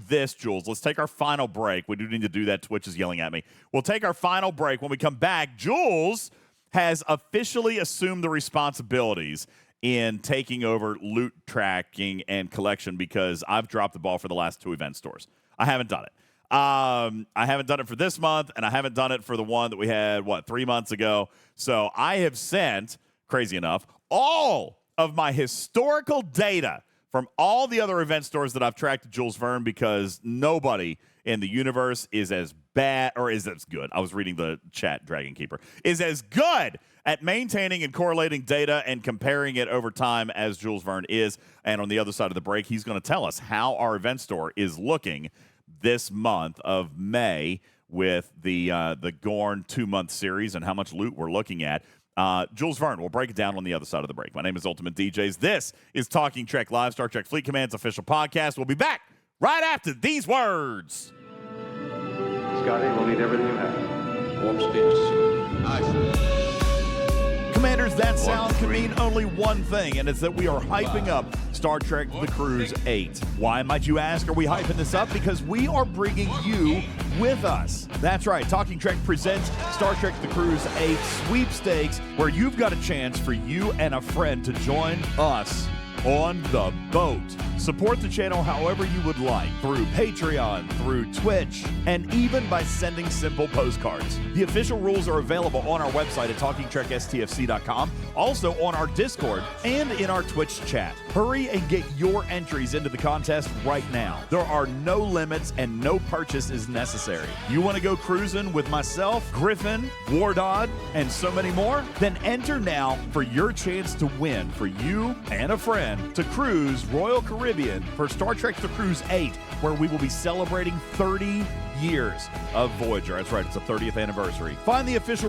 this, Jules. Let's take our final break. We do need to do that. Twitch is yelling at me. We'll take our final break. When we come back, Jules has officially assumed the responsibilities in taking over loot tracking and collection because I've dropped the ball for the last 2 event stores. I haven't done it. I haven't done it for this month, and I haven't done it for the one that we had, 3 months ago. So I have sent, crazy enough, all of my historical data from all the other event stores that I've tracked to Jules Verne because nobody in the universe is as bad or is as good. I was reading the chat, Dragon Keeper, is as good at maintaining and correlating data and comparing it over time as Jules Verne is. And on the other side of the break, he's going to tell us how our event store is looking this month of May with the Gorn 2-month series and how much loot we're looking at. Jules Verne will break it down on the other side of the break. My name is Ultimate DJs. This is Talking Trek Live, Star Trek Fleet Command's official podcast. We'll be back right after these words. Scotty, we'll need everything you have. Warp speed to aye, sir. Commanders, that sound can mean only one thing, and it's that we are hyping up Star Trek The Cruise 8. Why, might you ask, are we hyping this up? Because we are bringing you with us. That's right, Talking Trek presents Star Trek The Cruise 8 Sweepstakes, where you've got a chance for you and a friend to join us on the boat. Support the channel however you would like, through Patreon, through Twitch, and even by sending simple postcards. The official rules are available on our website at TalkingTrekSTFC.com, also on our Discord, and in our Twitch chat. Hurry and get your entries into the contest right now. There are no limits and no purchase is necessary. You want to go cruising with myself, Griffin, Wardod, and so many more? Then enter now for your chance to win for you and a friend to cruise Royal Caribbean for Star Trek The Cruise 8, where we will be celebrating 30 years of Voyager. That's right, it's the 30th anniversary. Find the official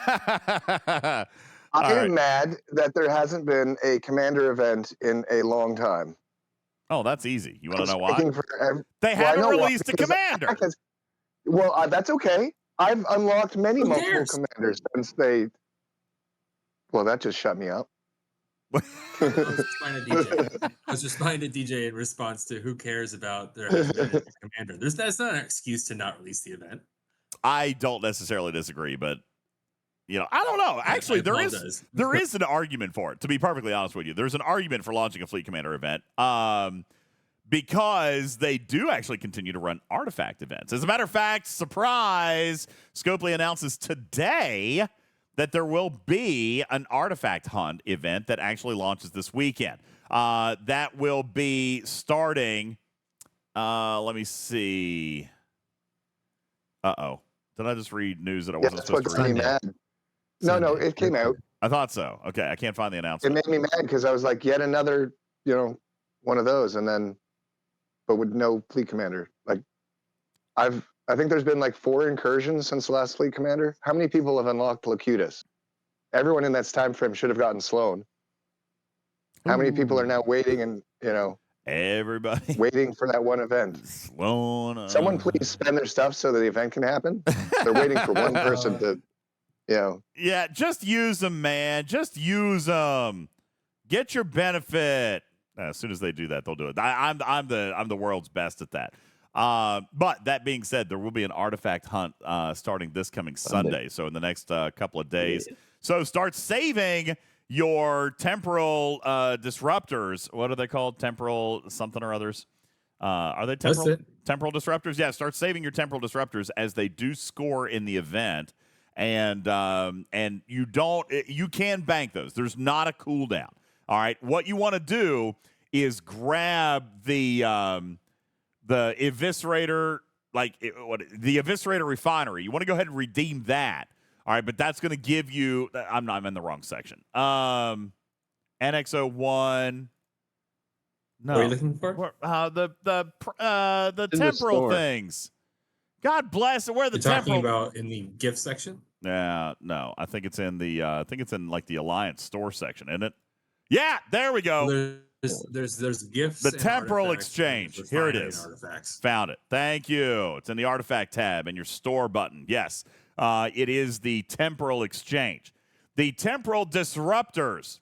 I right. am mad that there hasn't been a commander event in a long time. Oh, that's easy. You want to know why? They I haven't know why, released a because commander. That's okay. I've unlocked many Who multiple cares? commanders since they. Well, that just shut me up. I was responding to DJ in response to who cares about there hasn't been a commander. That's not an excuse to not release the event. I don't necessarily disagree, but I don't know. Actually, there is an argument for it. To be perfectly honest with you, there's an argument for launching a Fleet Commander event. Because they do actually continue to run artifact events. As a matter of fact, surprise, Scopely announces today that there will be an artifact hunt event that actually launches this weekend. That will be starting, let me see. Uh-oh. Did I just read news that I wasn't supposed to read? Mad. No, it came out. I thought so. Okay, I can't find the announcement. It made me mad because I was like, yet another, one of those, and then, but with no Fleet Commander. Like, I think there's been like 4 incursions since the last Fleet Commander. How many people have unlocked Locutus? Everyone in that time frame should have gotten Sloan. How many people are now waiting and, everybody waiting for that one event? Sloan. Someone please spend their stuff so that the event can happen. They're waiting for one person to, Yeah, just use them, man. Just use them. Get your benefit. As soon as they do that, they'll do it. I'm the world's best at that. But that being said, there will be an artifact hunt starting this coming Sunday. So in the next couple of days. Yeah. So start saving your temporal disruptors. What are they called? Temporal something or others? Are they temporal disruptors? Yeah, start saving your temporal disruptors as they do score in the event. And you can bank those. There's not a cooldown. All right. What you want to do is grab the eviscerator, the eviscerator refinery. You want to go ahead and redeem that. All right, but that's going to give you. I'm in the wrong section. NX01. No. What are you looking for? The temporal things. God bless it. Where the temporal? Talking about in the gift section? Yeah, no. I think it's in the like the Alliance store section, isn't it? Yeah, there we go. There's gifts. The temporal exchange. Here it is. Artifacts. Found it. Thank you. It's in the artifact tab and your store button. Yes, it is the temporal exchange. The temporal disruptors.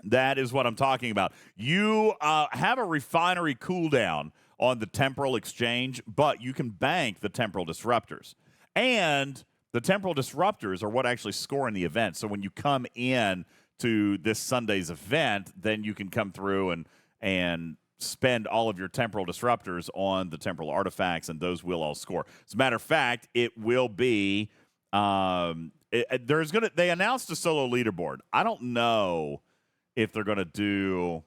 That is what I'm talking about. You have a refinery cooldown on the temporal exchange, but you can bank the temporal disruptors. And the temporal disruptors are what actually score in the event. So when you come in to this Sunday's event, then you can come through and spend all of your temporal disruptors on the temporal artifacts, and those will all score. As a matter of fact, it will be they announced a solo leaderboard. I don't know if they're going to do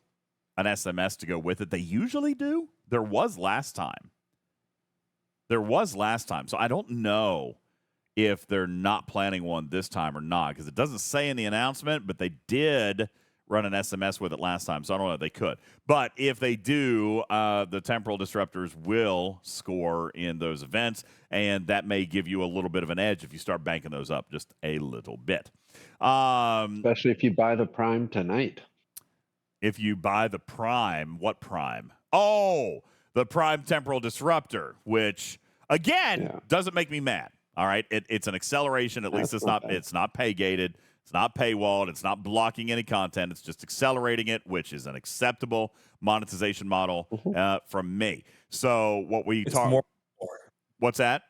an SMS to go with it. They usually do. There was last time. So I don't know if they're not planning one this time or not, because it doesn't say in the announcement, but they did run an SMS with it last time, so I don't know if they could. But if they do, the temporal disruptors will score in those events, and that may give you a little bit of an edge if you start banking those up just a little bit. Especially if you buy the Prime tonight. If you buy the Prime, what Prime? Oh, the Prime Temporal Disruptor, which, again, doesn't make me mad. All right, it's an acceleration. At least it's not pay gated. It's not paywalled. It's not blocking any content. It's just accelerating it, which is an acceptable monetization model from me. So what we talk. What's that?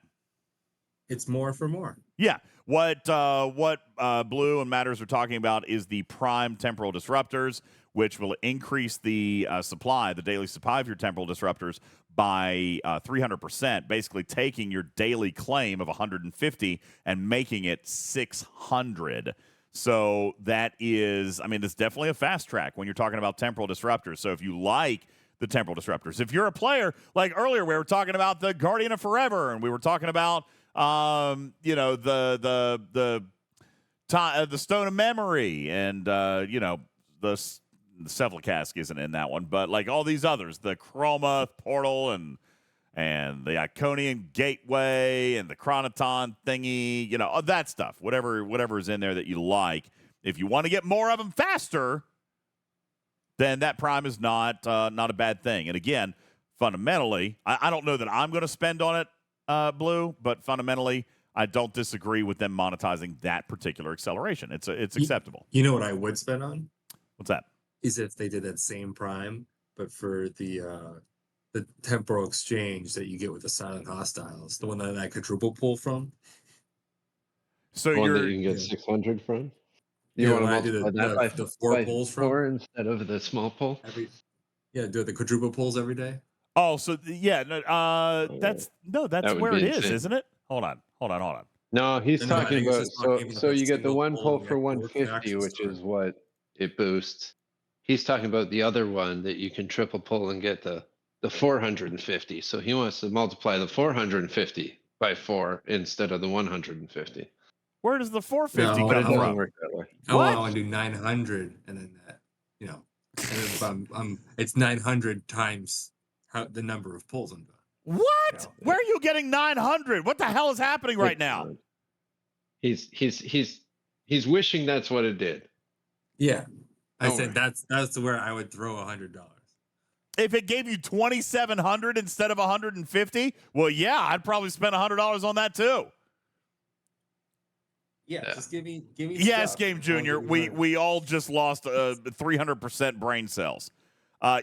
It's more for more. Yeah. What Blue and Matters are talking about is the Prime Temporal Disruptors, which will increase the supply, the daily supply of your temporal disruptors by 300%, basically taking your daily claim of 150 and making it 600. So that is, it's definitely a fast track when you're talking about temporal disruptors. So if you like the temporal disruptors, if you're a player, like earlier we were talking about the Guardian of Forever, and we were talking about the Stone of Memory, and the Cephalocask isn't in that one, but like all these others, the Chroma Portal and and the Iconian Gateway and the Chronoton thingy, that stuff, whatever is in there that you like. If you want to get more of them faster, then that Prime is not a bad thing. And again, fundamentally, I don't know that I'm going to spend on it, Blue, but fundamentally, I don't disagree with them monetizing that particular acceleration. It's acceptable. You know what I would spend on? What's that? Is if they did that same Prime, but for the temporal exchange that you get with the Silent Hostiles, the one that I quadruple pull from. So the one that you can get 600 from. You want to multiply that the four pulls from instead of the small pull? Do the quadruple pulls every day. Oh, so that's where it is, insane. isn't it? Hold on. No, he's talking about so you get the one pull for 150, faction which store. is what it boosts. He's talking about the other one that you can triple pull and get the 450. So he wants to multiply the 450 by 4 instead of the 150. Where does the 450 But it come doesn't from? work that way. I want to do 900, and then that, and if it's 900 times the number of pulls I'm doing. What? Where are you getting 900? What the hell is happening right now? He's wishing that's what it did. Yeah, I said that's where I would throw $100. If it gave you 2,700 instead of 150, well, yeah, I'd probably spend $100 on that too. Yeah, just give me. Yes, stuff. Game Junior. We all just lost 300% brain cells. I'm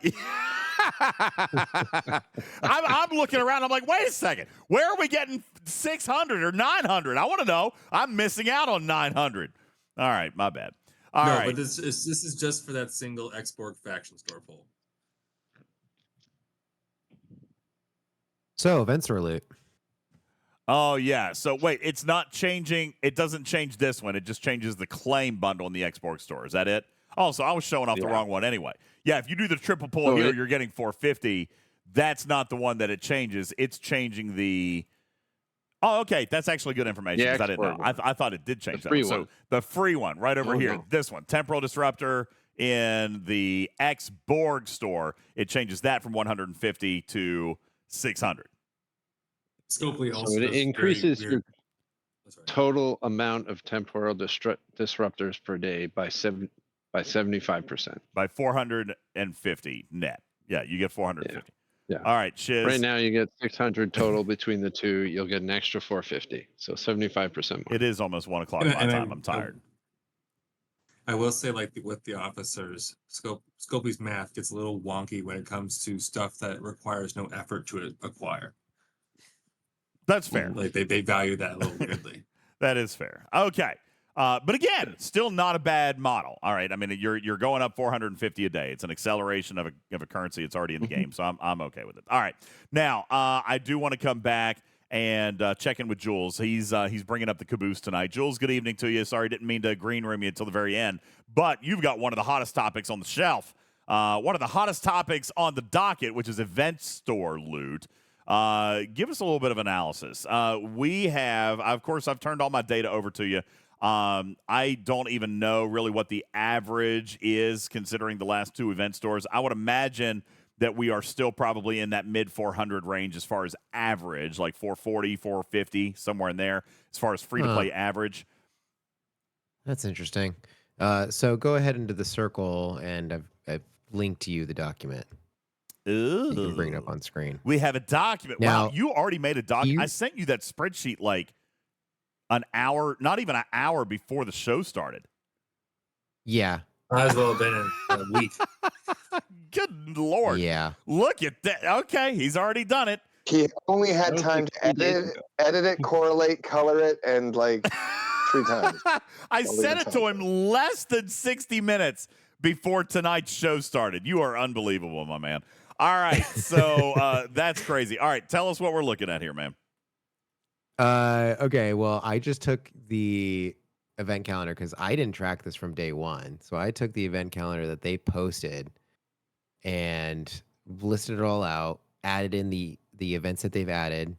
looking around. I'm like, wait a second. Where are we getting 600 or 900? I want to know. I'm missing out on 900. All right, my bad. All right. But this is just for that single Xborg faction store poll. So, events are loot. Oh, yeah. So, wait, it's not changing. It doesn't change this one. It just changes the claim bundle in the Xbox store. Is that it? Oh, so I was showing off the wrong one anyway. Yeah, if you do the triple pull here, you're getting 450. That's not the one that it changes. It's changing the... Oh, okay. That's actually good information because I didn't know. I thought it did change that one. So, the free one right over here. No. This one, Temporal Disruptor in the Xborg store. It changes that from 150 to 600. Scopely also so it increases your total amount of temporal disruptors per day by 75%. By 450 net. Yeah, you get 450. Yeah. All right, Shiz. Right now you get 600 total between the two. You'll get an extra 450. So 75% more. It is almost 1 o'clock my time. I'm tired. I will say, with the officers, Scopely's math gets a little wonky when it comes to stuff that requires no effort to acquire. That's fair. Like they value that a little weirdly. That is fair. Okay. But again, still not a bad model. All right. I mean, you're going up 450 a day. It's an acceleration of a currency. It's already in the game, so I'm okay with it. All right. Now, I do want to come back and check in with Jules. He's bringing up the caboose tonight. Jules, good evening to you. Sorry, didn't mean to green room you until the very end, but you've got one of the hottest topics on the shelf. One of the hottest topics on the docket, which is event store loot. Give us a little bit of analysis. We have, of course, I've turned all my data over to you. I don't even know really what the average is considering the last two event stores. I would imagine that we are still probably in that mid 400 range as far as average, like 440, 450, somewhere in there, as far as free-to-play average. That's interesting. So go ahead into the circle, and I've linked to you the document. Ooh. You can bring it up on screen. We have a document. Now, wow, you already made a document. I sent you that spreadsheet like an hour, not even an hour before the show started. Yeah. Might as well have been in a week. Good Lord. Yeah. Look at that. Okay, he's already done it. He only had time to edit it, correlate, color it, and like 3 times. I sent it to him less than 60 minutes before tonight's show started. You are unbelievable, my man. All right, so that's crazy. All right, tell us what we're looking at here, man. Okay, well, I just took the event calendar because I didn't track this from day one. So I took the event calendar that they posted and listed it all out, added in the events that they've added.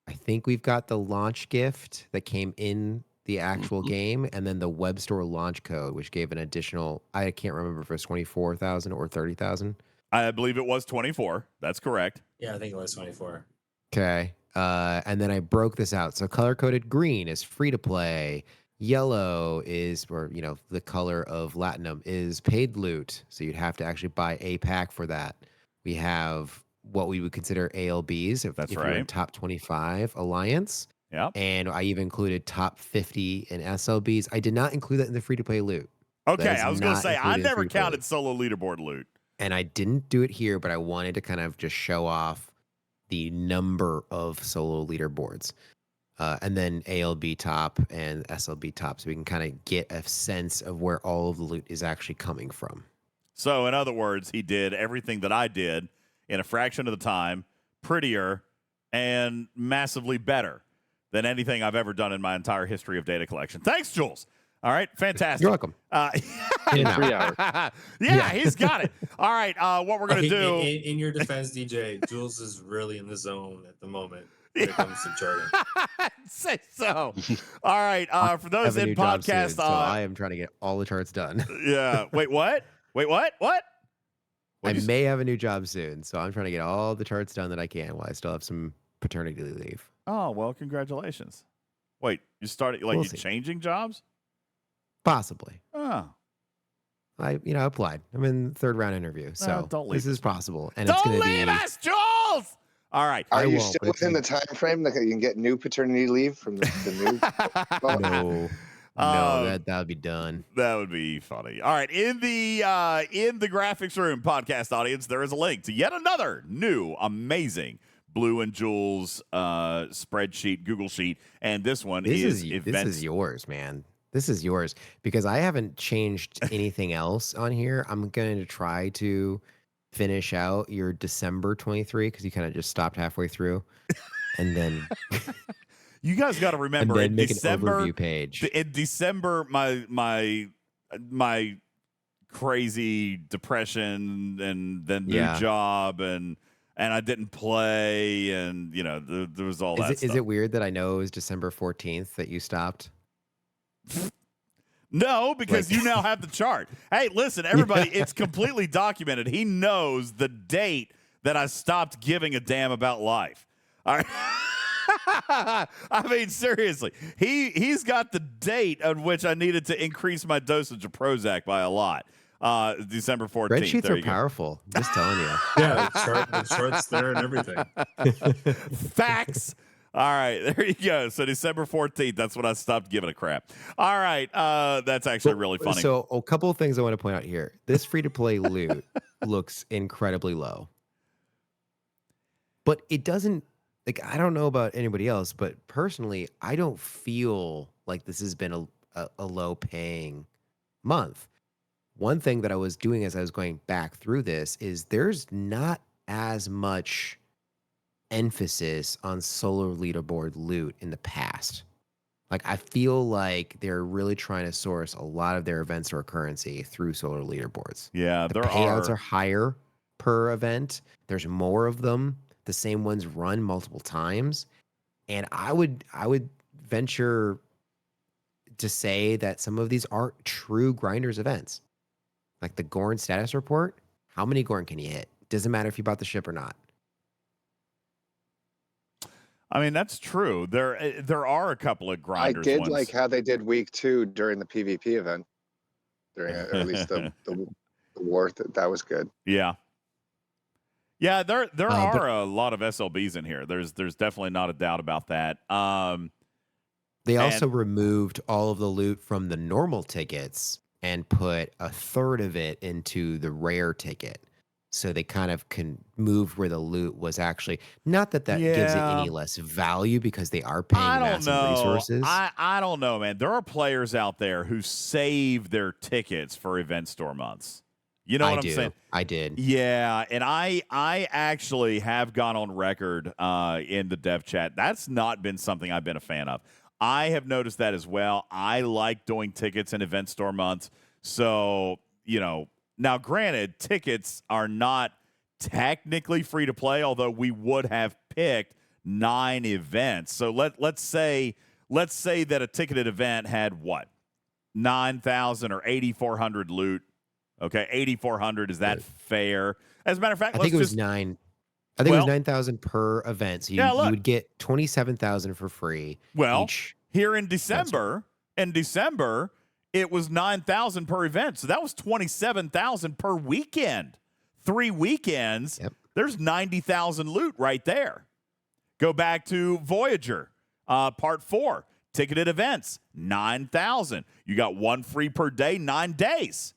I think we've got the launch gift that came in the actual game, and then the web store launch code, which gave an additional, I can't remember if it was 24,000 or 30,000. I believe it was 24. That's correct. Yeah, I think it was 24. Okay. And then I broke this out. So color coded green is free to play. Yellow is, or the color of Latinum is paid loot. So you'd have to actually buy a pack for that. We have what we would consider ALBs if you're in top 25 alliance. Yep. And I even included top 50 in SLBs. I did not include that in the free to play loot. Okay, I was going to say, I never counted solo leaderboard loot. And I didn't do it here, but I wanted to kind of just show off the number of solo leaderboards. And then ALB top and SLB top, so we can kind of get a sense of where all of the loot is actually coming from. So, in other words, he did everything that I did in a fraction of the time, prettier, and massively better than anything I've ever done in my entire history of data collection. Thanks, Jules. All right, fantastic. You're welcome. In 3 hours. Yeah, he's got it. All right, what we're going to do. In your defense, DJ, Jules is really in the zone at the moment when it comes to charting. Say so. All right, for those in podcast. So I am trying to get all the charts done. Yeah. Wait, what? What? I may have a new job soon, so I'm trying to get all the charts done that I can while I still have some paternity leave. Oh, well, congratulations. Wait, you started, like, you're changing jobs? Possibly. Oh. I applied. I'm in the 3rd round interview, so this is possible. And don't it's going to leave us, Jules! All right. Are you still within the time frame that you can get new paternity leave from the new? No. No, that would be done. That would be funny. All right, in the graphics room podcast audience, there is a link to yet another new amazing Blue and Jules spreadsheet, Google sheet, and this one is events. This is yours, man. This is yours because I haven't changed anything else on here. I'm going to try to finish out your December 23 because you kind of just stopped halfway through, and then. You guys got to remember, and then in make December, an overview page. In December, my crazy depression and then new job and I didn't play and there was all that stuff. Is it weird that I know it was December 14th that you stopped? No, because you now have the chart. Hey, listen, everybody, it's completely documented. He knows the date that I stopped giving a damn about life. All right. I mean, seriously, he's got the date on which I needed to increase my dosage of Prozac by a lot. December 14th. Spreadsheets are powerful. Just telling you. Yeah, the chart's there and everything. Facts. All right, there you go. So December 14th, that's when I stopped giving a crap. All right, that's actually really funny. So a couple of things I want to point out here. This free-to-play loot looks incredibly low. But it doesn't, I don't know about anybody else, but personally, I don't feel like this has been a low-paying month. One thing that I was doing as I was going back through this is there's not as much emphasis on solar leaderboard loot in the past. I feel like they're really trying to source a lot of their events or currency through solar leaderboards. Yeah, the payouts are higher per event. There's more of them. The same ones run multiple times. And I would venture to say that some of these aren't true grinders events. Like the Gorn status report, how many Gorn can you hit? Doesn't matter if you bought the ship or not. I mean, that's true. There are a couple of grinders. I did ones. like how they did week 2 during the PvP event, or at least the war. That was good. Yeah. Yeah, there are a lot of SLBs in here. There's definitely not a doubt about that. They also removed all of the loot from the normal tickets and put a third of it into the rare ticket. So they kind of can move where the loot was actually, not that gives it any less value because they are paying massive resources. I don't know, man. There are players out there who save their tickets for event store months. You know what I'm saying? I did. Yeah, and I actually have gone on record in the dev chat. That's not been something I've been a fan of. I have noticed that as well. I like doing tickets in event store months. So, now granted, tickets are not technically free to play, although we would have picked 9 events. So let's say that a ticketed event had what? 9,000 or 8,400 loot. Okay, 8,400, is that fair? As a matter of fact, I think it was 9. I think it was 9,000 per event. So you would get 27,000 for free. Well, each here in December, it was 9,000 per event. So that was 27,000 per weekend. 3 weekends. Yep. There's 90,000 loot right there. Go back to Voyager, part 4. Ticketed events, 9,000. You got 1 free per day, 9 days.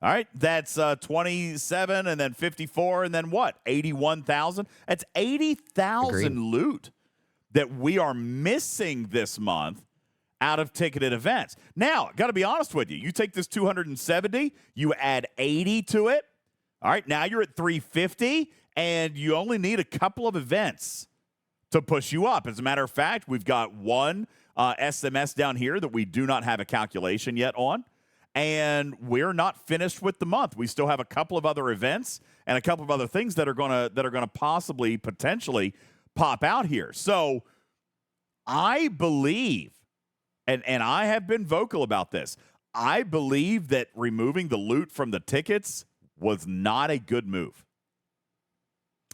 All right, that's 27 and then 54 and then what? 81,000. That's 80,000 loot that we are missing this month out of ticketed events. Now, got to be honest with you. You take this 270, you add 80 to it. All right, now you're at 350, and you only need a couple of events to push you up. As a matter of fact, we've got one SMS down here that we do not have a calculation yet on. And we're not finished with the month. We still have a couple of other events and a couple of other things that are gonna possibly, potentially pop out here. So I believe, and I have been vocal about this, I believe that removing the loot from the tickets was not a good move.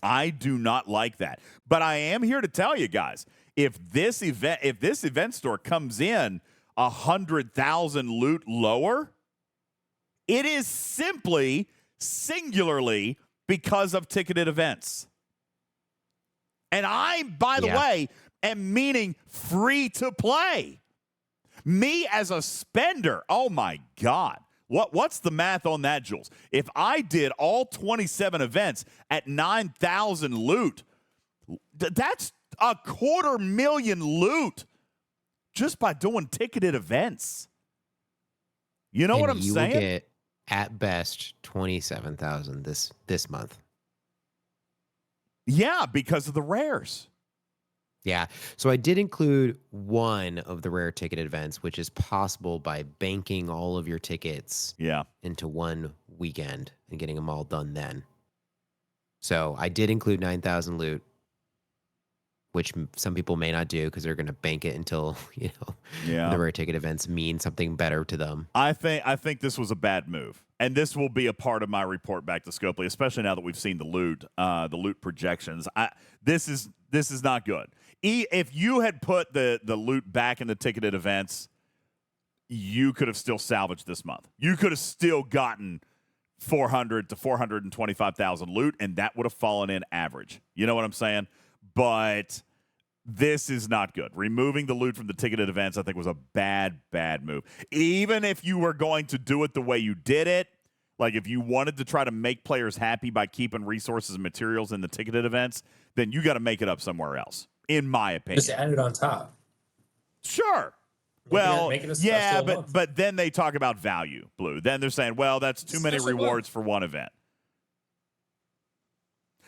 I do not like that. But I am here to tell you guys, if this event store comes in 100,000 loot lower, it is simply singularly because of ticketed events. And I, by the way, am meaning free to play. Me as a spender, oh my God. What's the math on that, Jules? If I did all 27 events at 9,000 loot, that's 250,000 loot just by doing ticketed events. You know what I'm saying? You will get, at best, 27,000 this month. Yeah, because of the rares. Yeah. So I did include one of the rare ticket events, which is possible by banking all of your tickets into one weekend and getting them all done then. So I did include 9,000 loot, which some people may not do because they're going to bank it until, the rare ticket events mean something better to them. I think this was a bad move. And this will be a part of my report back to Scopely, especially now that we've seen the loot projections. This is not good. If you had put the loot back in the ticketed events, you could have still salvaged this month. You could have still gotten 400 to 425,000 loot, and that would have fallen in average. You know what I'm saying? But this is not good. Removing the loot from the ticketed events, I think, was a bad move. Even if you were going to do it the way you did it, like if you wanted to try to make players happy by keeping resources and materials in the ticketed events, then you got to make it up somewhere else, in my opinion. Just add it on top. Sure. But then they talk about value, Blue. Then they're saying, well, that's too many rewards for one event.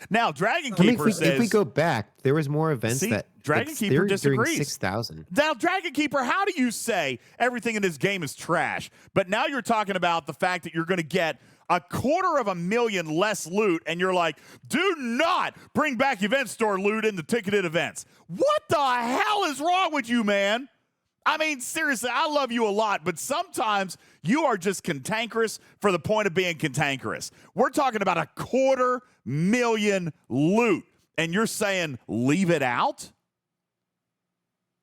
Now, Dragon Keeper says... If we go back, there was more events Dragon Keeper disagrees. 6,000. Now, Dragon Keeper, how do you say everything in this game is trash, but now you're talking about the fact that you're going to get 250,000 less loot, and you're like, do not bring back event store loot in the ticketed events. What the hell is wrong with you, man? I mean, seriously, I love you a lot, but sometimes you are just cantankerous for the point of being cantankerous. We're talking about 250,000 loot, and you're saying leave it out?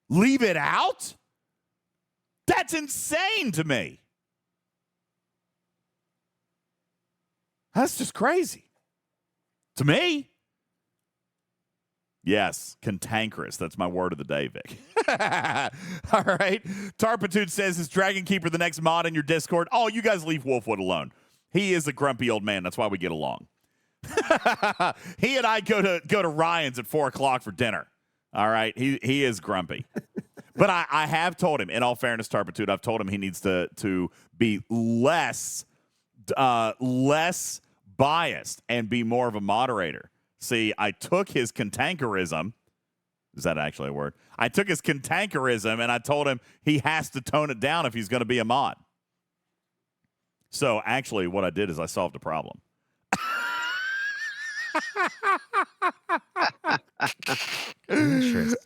Leave it out? That's insane to me. That's just crazy. To me. Yes, cantankerous. That's my word of the day, Vic. All right. Tarpitude says, is Dragon Keeper the next mod in your Discord? Oh, you guys leave Wolfwood alone. He is a grumpy old man. That's why we get along. He and I go to Ryan's at 4 o'clock for dinner. All right. He is grumpy. But I have told him, in all fairness, Tarpitude, I've told him he needs to be less biased and be more of a moderator. See, I took his cantankerism. Is that actually a word? I took his cantankerism and I told him he has to tone it down if he's going to be a mod. So actually what I did is I solved a problem. Interesting.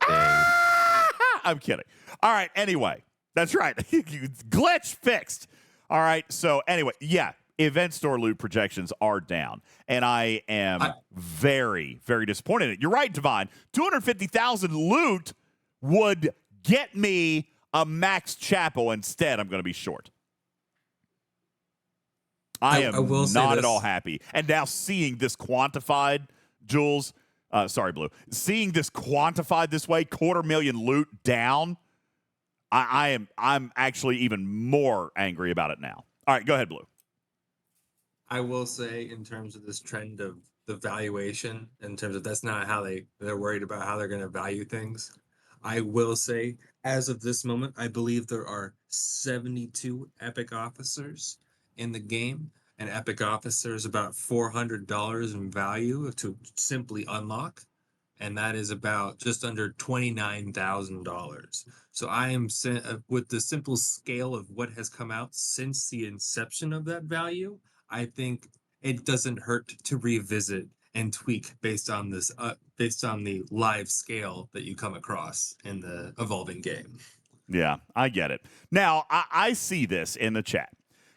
I'm kidding. All right. Anyway, that's right. Glitch fixed. All right. So anyway, yeah. event store loot projections are down, and I am very, very disappointed in it. You're right, Divine. 250,000 loot would get me a max chapel. Instead, I'm going to be short. I will not at all happy. And now seeing this quantified, Jules, sorry, Blue, seeing this quantified this way, 250,000 loot down, I'm actually even more angry about it now. All right, go ahead, Blue. I will say, in terms of this trend of the valuation, in terms of that's not how they're worried about how they're going to value things. I will say, as of this moment, I believe there are 72 epic officers in the game. An epic officer is about $400 in value to simply unlock, and that is about just under $29,000. So I am with the simple scale of what has come out since the inception of that value. I think it doesn't hurt to revisit and tweak based on this, based on the live scale that you come across in the evolving game. Yeah, I get it. Now, I see this in the chat.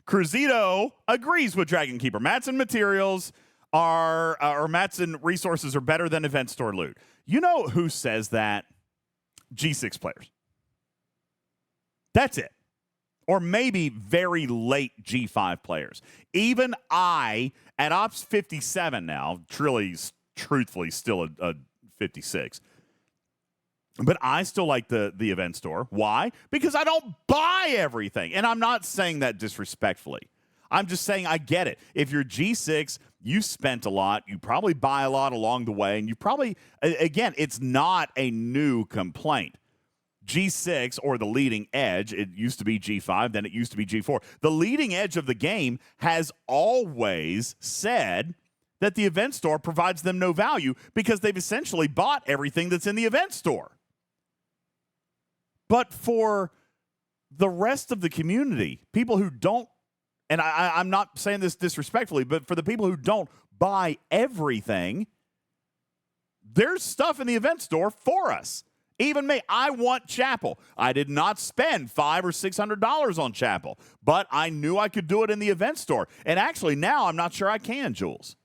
Cruzito agrees with Dragon Keeper. Matson materials or Matson resources are better than event store loot. You know who says that? G6 players. That's it. Or maybe very late G5 players. Even I, at Ops 57 now, truthfully still a 56, but I still like the event store. Why? Because I don't buy everything. And I'm not saying that disrespectfully. I'm just saying I get it. If you're G6, you spent a lot. You probably buy a lot along the way. And you probably, again, it's not a new complaint. G6, or the leading edge, it used to be G5, then it used to be G4. The leading edge of the game has always said that the event store provides them no value because they've essentially bought everything that's in the event store. But for the rest of the community, people who don't, and I'm not saying this disrespectfully, but for the people who don't buy everything, there's stuff in the event store for us. Even me, I want Chapel. I did not spend $500 or $600 on Chapel, but I knew I could do it in the event store. And actually, now I'm not sure I can, Jules.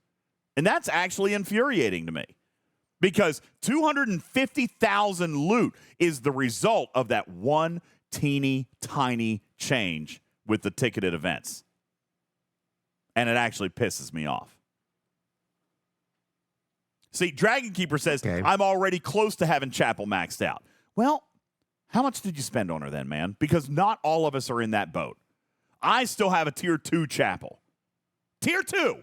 And that's actually infuriating to me because 250,000 loot is the result of that one teeny tiny change with the ticketed events. And it actually pisses me off. See, Dragon Keeper says, okay, I'm already close to having Chapel maxed out. Well, how much did you spend on her then, man? Because not all of us are in that boat. I still have a Tier 2 Chapel. Tier 2.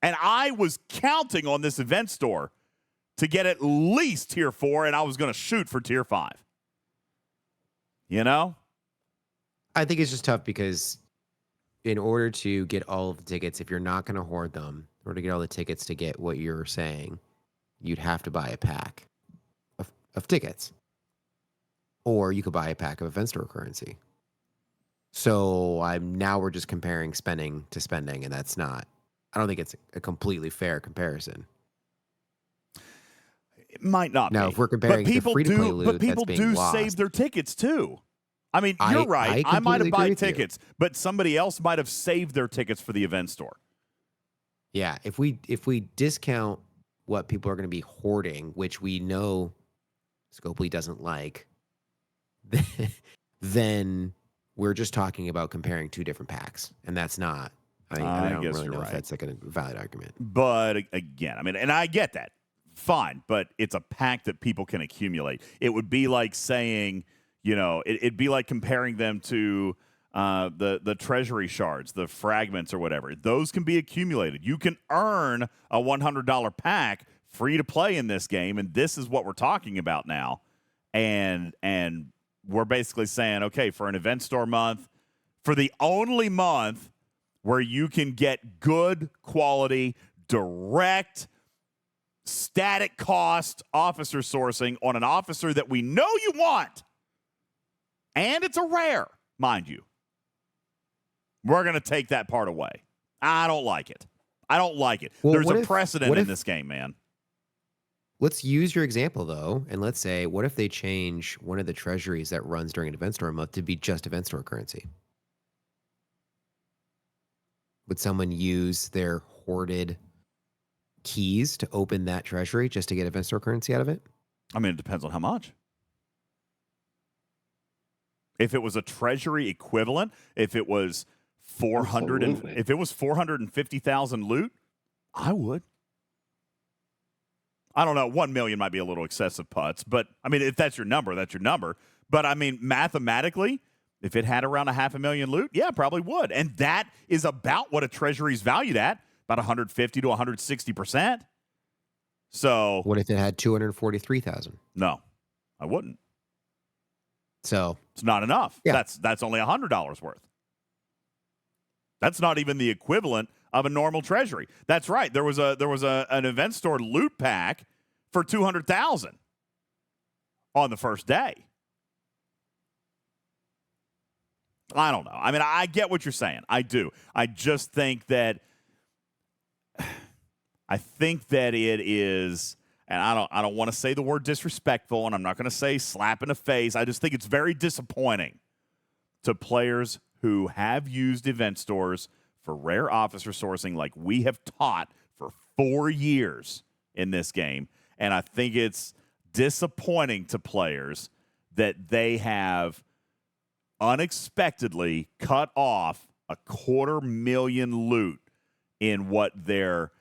And I was counting on this event store to get at least Tier 4, and I was going to shoot for Tier 5. You know? I think it's just tough because in order to get all of the tickets, if you're not going to hoard them, or to get all the tickets to get what you're saying, you'd have to buy a pack of tickets. Or you could buy a pack of event store currency. So now we're just comparing spending to spending, and that's not, I don't think it's a completely fair comparison. It might not now, be. If we're comparing the free-to-play loot, but people do save their tickets too. I mean, you're right. I might have bought tickets, but somebody else might have saved their tickets for the event store. Yeah, if we discount what people are going to be hoarding, which we know Scopely doesn't like, then we're just talking about comparing two different packs, and that's not. I don't really know if that's like a valid argument. But again, I mean, and I get that. Fine, but it's a pack that people can accumulate. It would be like saying, you know, it'd be like comparing them to the treasury shards, the fragments or whatever. Those can be accumulated. You can earn a $100 pack free to play in this game, and this is what we're talking about now. And we're basically saying, okay, for an event store month, for the only month where you can get good quality, direct, static cost officer sourcing on an officer that we know you want, and it's a rare, mind you, we're going to take that part away. I don't like it. Well, there's a precedent in this game, man. Let's use your example, though, and let's say, what if they change one of the treasuries that runs during an event store month to be just event store currency? Would someone use their hoarded keys to open that treasury just to get event store currency out of it? I mean, it depends on how much. If it was a treasury equivalent, if it was 450,000 loot, I would. I don't know. 1 million might be a little excessive, Putz, but I mean, if that's your number, that's your number. But I mean, mathematically, if it had around 500,000 loot, yeah, probably would. And that is about what a treasury is valued at, about 150 to 160%. So what if it had 243,000? No, I wouldn't. So it's not enough. Yeah. That's only $100 worth. That's not even the equivalent of a normal treasury. That's right. There was an event store loot pack for 200,000 on the first day. I don't know. I mean, I get what you're saying. I do. I just think that it is, and I don't want to say the word disrespectful, and I'm not going to say slap in the face. I just think it's very disappointing to players who have used event stores for rare officer sourcing like we have taught for 4 years in this game. And I think it's disappointing to players that they have unexpectedly cut off 250,000 loot in what their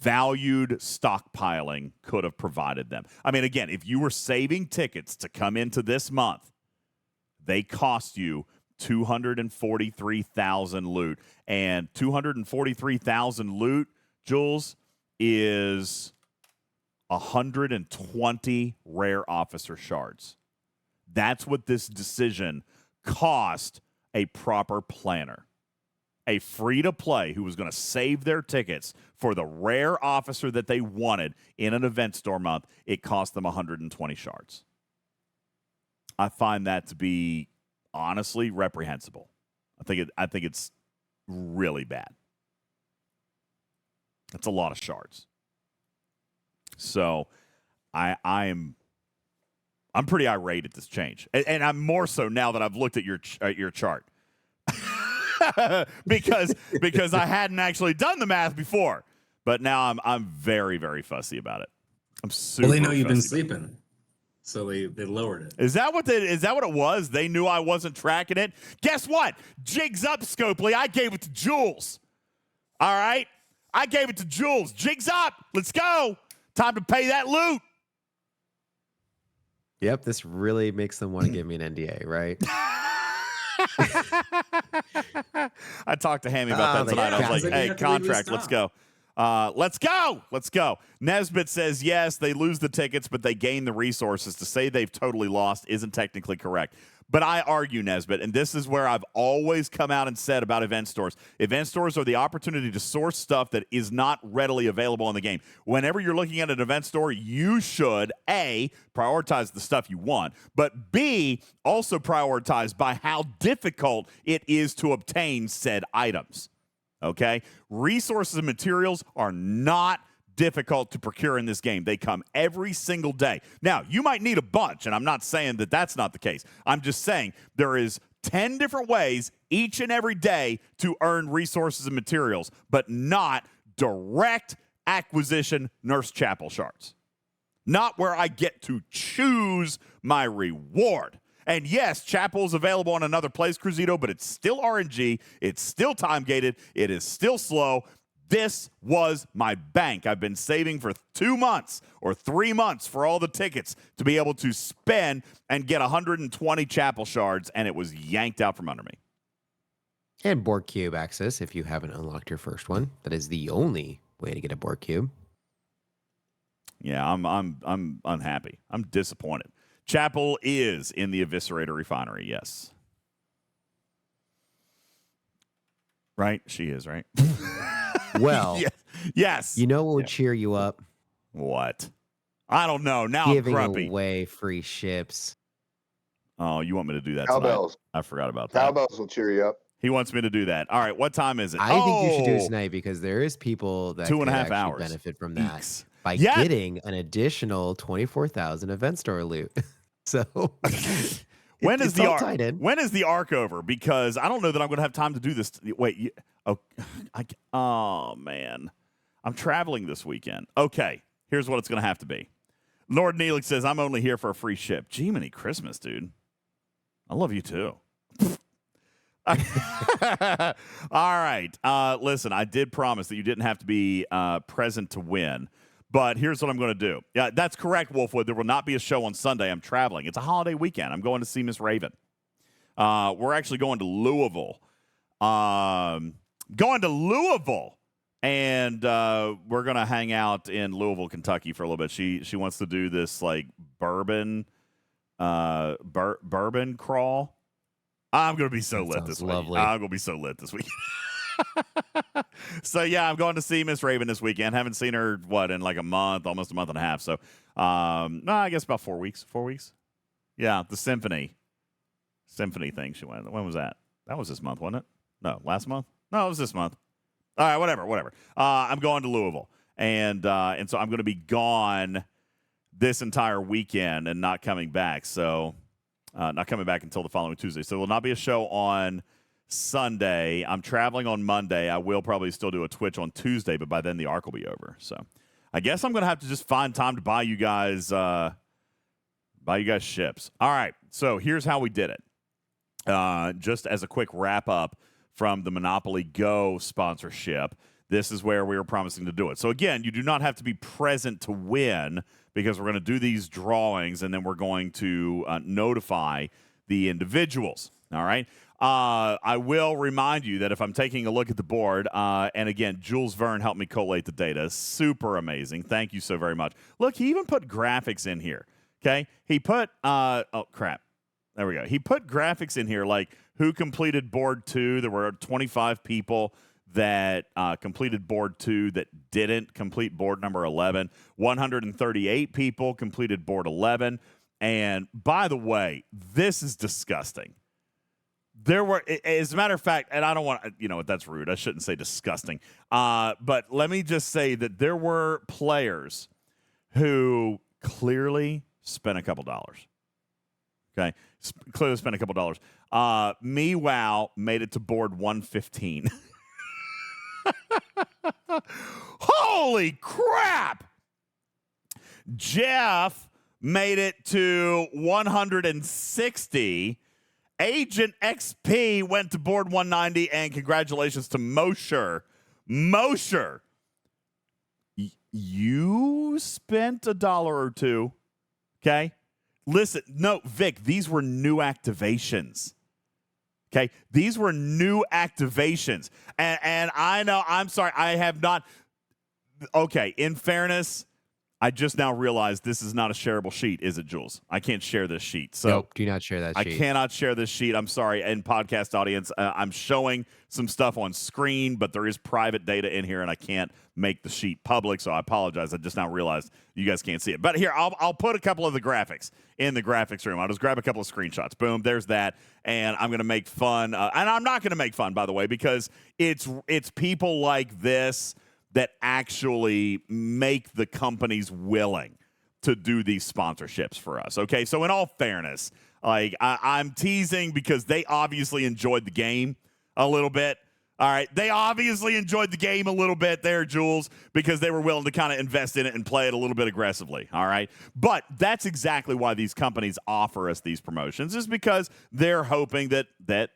valued stockpiling could have provided them. I mean, again, if you were saving tickets to come into this month, they cost you 243,000 loot. And 243,000 loot, Jules, is 120 rare officer shards. That's what this decision cost a proper planner. A free-to-play who was going to save their tickets for the rare officer that they wanted in an event store month, it cost them 120 shards. I find that to be honestly reprehensible. I think it's really bad. That's a lot of shards. So I'm pretty irate at this change, and I'm more so now that I've looked at your chart. because I hadn't actually done the math before, but now I'm very, very fussy about it. I'm super. Well, they know you've been sleeping, so they lowered it. Is that what it was? They knew I wasn't tracking it. Guess what? Jigs up, Scopely. I gave it to Jules. All right, I gave it to Jules. Jigs up. Let's go. Time to pay that loot. Yep, this really makes them want to give me an NDA, right? I talked to Hammy about that tonight. I was like, hey, contract, let's go. Let's go. Nesbitt says, yes, they lose the tickets, but they gain the resources. To say they've totally lost isn't technically correct. But I argue, Nesbitt, and this is where I've always come out and said about event stores. Event stores are the opportunity to source stuff that is not readily available in the game. Whenever you're looking at an event store, you should, A, prioritize the stuff you want, but B, also prioritize by how difficult it is to obtain said items. Okay? Resources and materials are not difficult to procure in this game. They come every single day. Now, you might need a bunch, and I'm not saying that that's not the case. I'm just saying there is 10 different ways each and every day to earn resources and materials, but not direct acquisition Nurse Chapel shards. Not where I get to choose my reward. And yes, Chapel is available on another place, Cruzito, but it's still RNG. It's still time-gated. It is still slow. This was my bank. I've been saving for 2 months or 3 months for all the tickets to be able to spend and get 120 Chapel shards, and it was yanked out from under me. And board cube access if you haven't unlocked your first one. That is the only way to get a board cube. Yeah, I'm unhappy. I'm disappointed. Chapel is in the Eviscerator Refinery, yes. Right? She is, right? Well, yes. You know what would cheer you up? What? I don't know. Now Giving I'm grumpy. away free ships. Oh, you want me to do that Cowbells. tonight? I forgot about that. Cowbells will cheer you up. He wants me to do that. All right, what time is it? I think you should do it tonight because there is people that 2.5 could hours. benefit from that by Yeah. getting an additional 24,000 event store loot. So when is the all tied in. When is the arc over? Because I don't know that I'm going to have time to do this. Wait, Oh man. I'm traveling this weekend. Okay, here's what it's going to have to be. Lord Neelix says, I'm only here for a free ship. Jiminy Christmas, dude. I love you too. All right. Listen, I did promise that you didn't have to be present to win. But here's what I'm going to do. Yeah, that's correct, Wolfwood. There will not be a show on Sunday. I'm traveling. It's a holiday weekend. I'm going to see Miss Raven. We're actually going to Louisville. And we're going to hang out in Louisville, Kentucky for a little bit. She wants to do this, like, bourbon crawl. I'm going to be so lit this week. Lovely. I'm going to be so lit this week. So, yeah, I'm going to see Miss Raven this weekend. Haven't seen her, in like a month, almost a month and a half. So, I guess about 4 weeks. 4 weeks? Yeah, the symphony thing she went. When was that? That was this month, wasn't it? No, last month? No, it was this month. All right, whatever. I'm going to Louisville. And so I'm going to be gone this entire weekend and not coming back. So, not coming back until the following Tuesday. So, there will not be a show on Sunday. I'm traveling on Monday. I will probably still do a Twitch on Tuesday, but by then the arc will be over. So I guess I'm going to have to just find time to buy you guys ships. All right. So here's how we did it. Just as a quick wrap up from the Monopoly Go sponsorship, this is where we were promising to do it. So again, you do not have to be present to win because we're going to do these drawings and then we're going to notify the individuals. All right. I will remind you that if I'm taking a look at the board, and again, Jules Verne helped me collate the data. Super amazing. Thank you so very much. Look, he even put graphics in here. Okay. He put, oh, crap. There we go. He put graphics in here like who completed board 2. There were 25 people that completed board 2 that didn't complete board number 11. 138 people completed board 11. And by the way, this is disgusting. There were, as a matter of fact, and I don't want, that's rude. I shouldn't say disgusting. But let me just say that there were players who clearly spent a couple dollars. Okay? Clearly spent a couple dollars. MeWow made it to board 115. Holy crap! Jeff made it to 160. Agent XP went to board 190, and congratulations to Mosher. Mosher, you spent $1 or $2, okay? Listen, no, Vic, these were new activations, okay? These were new activations, and I know, I'm sorry, I have not, okay, in fairness, I just now realized this is not a shareable sheet, is it, Jules? I can't share this sheet. So nope, do not share that sheet. I cannot share this sheet. I'm sorry. And podcast audience, I'm showing some stuff on screen, but there is private data in here, and I can't make the sheet public, so I apologize. I just now realized you guys can't see it. But here, I'll put a couple of the graphics in the graphics room. I'll just grab a couple of screenshots. Boom, there's that. And I'm going to make fun. And I'm not going to make fun, by the way, because it's people like this that actually make the companies willing to do these sponsorships for us. Okay, so in all fairness, like I'm teasing because they obviously enjoyed the game a little bit. All right, they obviously enjoyed the game a little bit there, Jules, because they were willing to kind of invest in it and play it a little bit aggressively. All right, but that's exactly why these companies offer us these promotions, is because they're hoping that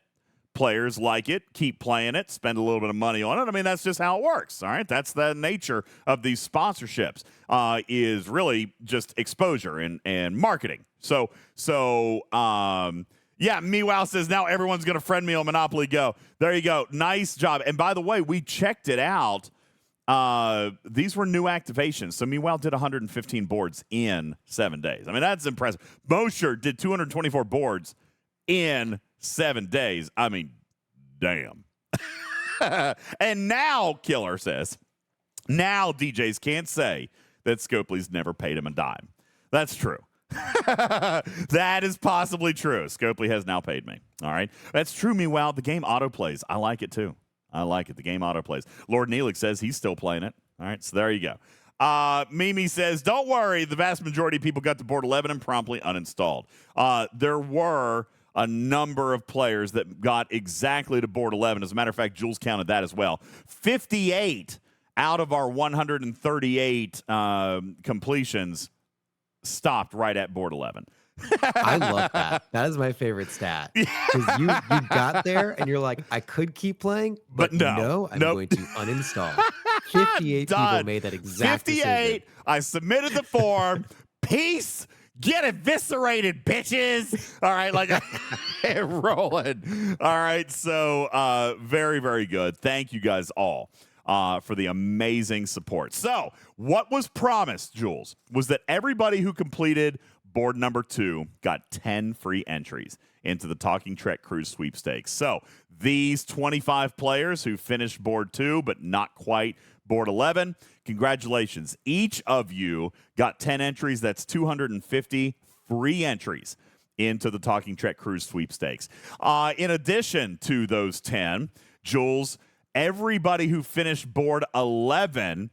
players like it, keep playing it, spend a little bit of money on it. I mean, that's just how it works, all right? That's the nature of these sponsorships, is really just exposure and marketing. So yeah, MeWow says now everyone's going to friend me on Monopoly Go. There you go. Nice job. And by the way, we checked it out. These were new activations. So MeWow did 115 boards in 7 days. I mean, that's impressive. Mosher did 224 boards in 7 days. I mean, damn. And now, Killer says, now DJs can't say that Scopely's never paid him a dime. That's true. That is possibly true. Scopely has now paid me. All right. That's true, meanwhile. The game autoplays. I like it, too. I like it. The game autoplays. Lord Neelix says he's still playing it. All right. So there you go. Mimi says, don't worry. The vast majority of people got to board 11 and promptly uninstalled. There were a number of players that got exactly to board 11. As a matter of fact, Jules counted that as well. 58 out of our 138 completions stopped right at board 11. I love that. That is my favorite stat. Because you got there and you're like, I could keep playing, but no, I'm going to uninstall. 58 people made that exact 58. decision. I submitted the form. Peace. Get eviscerated, bitches. All right, like rolling. All right, so very, very good. Thank you guys all for the amazing support. So what was promised, Jules, was that everybody who completed board number 2 got 10 free entries into the Talking Trek Cruise sweepstakes. So these 25 players who finished board 2 but not quite board 11, congratulations. Each of you got 10 entries. That's 250 free entries into the Talking Trek Cruise sweepstakes. In addition to those 10, Jules, everybody who finished board 11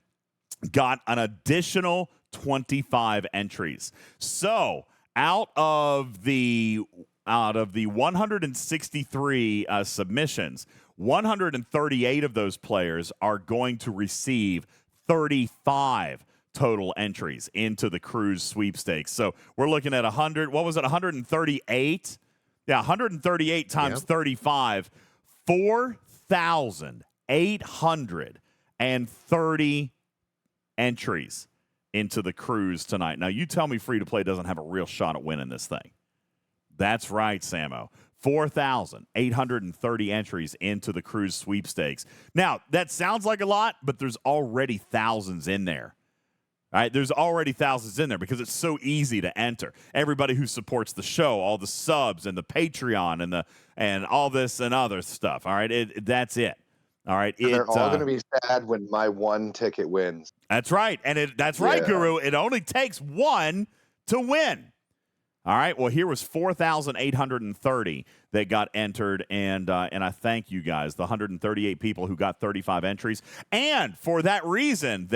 got an additional 25 entries. So out of the 163 submissions, 138 of those players are going to receive 35 total entries into the cruise sweepstakes. So we're looking at 100. What was it? 138. Yeah, 138 times 35. 4,830 entries into the cruise tonight. Now, you tell me free-to-play doesn't have a real shot at winning this thing. That's right, Samo. 4,830 entries into the cruise sweepstakes. Now, that sounds like a lot, but there's already thousands in there. All right, there's already thousands in there because it's so easy to enter. Everybody who supports the show, all the subs and the Patreon and all this and other stuff. All right, that's it. All right, they're all going to be sad when my one ticket wins. That's right, and that's right, Guru. It only takes one to win. All right. Well, here was 4,830 that got entered, and I thank you guys, the 138 people who got 35 entries. And for that reason,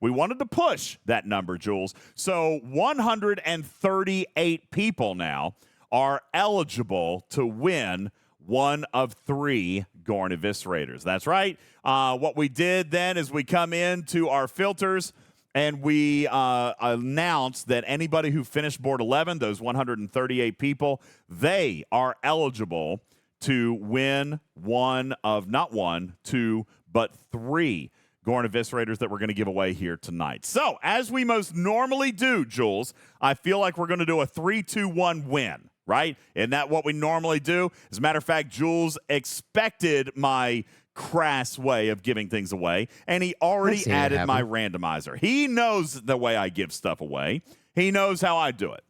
we wanted to push that number, Jules. So 138 people now are eligible to win one of 3 Gorn Eviscerators. That's right. What we did then is we come into our filters. And we announced that anybody who finished board 11, those 138 people, they are eligible to win not 1, 2, but 3 Gorn Eviscerators that we're going to give away here tonight. So, as we most normally do, Jules, I feel like we're going to do a 3-2-1 win, right? Isn't that what we normally do? As a matter of fact, Jules expected my crass way of giving things away, and he already added my randomizer. He knows the way I give stuff away. He knows how I do it.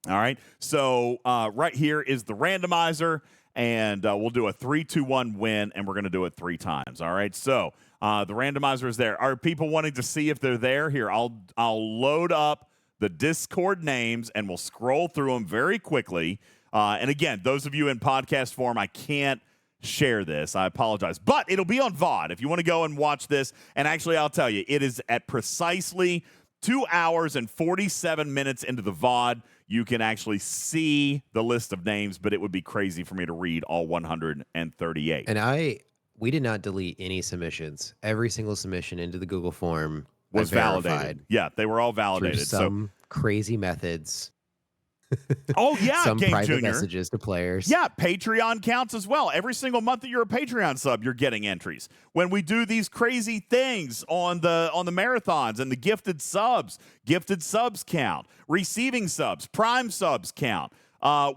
All right, so right here is the randomizer, and we'll do a 3-2-1 win, and we're going to do it 3 times. All right, so the randomizer is there. Are people wanting to see if they're there? Here, I'll load up the Discord names, and we'll scroll through them very quickly. And again, those of you in podcast form, I can't share this. I apologize. But it'll be on VOD if you want to go and watch this. And actually, I'll tell you, it is at precisely 2 hours and 47 minutes into the VOD. You can actually see the list of names, but it would be crazy for me to read all 138. And we did not delete any submissions. Every single submission into the Google form was validated. Yeah, they were all validated. Through some crazy methods. Oh, yeah, some Game private Junior. messages to players. Yeah, Patreon counts as well. Every single month that you're a Patreon sub, you're getting entries. When we do these crazy things on the marathons and the gifted subs count. Receiving subs, prime subs count.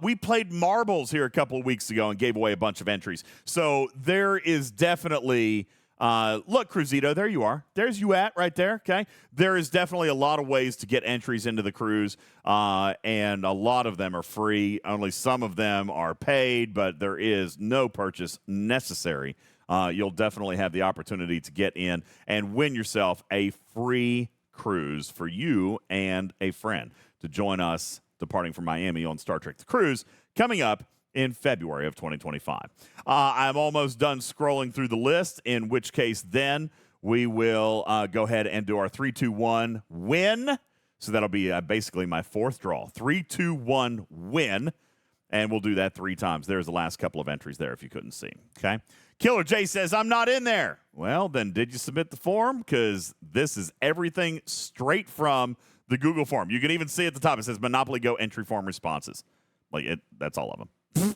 We played marbles here a couple of weeks ago and gave away a bunch of entries. So there is definitely... look, Cruzito, there you are. There's you at right there, okay? There is definitely a lot of ways to get entries into the cruise, and a lot of them are free. Only some of them are paid, but there is no purchase necessary. You'll definitely have the opportunity to get in and win yourself a free cruise for you and a friend to join us departing from Miami on Star Trek The Cruise coming up in February of 2025. I'm almost done scrolling through the list, in which case then we will go ahead and do our 3-2-1 win. So that'll be basically my 4th draw. 3-2-1 win. and we'll do that 3 times. There's the last couple of entries there if you couldn't see. Okay. Killer J says, I'm not in there. Well, then did you submit the form? Because this is everything straight from the Google form. You can even see at the top, it says Monopoly Go entry form responses. That's all of them.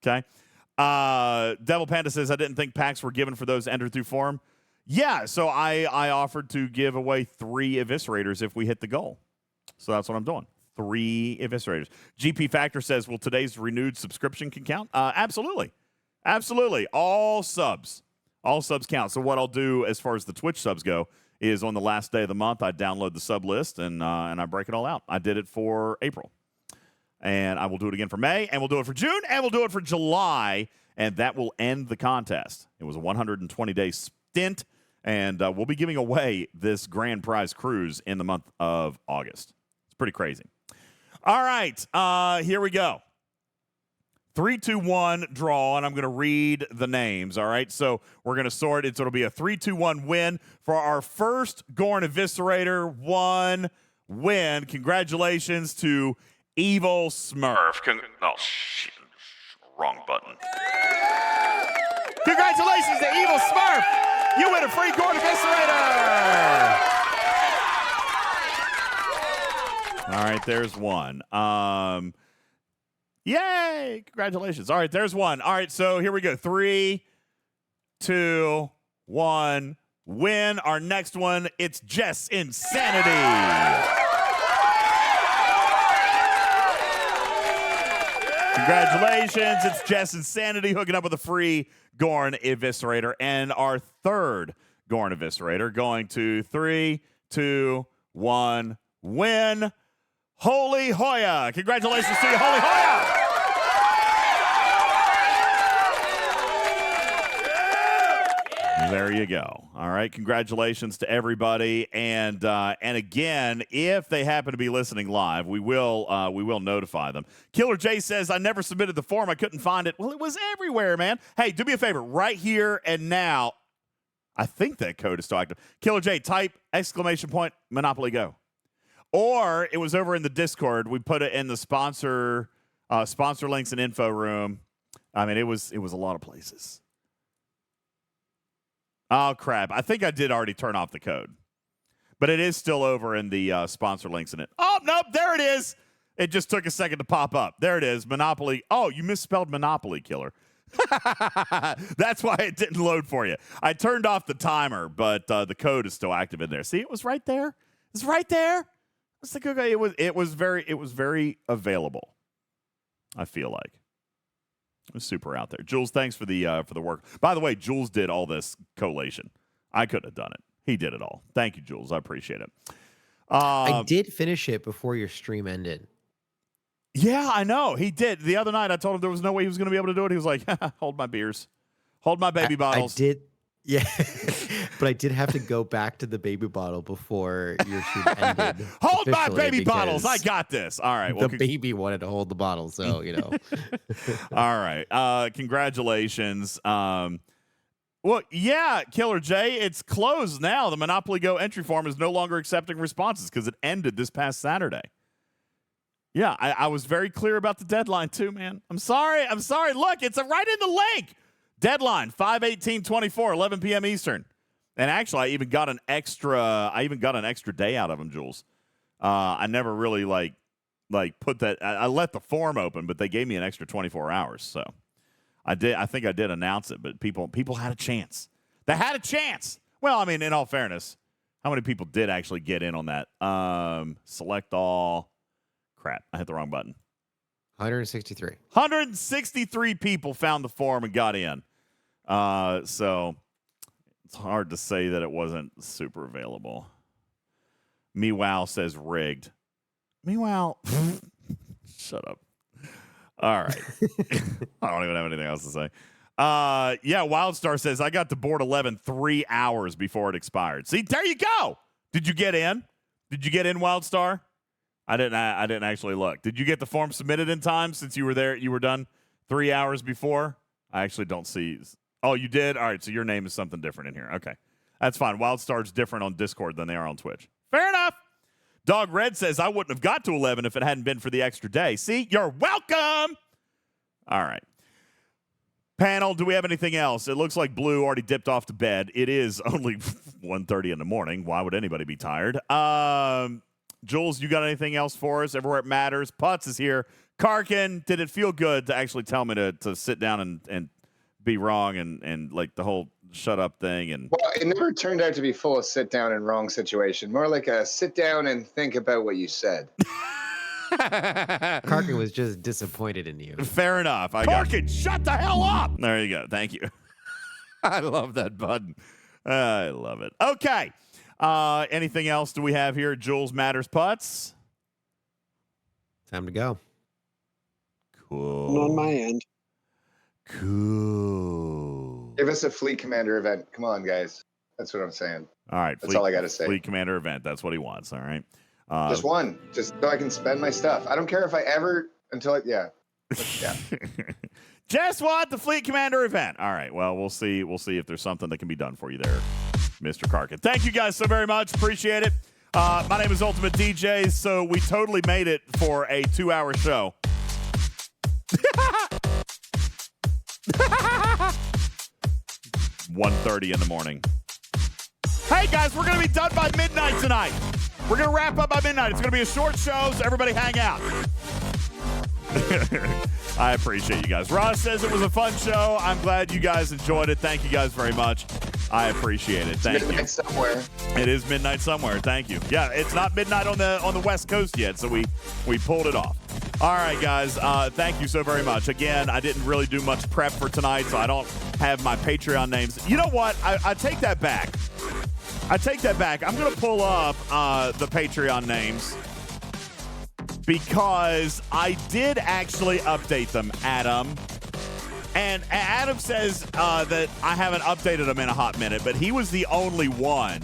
Okay. Devil Panda says, I didn't think packs were given for those entered through form. Yeah, so I offered to give away 3 eviscerators if we hit the goal. So that's what I'm doing. 3 eviscerators. GP Factor says, will today's renewed subscription can count? Absolutely. Absolutely. All subs count. So what I'll do as far as the Twitch subs go is on the last day of the month, I download the sub list and I break it all out. I did it for April. And I will do it again for May, and we'll do it for June, and we'll do it for July, and that will end the contest. It was a 120-day stint, and we'll be giving away this grand prize cruise in the month of August. It's pretty crazy. All right, here we go. 3, 2, 1 draw, and I'm going to read the names, all right? So we're going to sort it, so it'll be a 3, 2, 1 win for our first Gorn Eviscerator 1 win. Congratulations to Evil Smurf. Oh, shit. Wrong button. Congratulations to Evil Smurf. You win a free Gorn Eviscerator. All right, there's one. Yay! Congratulations. All right, there's one. All right, so here we go. 3, 2, 1. Win. Our next one, it's Jess Insanity. Congratulations. It's Jess Insanity hooking up with a free Gorn Eviscerator. And our third Gorn Eviscerator going to 3, 2, 1, win. Holy Hoya. Congratulations to you, Holy Hoya. There you go. All right. Congratulations to everybody. And again, if they happen to be listening live, we will notify them. Killer J says, I never submitted the form. I couldn't find it. Well, it was everywhere, man. Hey, do me a favor. Right here and now, I think that code is still active. Killer J, type ! Monopoly Go. Or it was over in the Discord. We put it in the sponsor links and info room. I mean, it was a lot of places. Oh, crap. I think I did already turn off the code. But it is still over in the sponsor links in it. Oh, nope. There it is. It just took a second to pop up. There it is. Monopoly. Oh, you misspelled Monopoly, Killer. That's why it didn't load for you. I turned off the timer, but the code is still active in there. See, it was right there. It's right there. It's the code. It was very available. I feel like. It was super out there. Jules, thanks for the work. By the way, Jules did all this collation. I couldn't have done it. He did it all. Thank you, Jules. I appreciate it. I did finish it before your stream ended. Yeah, I know. He did. The other night, I told him there was no way he was going to be able to do it. He was like, hold my beers. Hold my baby bottles. I did. Yeah, but I did have to go back to the baby bottle before your stream ended. Hold my baby bottles. I got this. All right. Well, the baby wanted to hold the bottle, so, you know. All right. Congratulations. Well, yeah, Killer J, it's closed now. The Monopoly Go entry form is no longer accepting responses because it ended this past Saturday. Yeah, I was very clear about the deadline too, man. I'm sorry. Look, it's right in the link. Deadline 5/18/24, 11 p.m. Eastern. And actually, I even got an extra day out of them, Jules. I never really like put that. I let the form open, but they gave me an extra 24 hours. So I think I did announce it, but people had a chance. They had a chance. Well, I mean, in all fairness, how many people did actually get in on that? Select all. Crap, I hit the wrong button. 163. 163 people found the form and got in. So it's hard to say that it wasn't super available. Meow says rigged. Meow. Shut up. All right. I don't even have anything else to say. Yeah, Wildstar says, I got to board 11 3 hours before it expired. See, there you go. Did you get in? Did you get in, Wildstar? I didn't actually look. Did you get the form submitted in time since you were there? You were done 3 hours before? I actually don't see. Oh, you did? All right, so your name is something different in here. Okay. That's fine. Wildstar's different on Discord than they are on Twitch. Fair enough. Dog Red says, I wouldn't have got to 11 if it hadn't been for the extra day. See, you're welcome. All right. Panel, do we have anything else? It looks like Blue already dipped off to bed. It is only 1:30 in the morning. Why would anybody be tired? Jules, you got anything else for us? Everywhere it matters. Putz is here. Karkun, did it feel good to actually tell me to sit down and be wrong and like the whole shut up thing? And well, it never turned out to be full of sit down and wrong situation. More like a sit down and think about what you said. Karkun was just disappointed in you. Fair enough. Karkun, shut the hell up. There you go. Thank you. I love that button. I love it. Okay. Anything else do we have here? Jules Matters Putz. Time to go. Cool. On my end. Cool. Give us a Fleet Commander event. Come on, guys. That's what I'm saying. All right. That's all I got to say. Fleet Commander event. That's what he wants. All right. Just one. Just so I can spend my stuff. I don't care if I ever yeah. Just want the Fleet Commander event. All right. Well, we'll see. We'll see if there's something that can be done for you there, Mr. Karkun. Thank you guys so very much. Appreciate it. My name is Ultimate DJ, so we totally made it for a 2-hour show. 1:30 in the morning. Hey, guys, we're going to be done by midnight tonight. We're going to wrap up by midnight. It's going to be a short show, so everybody hang out. I appreciate you guys. Ross says it was a fun show. I'm glad you guys enjoyed it. Thank you guys very much. I appreciate it. Thank you. Midnight somewhere. It is midnight somewhere. Thank you. Yeah, it's not midnight on the West Coast yet, so we pulled it off. All right, guys. Thank you so very much. Again, I didn't really do much prep for tonight, so I don't have my Patreon names. You know what? I take that back. I'm going to pull up the Patreon names because I did actually update them, Adam. And Adam says that I haven't updated them in a hot minute, but he was the only one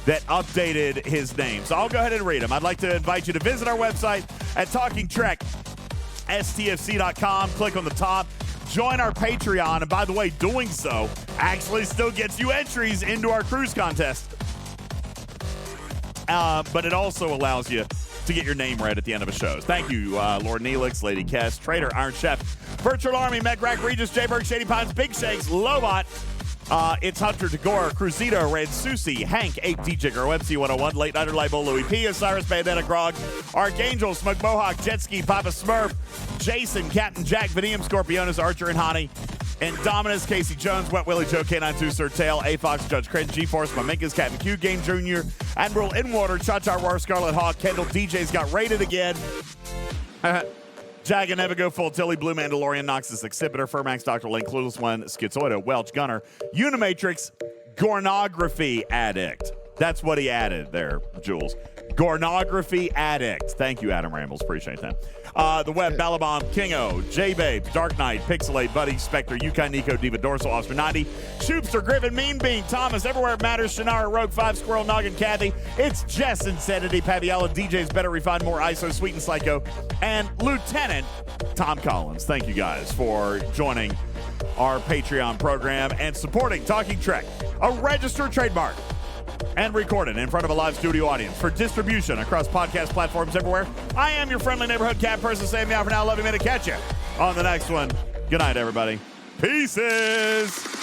that updated his name. So I'll go ahead and read them. I'd like to invite you to visit our website at TalkingTrekSTFC.com. Click on the top. Join our Patreon. And by the way, doing so actually still gets you entries into our cruise contest. But it also allows you to get your name read at the end of a show. Thank you, Lord Neelix, Lady Kess, Trader, Iron Chef, Virtual Army, Megrack, Regis, Jayberg, Shady Pines, Big Shakes, Lobot, It's Hunter, Tagore, Cruzito, Red Susie, Hank, Ape, DJ Girl, MC101, Late Nighter, Libel, Louis P, Osiris, Bandana, Grog, Archangel, Smug Mohawk, Jetski, Papa Smurf, Jason, Captain Jack, Vinium, Scorpionus, Archer, and Honey, Indominus, Casey Jones, Wet Willie, Joe K92, Sir Tail, A-Fox, Judge Credit, G-Force, Maminkas, Captain Q, Game Jr., Admiral Inwater, Cha-Cha War, Scarlet Hawk, Kendall, DJ's got rated again. Jag and Evigo, Full Tilly, Blue Mandalorian, Noxus, Exhibitor, Furmax, Dr. Link, Clueless One, Schizoido, Welch, Gunner, Unimatrix, Gornography Addict. That's what he added there, Jules. Gornography Addict. Thank you, Adam Rambles. Appreciate that. The Web, Balabomb, Kingo, J-Babe, Dark Knight, Pixelate, Buddy, Spectre, Yukon, Nico, Diva, Dorsal, Oscar 90, Shoopster, Griffin, Mean Bean, Thomas, Everywhere It Matters, Shannara, Rogue 5, Squirrel, Noggin, Kathy. It's Jess, Insanity, Paviella, DJ's Better Refined, More ISO, Sweet and Psycho, and Lieutenant Tom Collins. Thank you guys for joining our Patreon program and supporting Talking Trek, a registered trademark and recorded in front of a live studio audience for distribution across podcast platforms everywhere. I am your friendly neighborhood cat person saying meow for now. Love you, man, to catch you on the next one. Good night, everybody. Pieces.